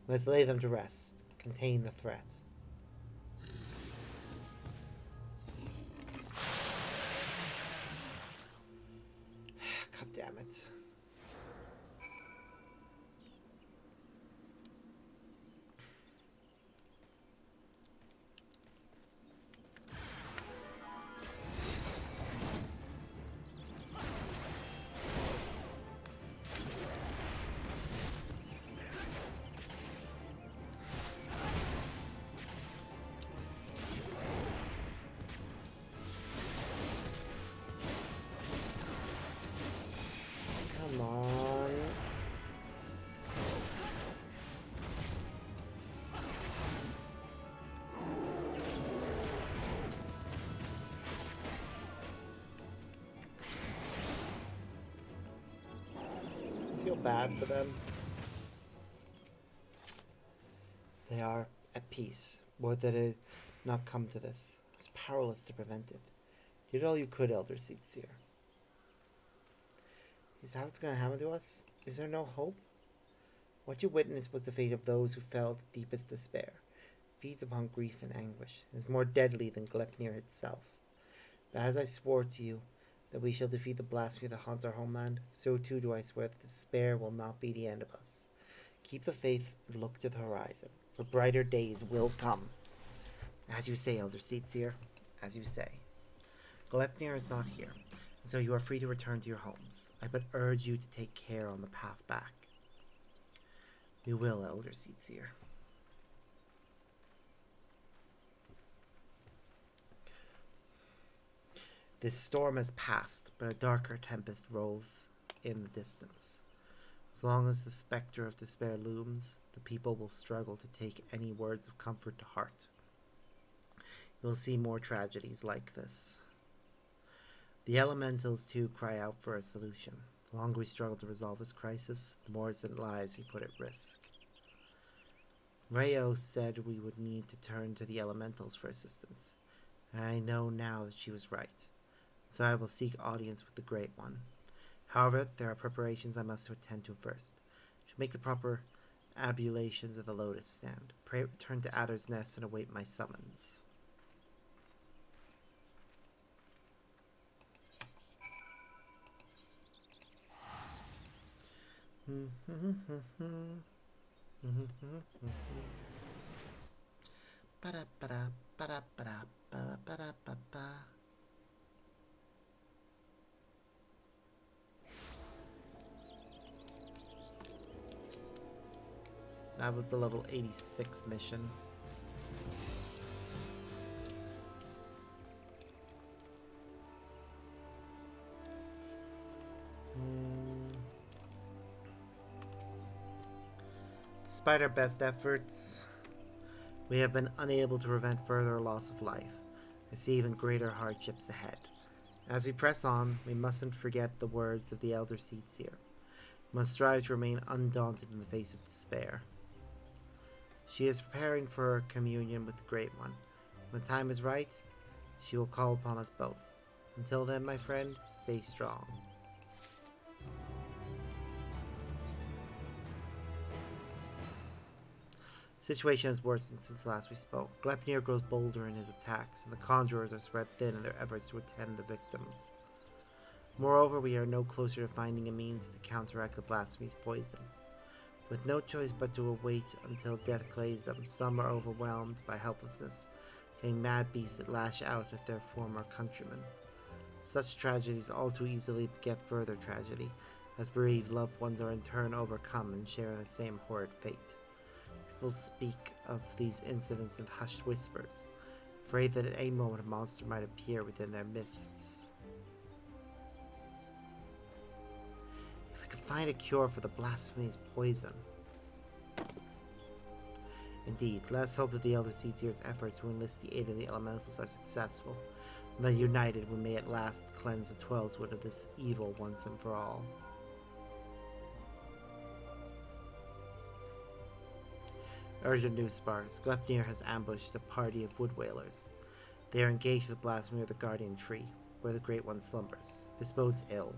Let's lay them to rest. Contain the threat. God damn it. Come on. I feel bad for them. They are at peace. Would that it not come to this. I was powerless to prevent it. You did all you could, Elder Seatseer. Is that what's going to happen to us? Is there no hope? What you witnessed was the fate of those who fell to deepest despair. It feeds upon grief and anguish. It is more deadly than Glepnir itself. But as I swore to you that we shall defeat the blasphemy that haunts our homeland, so too do I swear that despair will not be the end of us. Keep the faith and look to the horizon, for brighter days will come. As you say, Elder Seatseer, as you say. Glepnir is not here, and so you are free to return to your homes. I but urge you to take care on the path back. We will, Elder Seatseer. This storm has passed, but a darker tempest rolls in the distance. As long as the specter of despair looms, the people will struggle to take any words of comfort to heart. You'll see more tragedies like this. The elementals, too, cry out for a solution. The longer we struggle to resolve this crisis, the more innocent lives we put at risk. Rayo said we would need to turn to the elementals for assistance. And I know now that she was right. So I will seek audience with the Great One. However, there are preparations I must attend to first. To make the proper abulations of the lotus stand. Pray return to Adder's Nest and await my summons. That was the level 86 mission. Despite our best efforts, we have been unable to prevent further loss of life. I see even greater hardships ahead. As we press on, we mustn't forget the words of the Elder Seedseer. We must strive to remain undaunted in the face of despair. She is preparing for her communion with the Great One. When time is right, she will call upon us both. Until then, my friend, stay strong. The situation has worsened since last we spoke. Gleipnir grows bolder in his attacks, and the conjurers are spread thin in their efforts to attend the victims. Moreover, we are no closer to finding a means to counteract the Blasphemy's poison. With no choice but to await until death claims them, some are overwhelmed by helplessness, getting mad beasts that lash out at their former countrymen. Such tragedies all too easily beget further tragedy, as bereaved loved ones are in turn overcome and share the same horrid fate. People speak of these incidents in hushed whispers, afraid that at any moment a monster might appear within their midst. If we could find a cure for the Blasphemy's poison. Indeed, let's hope that the Elder Seedseer's efforts to enlist the aid of the elementals are successful, and that united we may at last cleanse the Twelveswood of this evil once and for all. Urgent news sparks. Gleipnir has ambushed a party of wood whalers. They are engaged with Blasphemy of the Guardian Tree, where the Great One slumbers. This bodes ill.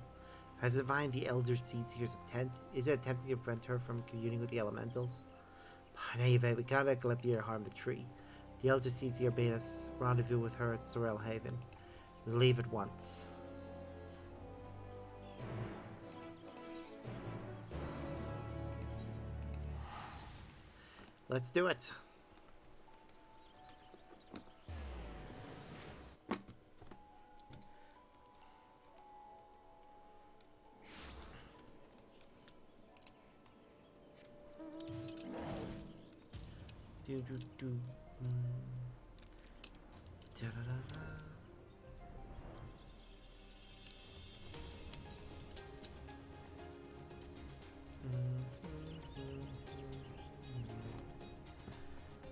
Has it divined the Elder Seedseer's intent? Is it attempting to prevent her from communing with the elementals? Naive, we can't let Gleipnir harm the tree. The Elder Seedseer bade us rendezvous with her at Sorel Haven. We leave at once. Let's do it. Do do do. Da da da da.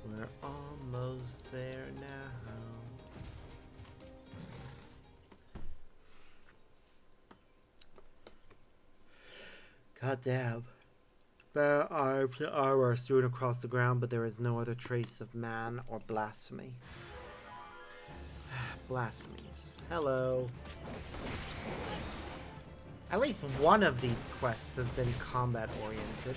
We're almost there now. Goddamn. Bare arms and armor are strewn across the ground, but there is no other trace of man or blasphemy. Blasphemies. Hello. At least one of these quests has been combat oriented.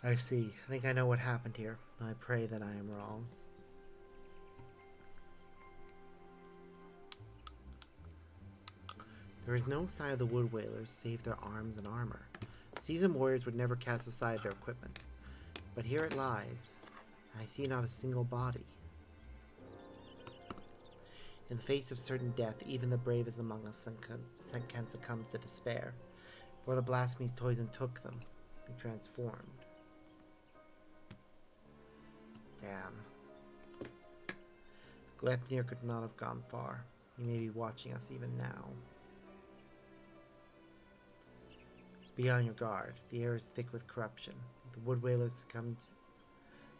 I see. I think I know what happened here. I pray that I am wrong. There is no sign of the wood whalers save their arms and armor. Seasoned warriors would never cast aside their equipment. But here it lies. I see not a single body. In the face of certain death, even the bravest among us can succumb to despair. For the Blasphemy's poison took them and transformed. Damn. Glepnir could not have gone far. He may be watching us even now. Be on your guard. The air is thick with corruption. If the wood whalers succumbed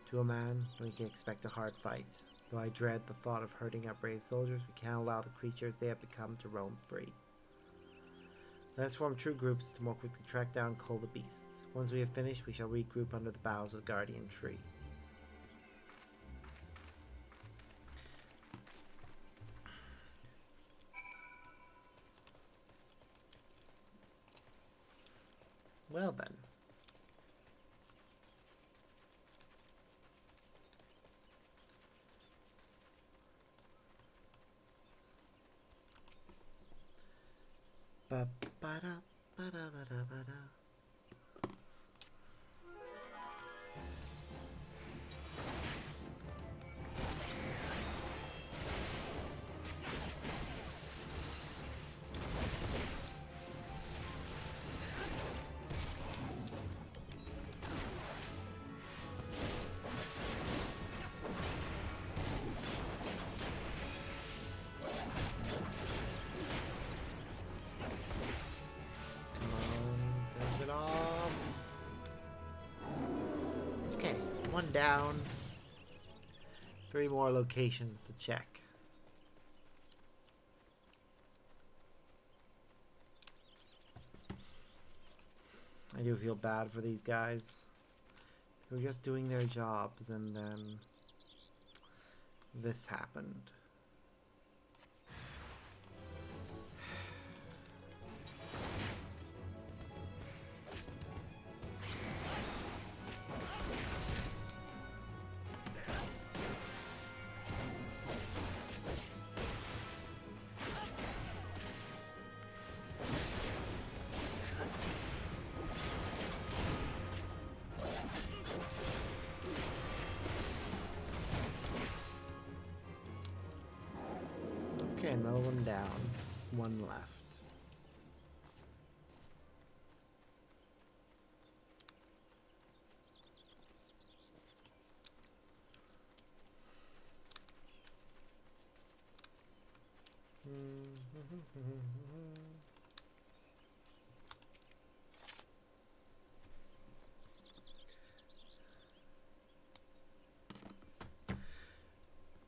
to a man, we can expect a hard fight. Though I dread the thought of hurting our brave soldiers, we can't allow the creatures they have become to roam free. Let us form true groups to more quickly track down and cull the beasts. Once we have finished, we shall regroup under the boughs of the guardian tree. Well then. Ba-ba-da, ba-da-ba-da-ba-da. One down. 3 more locations to check. I do feel bad for these guys. They were just doing their jobs and then this happened. Okay, another one down. 1 left.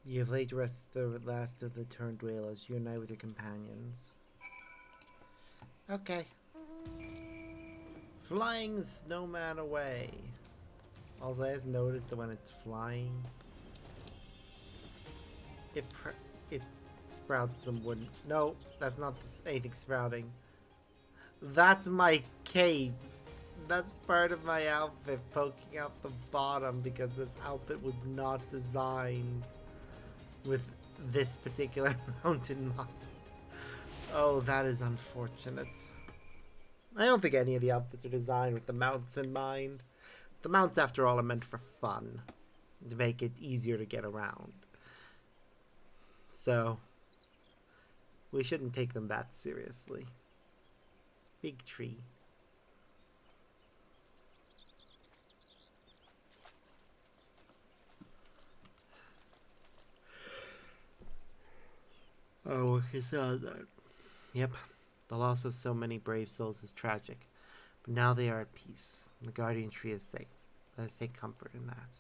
You have laid to rest the last of the turned whalers. Unite with your companions. Okay. Flying snowman away. Also, I just noticed that when it's flying, it sprouts some wood. No, that's not anything sprouting. That's my cape. That's part of my outfit poking out the bottom because this outfit was not designed with this particular mountain mod. Oh, that is unfortunate. I don't think any of the outfits are designed with the mounts in mind. The mounts, after all, are meant for fun, to make it easier to get around. So, we shouldn't take them that seriously. Big tree. Oh, I saw that. Yep, the loss of so many brave souls is tragic, but now they are at peace, and the guardian tree is safe. Let us take comfort in that.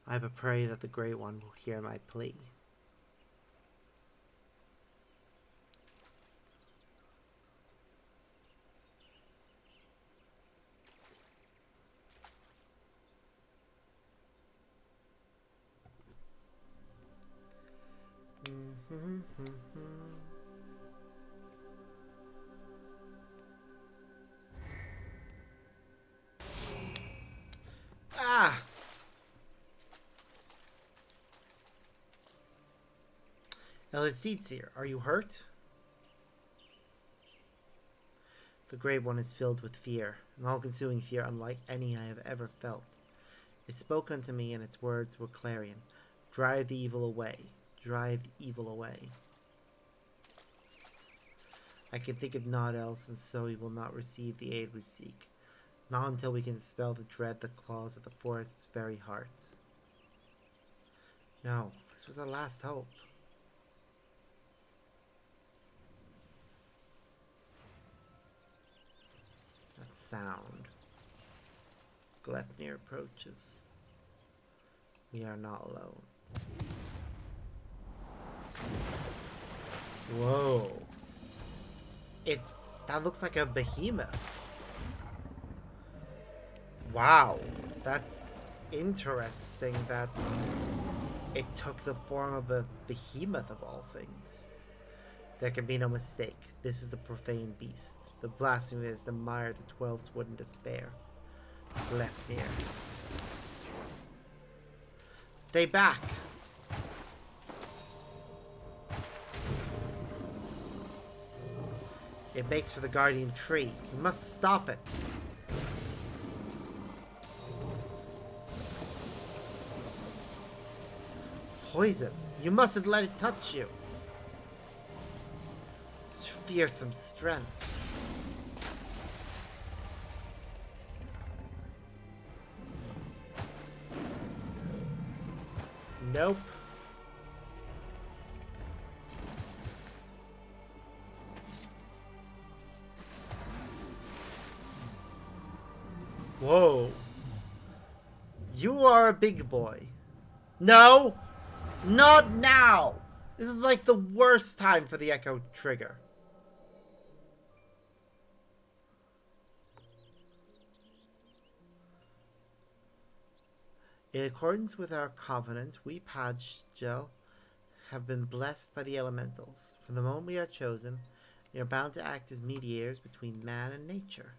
I but pray that the Great One will hear my plea. Ah! Elisitzir, are you hurt? The Great One is filled with fear, an all-consuming fear unlike any I have ever felt. It spoke unto me, and its words were clarion. Drive the evil away. Drive the evil away. I can think of naught else, and so he will not receive the aid we seek. Not until we can dispel the dread that claws at the forest's very heart. No, this was our last hope. That sound. Gleipnir approaches. We are not alone. Whoa. That looks like a behemoth. Wow. That's interesting that it took the form of a behemoth of all things. There can be no mistake. This is the profane beast. The blasphemy is the mire the 12's wouldn't despair. Gleipnir. Stay back! It makes for the guardian tree. We must stop it. Poison. You mustn't let it touch you. Such fearsome strength. Nope. Whoa. You are a big boy. No! Not now! This is like the worst time for the Echo Trigger. In accordance with our covenant, we Padgel have been blessed by the elementals. From the moment we are chosen, we are bound to act as mediators between man and nature.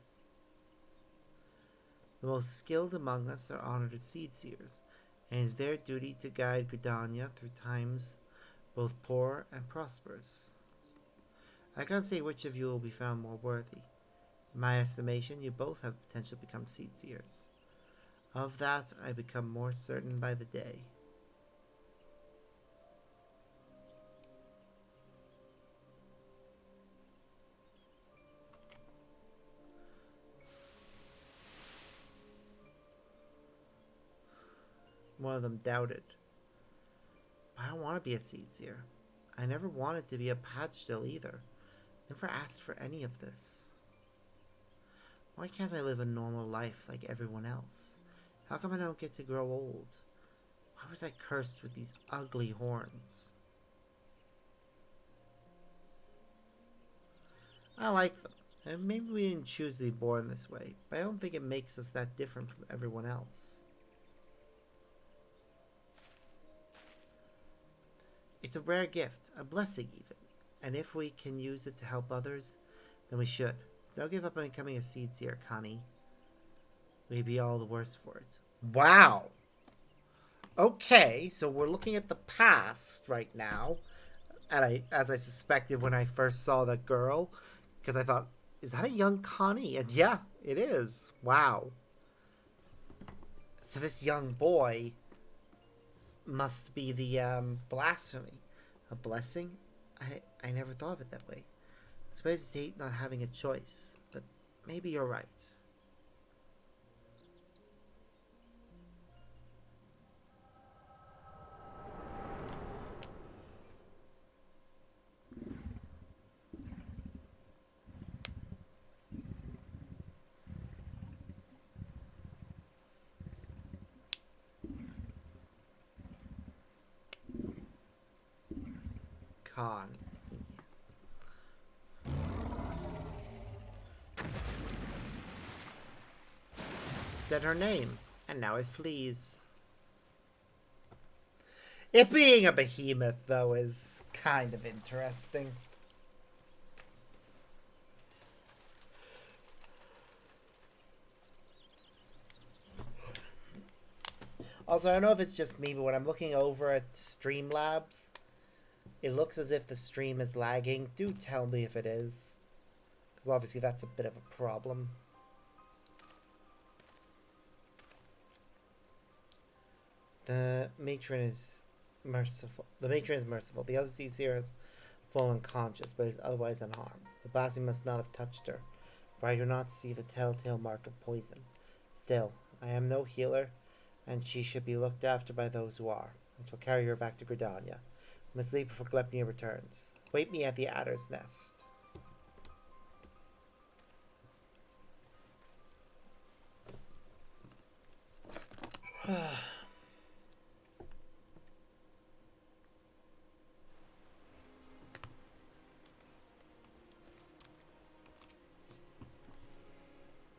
The most skilled among us are honored as seed seers, and it is their duty to guide Gridania through times both poor and prosperous. I can't say which of you will be found more worthy. In my estimation, you both have potential to become seed seers. Of that, I become more certain by the day. One of them doubted. I don't want to be a seed seer. I never wanted to be a Padgel either. Never asked for any of this. Why can't I live a normal life like everyone else? How come I don't get to grow old? Why was I cursed with these ugly horns? I like them, and maybe we didn't choose to be born this way, but I don't think it makes us that different from everyone else. It's a rare gift, a blessing even, and if we can use it to help others, then we should. Don't give up on becoming a seed seer, Connie. We'd be all the worse for it. Wow! Okay, so we're looking at the past right now, and as I suspected when I first saw the girl, because I thought, is that a young Connie? And yeah, it is. Wow. So this young boy must be the blasphemy. A blessing? I never thought of it that way. I suppose it's hate not having a choice, but maybe you're right. Con. Said her name, and now it flees. It being a behemoth, though, is kind of interesting. Also, I don't know if it's just me, but when I'm looking over at Streamlabs, it looks as if the stream is lagging. Do tell me if it is, because obviously that's a bit of a problem. The matron is merciful. The matron is merciful. The other sees here has fallen unconscious, but is otherwise unharmed. The blasphemy must not have touched her. for I do not see the telltale mark of poison. Still, I am no healer, and she should be looked after by those who are. I shall carry her back to Gridania. I must sleep before Glepnia returns. Wait me at the Adder's Nest.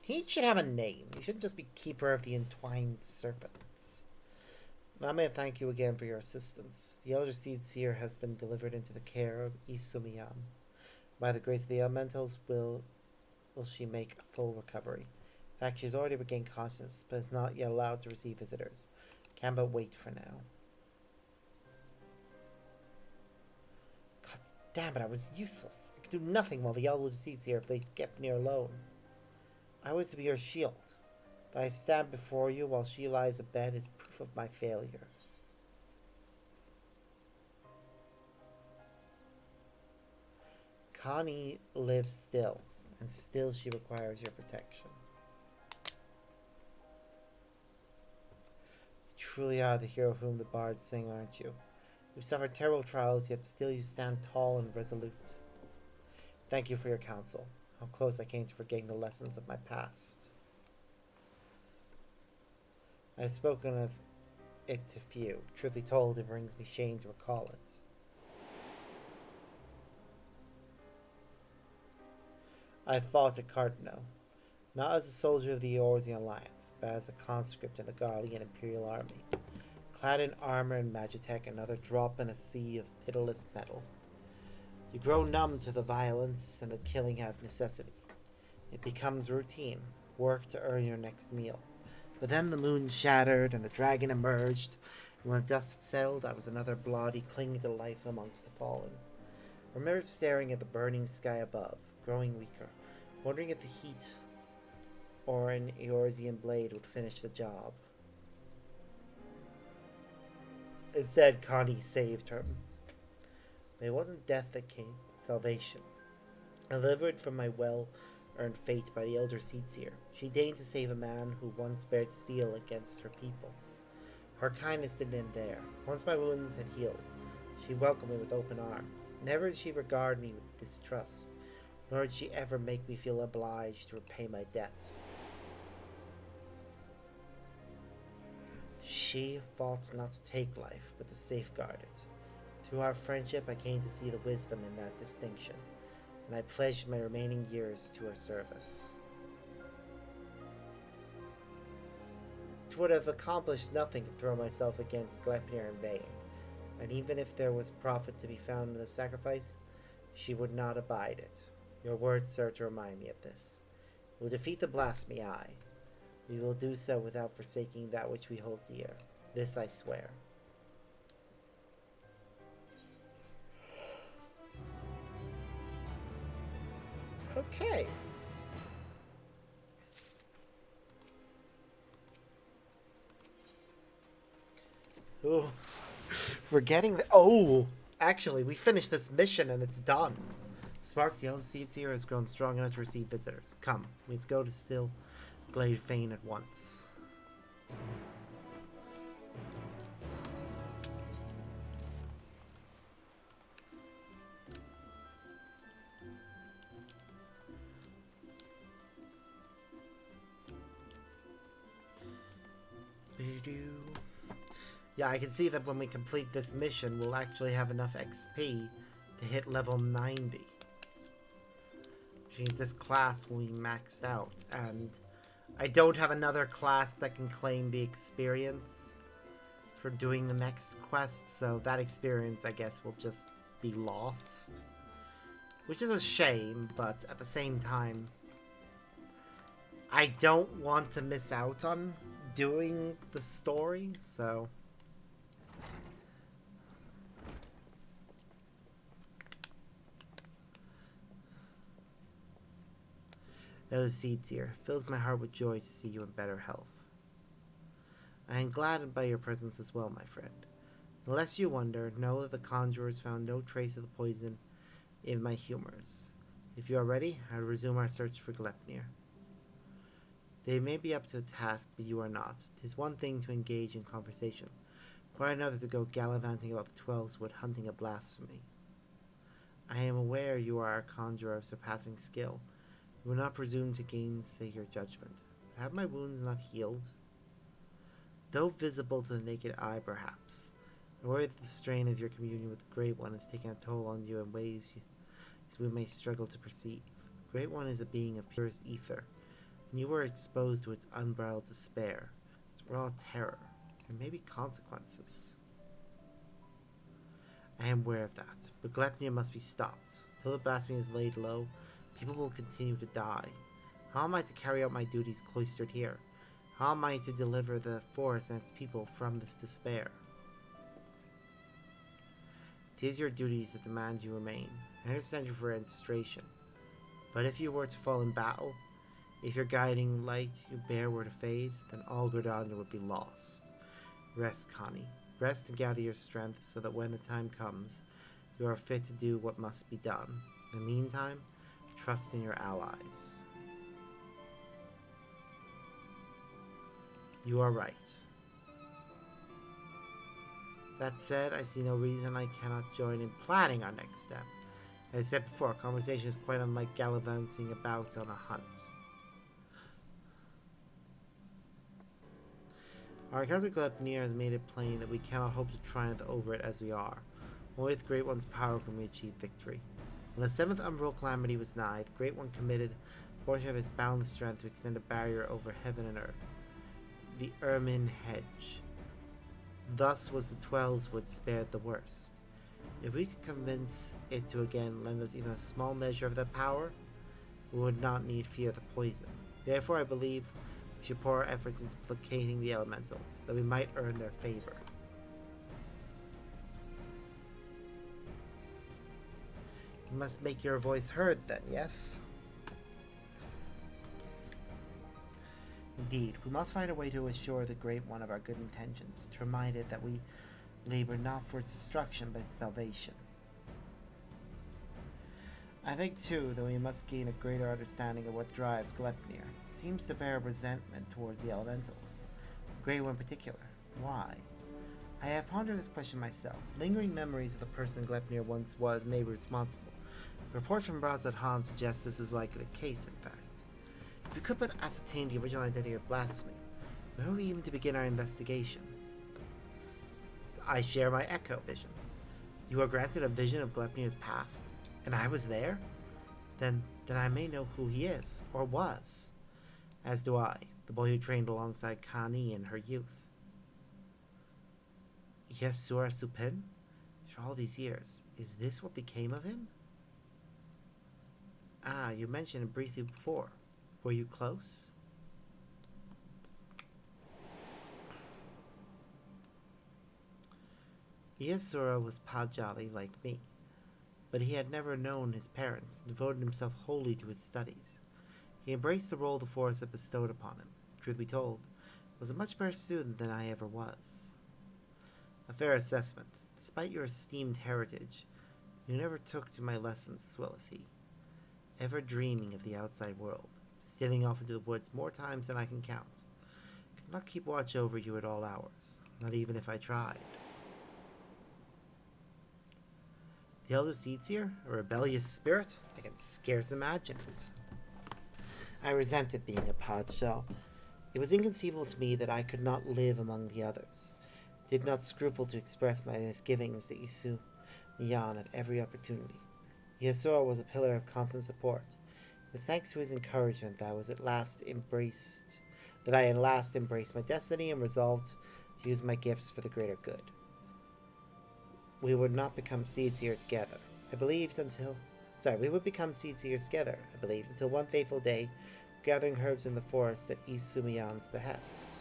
He should have a name. He shouldn't just be Keeper of the Entwined Serpents. I may thank you again for your assistance. The Elder Seed Seer has been delivered into the care of Isumiyam. By the grace of the elementals, will she make a full recovery. In fact, she has already regained consciousness, but is not yet allowed to receive visitors. Can but wait for now. God damn it, I was useless. I could do nothing while the Elder Seed Seer if they kept me alone. I was to be her shield. That I stand before you while she lies abed is proof of my failure. Connie lives still, and still she requires your protection. You truly are the hero of whom the bards sing, aren't you? You've suffered terrible trials, yet still you stand tall and resolute. Thank you for your counsel. How close I came to forgetting the lessons of my past. I have spoken of it to few. Truth be told, it brings me shame to recall it. I fought at Cardinal, not as a soldier of the Eorzean Alliance, but as a conscript in the Garlean Imperial Army, clad in armor and magitech, another drop in a sea of pitiless metal. You grow numb to the violence and the killing out of necessity. It becomes routine, work to earn your next meal. But then the moon shattered and the dragon emerged, and when the dust had settled, I was another bloody clinging to life amongst the fallen. I remember staring at the burning sky above, growing weaker, wondering if the heat or an Eorzean blade would finish the job. Instead, Connie saved her. But it wasn't death that came, but salvation. Delivered from my well-earned fate by the Elder Seedseer, she deigned to save a man who once bared steel against her people. Her kindness didn't end there. Once my wounds had healed, she welcomed me with open arms. Never did she regard me with distrust, nor did she ever make me feel obliged to repay my debt. She fought not to take life, but to safeguard it. Through our friendship, I came to see the wisdom in that distinction, and I pledged my remaining years to her service. It would have accomplished nothing to throw myself against Glepnir in vain, and even if there was profit to be found in the sacrifice, she would not abide it. Your words serve to remind me of this. We will defeat the Blasphemy, aye. We will do so without forsaking that which we hold dear. This I swear. Okay. Ooh. We're getting the... Oh! Actually, we finished this mission and it's done. Sparks, the Elder Seedseer has grown strong enough to receive visitors. Come, let's go to Still Glade Fane at once. Yeah, I can see that when we complete this mission, we'll actually have enough XP to hit level 90. Which means this class will be maxed out. And I don't have another class that can claim the experience for doing the next quest, so that experience, I guess, will just be lost. Which is a shame, but at the same time, I don't want to miss out on doing the story, so... Elder Seedseer, fills my heart with joy to see you in better health. I am gladdened by your presence as well, my friend. Unless you wonder, know that the conjurers found no trace of the poison in my humors. If you are ready, I will resume our search for Glepnir. They may be up to the task, but you are not. 'Tis one thing to engage in conversation, quite another to go gallivanting about the Twelveswood hunting a blasphemy. I am aware you are a conjurer of surpassing skill. You will not presume to gainsay your judgment. But have my wounds not healed? Though visible to the naked eye, perhaps, I worry that the strain of your communion with the Great One has taken a toll on you in ways we may struggle to perceive. The Great One is a being of purest ether, and you were exposed to its unbridled despair, its raw terror. There may be consequences. I am aware of that, but Glepnir must be stopped. Till the blasphemy is laid low, people will continue to die. How am I to carry out my duties cloistered here? How am I to deliver the forest and its people from this despair? 'Tis your duties that demand you remain. I understand your frustration, but if you were to fall in battle, if your guiding light you bear were to fade, then all Gridania would be lost. Rest, Connie. Rest and gather your strength so that when the time comes, you are fit to do what must be done. In the meantime, trust in your allies. You are right. That said, I see no reason I cannot join in planning our next step. As I said before, our conversation is quite unlike gallivanting about on a hunt. Our encounter with Glepnir has made it plain that we cannot hope to triumph over it as we are. Only with the Great One's power can we achieve victory. When the seventh umbral calamity was nigh, the Great One committed a portion of his boundless strength to extend a barrier over heaven and earth. The Ermine Hedge. Thus was the Twelveswood spared the worst. If we could convince it to again lend us even a small measure of that power, we would not need fear the poison. Therefore, I believe we should pour our efforts into placating the elementals, that we might earn their favor. You must make your voice heard then, yes? Indeed, we must find a way to assure the Great One of our good intentions, to remind it that we labor not for its destruction, but its salvation. I think, too, that we must gain a greater understanding of what drives Glepnir. It seems to bear resentment towards the elementals, the Great One in particular. Why? I have pondered this question myself. Lingering memories of the person Glepnir once was may be responsible. Reports from Brazad Han suggest this is likely the case, in fact. If we could but ascertain the original identity of Blasphemy, where are we even to begin our investigation? I share my echo vision. You are granted a vision of Glepnir's past, and I was there? Then I may know who he is, or was. As do I, the boy who trained alongside Kani in her youth. Yesura Supin? For all these years, is this what became of him? Ah, you mentioned it briefly before. Were you close? Yesura was Pajali like me, but he had never known his parents and devoted himself wholly to his studies. He embraced the role the forest had bestowed upon him. Truth be told, was a much better student than I ever was. A fair assessment. Despite your esteemed heritage, you never took to my lessons as well as he. Ever dreaming of the outside world, stealing off into the woods more times than I can count. Could not keep watch over you at all hours, not even if I tried. The Elder Seedseer, a rebellious spirit? I can scarce imagine it. I resented being a Padshah. It was inconceivable to me that I could not live among the others. I did not scruple to express my misgivings to Isu Miyan at every opportunity. Yesura was a pillar of constant support. With thanks to his encouragement, I at last embraced my destiny and resolved to use my gifts for the greater good. We would not become Seedseers together. We would become Seedseers together, I believed, until one fateful day, gathering herbs in the forest at Isumiyan's behest.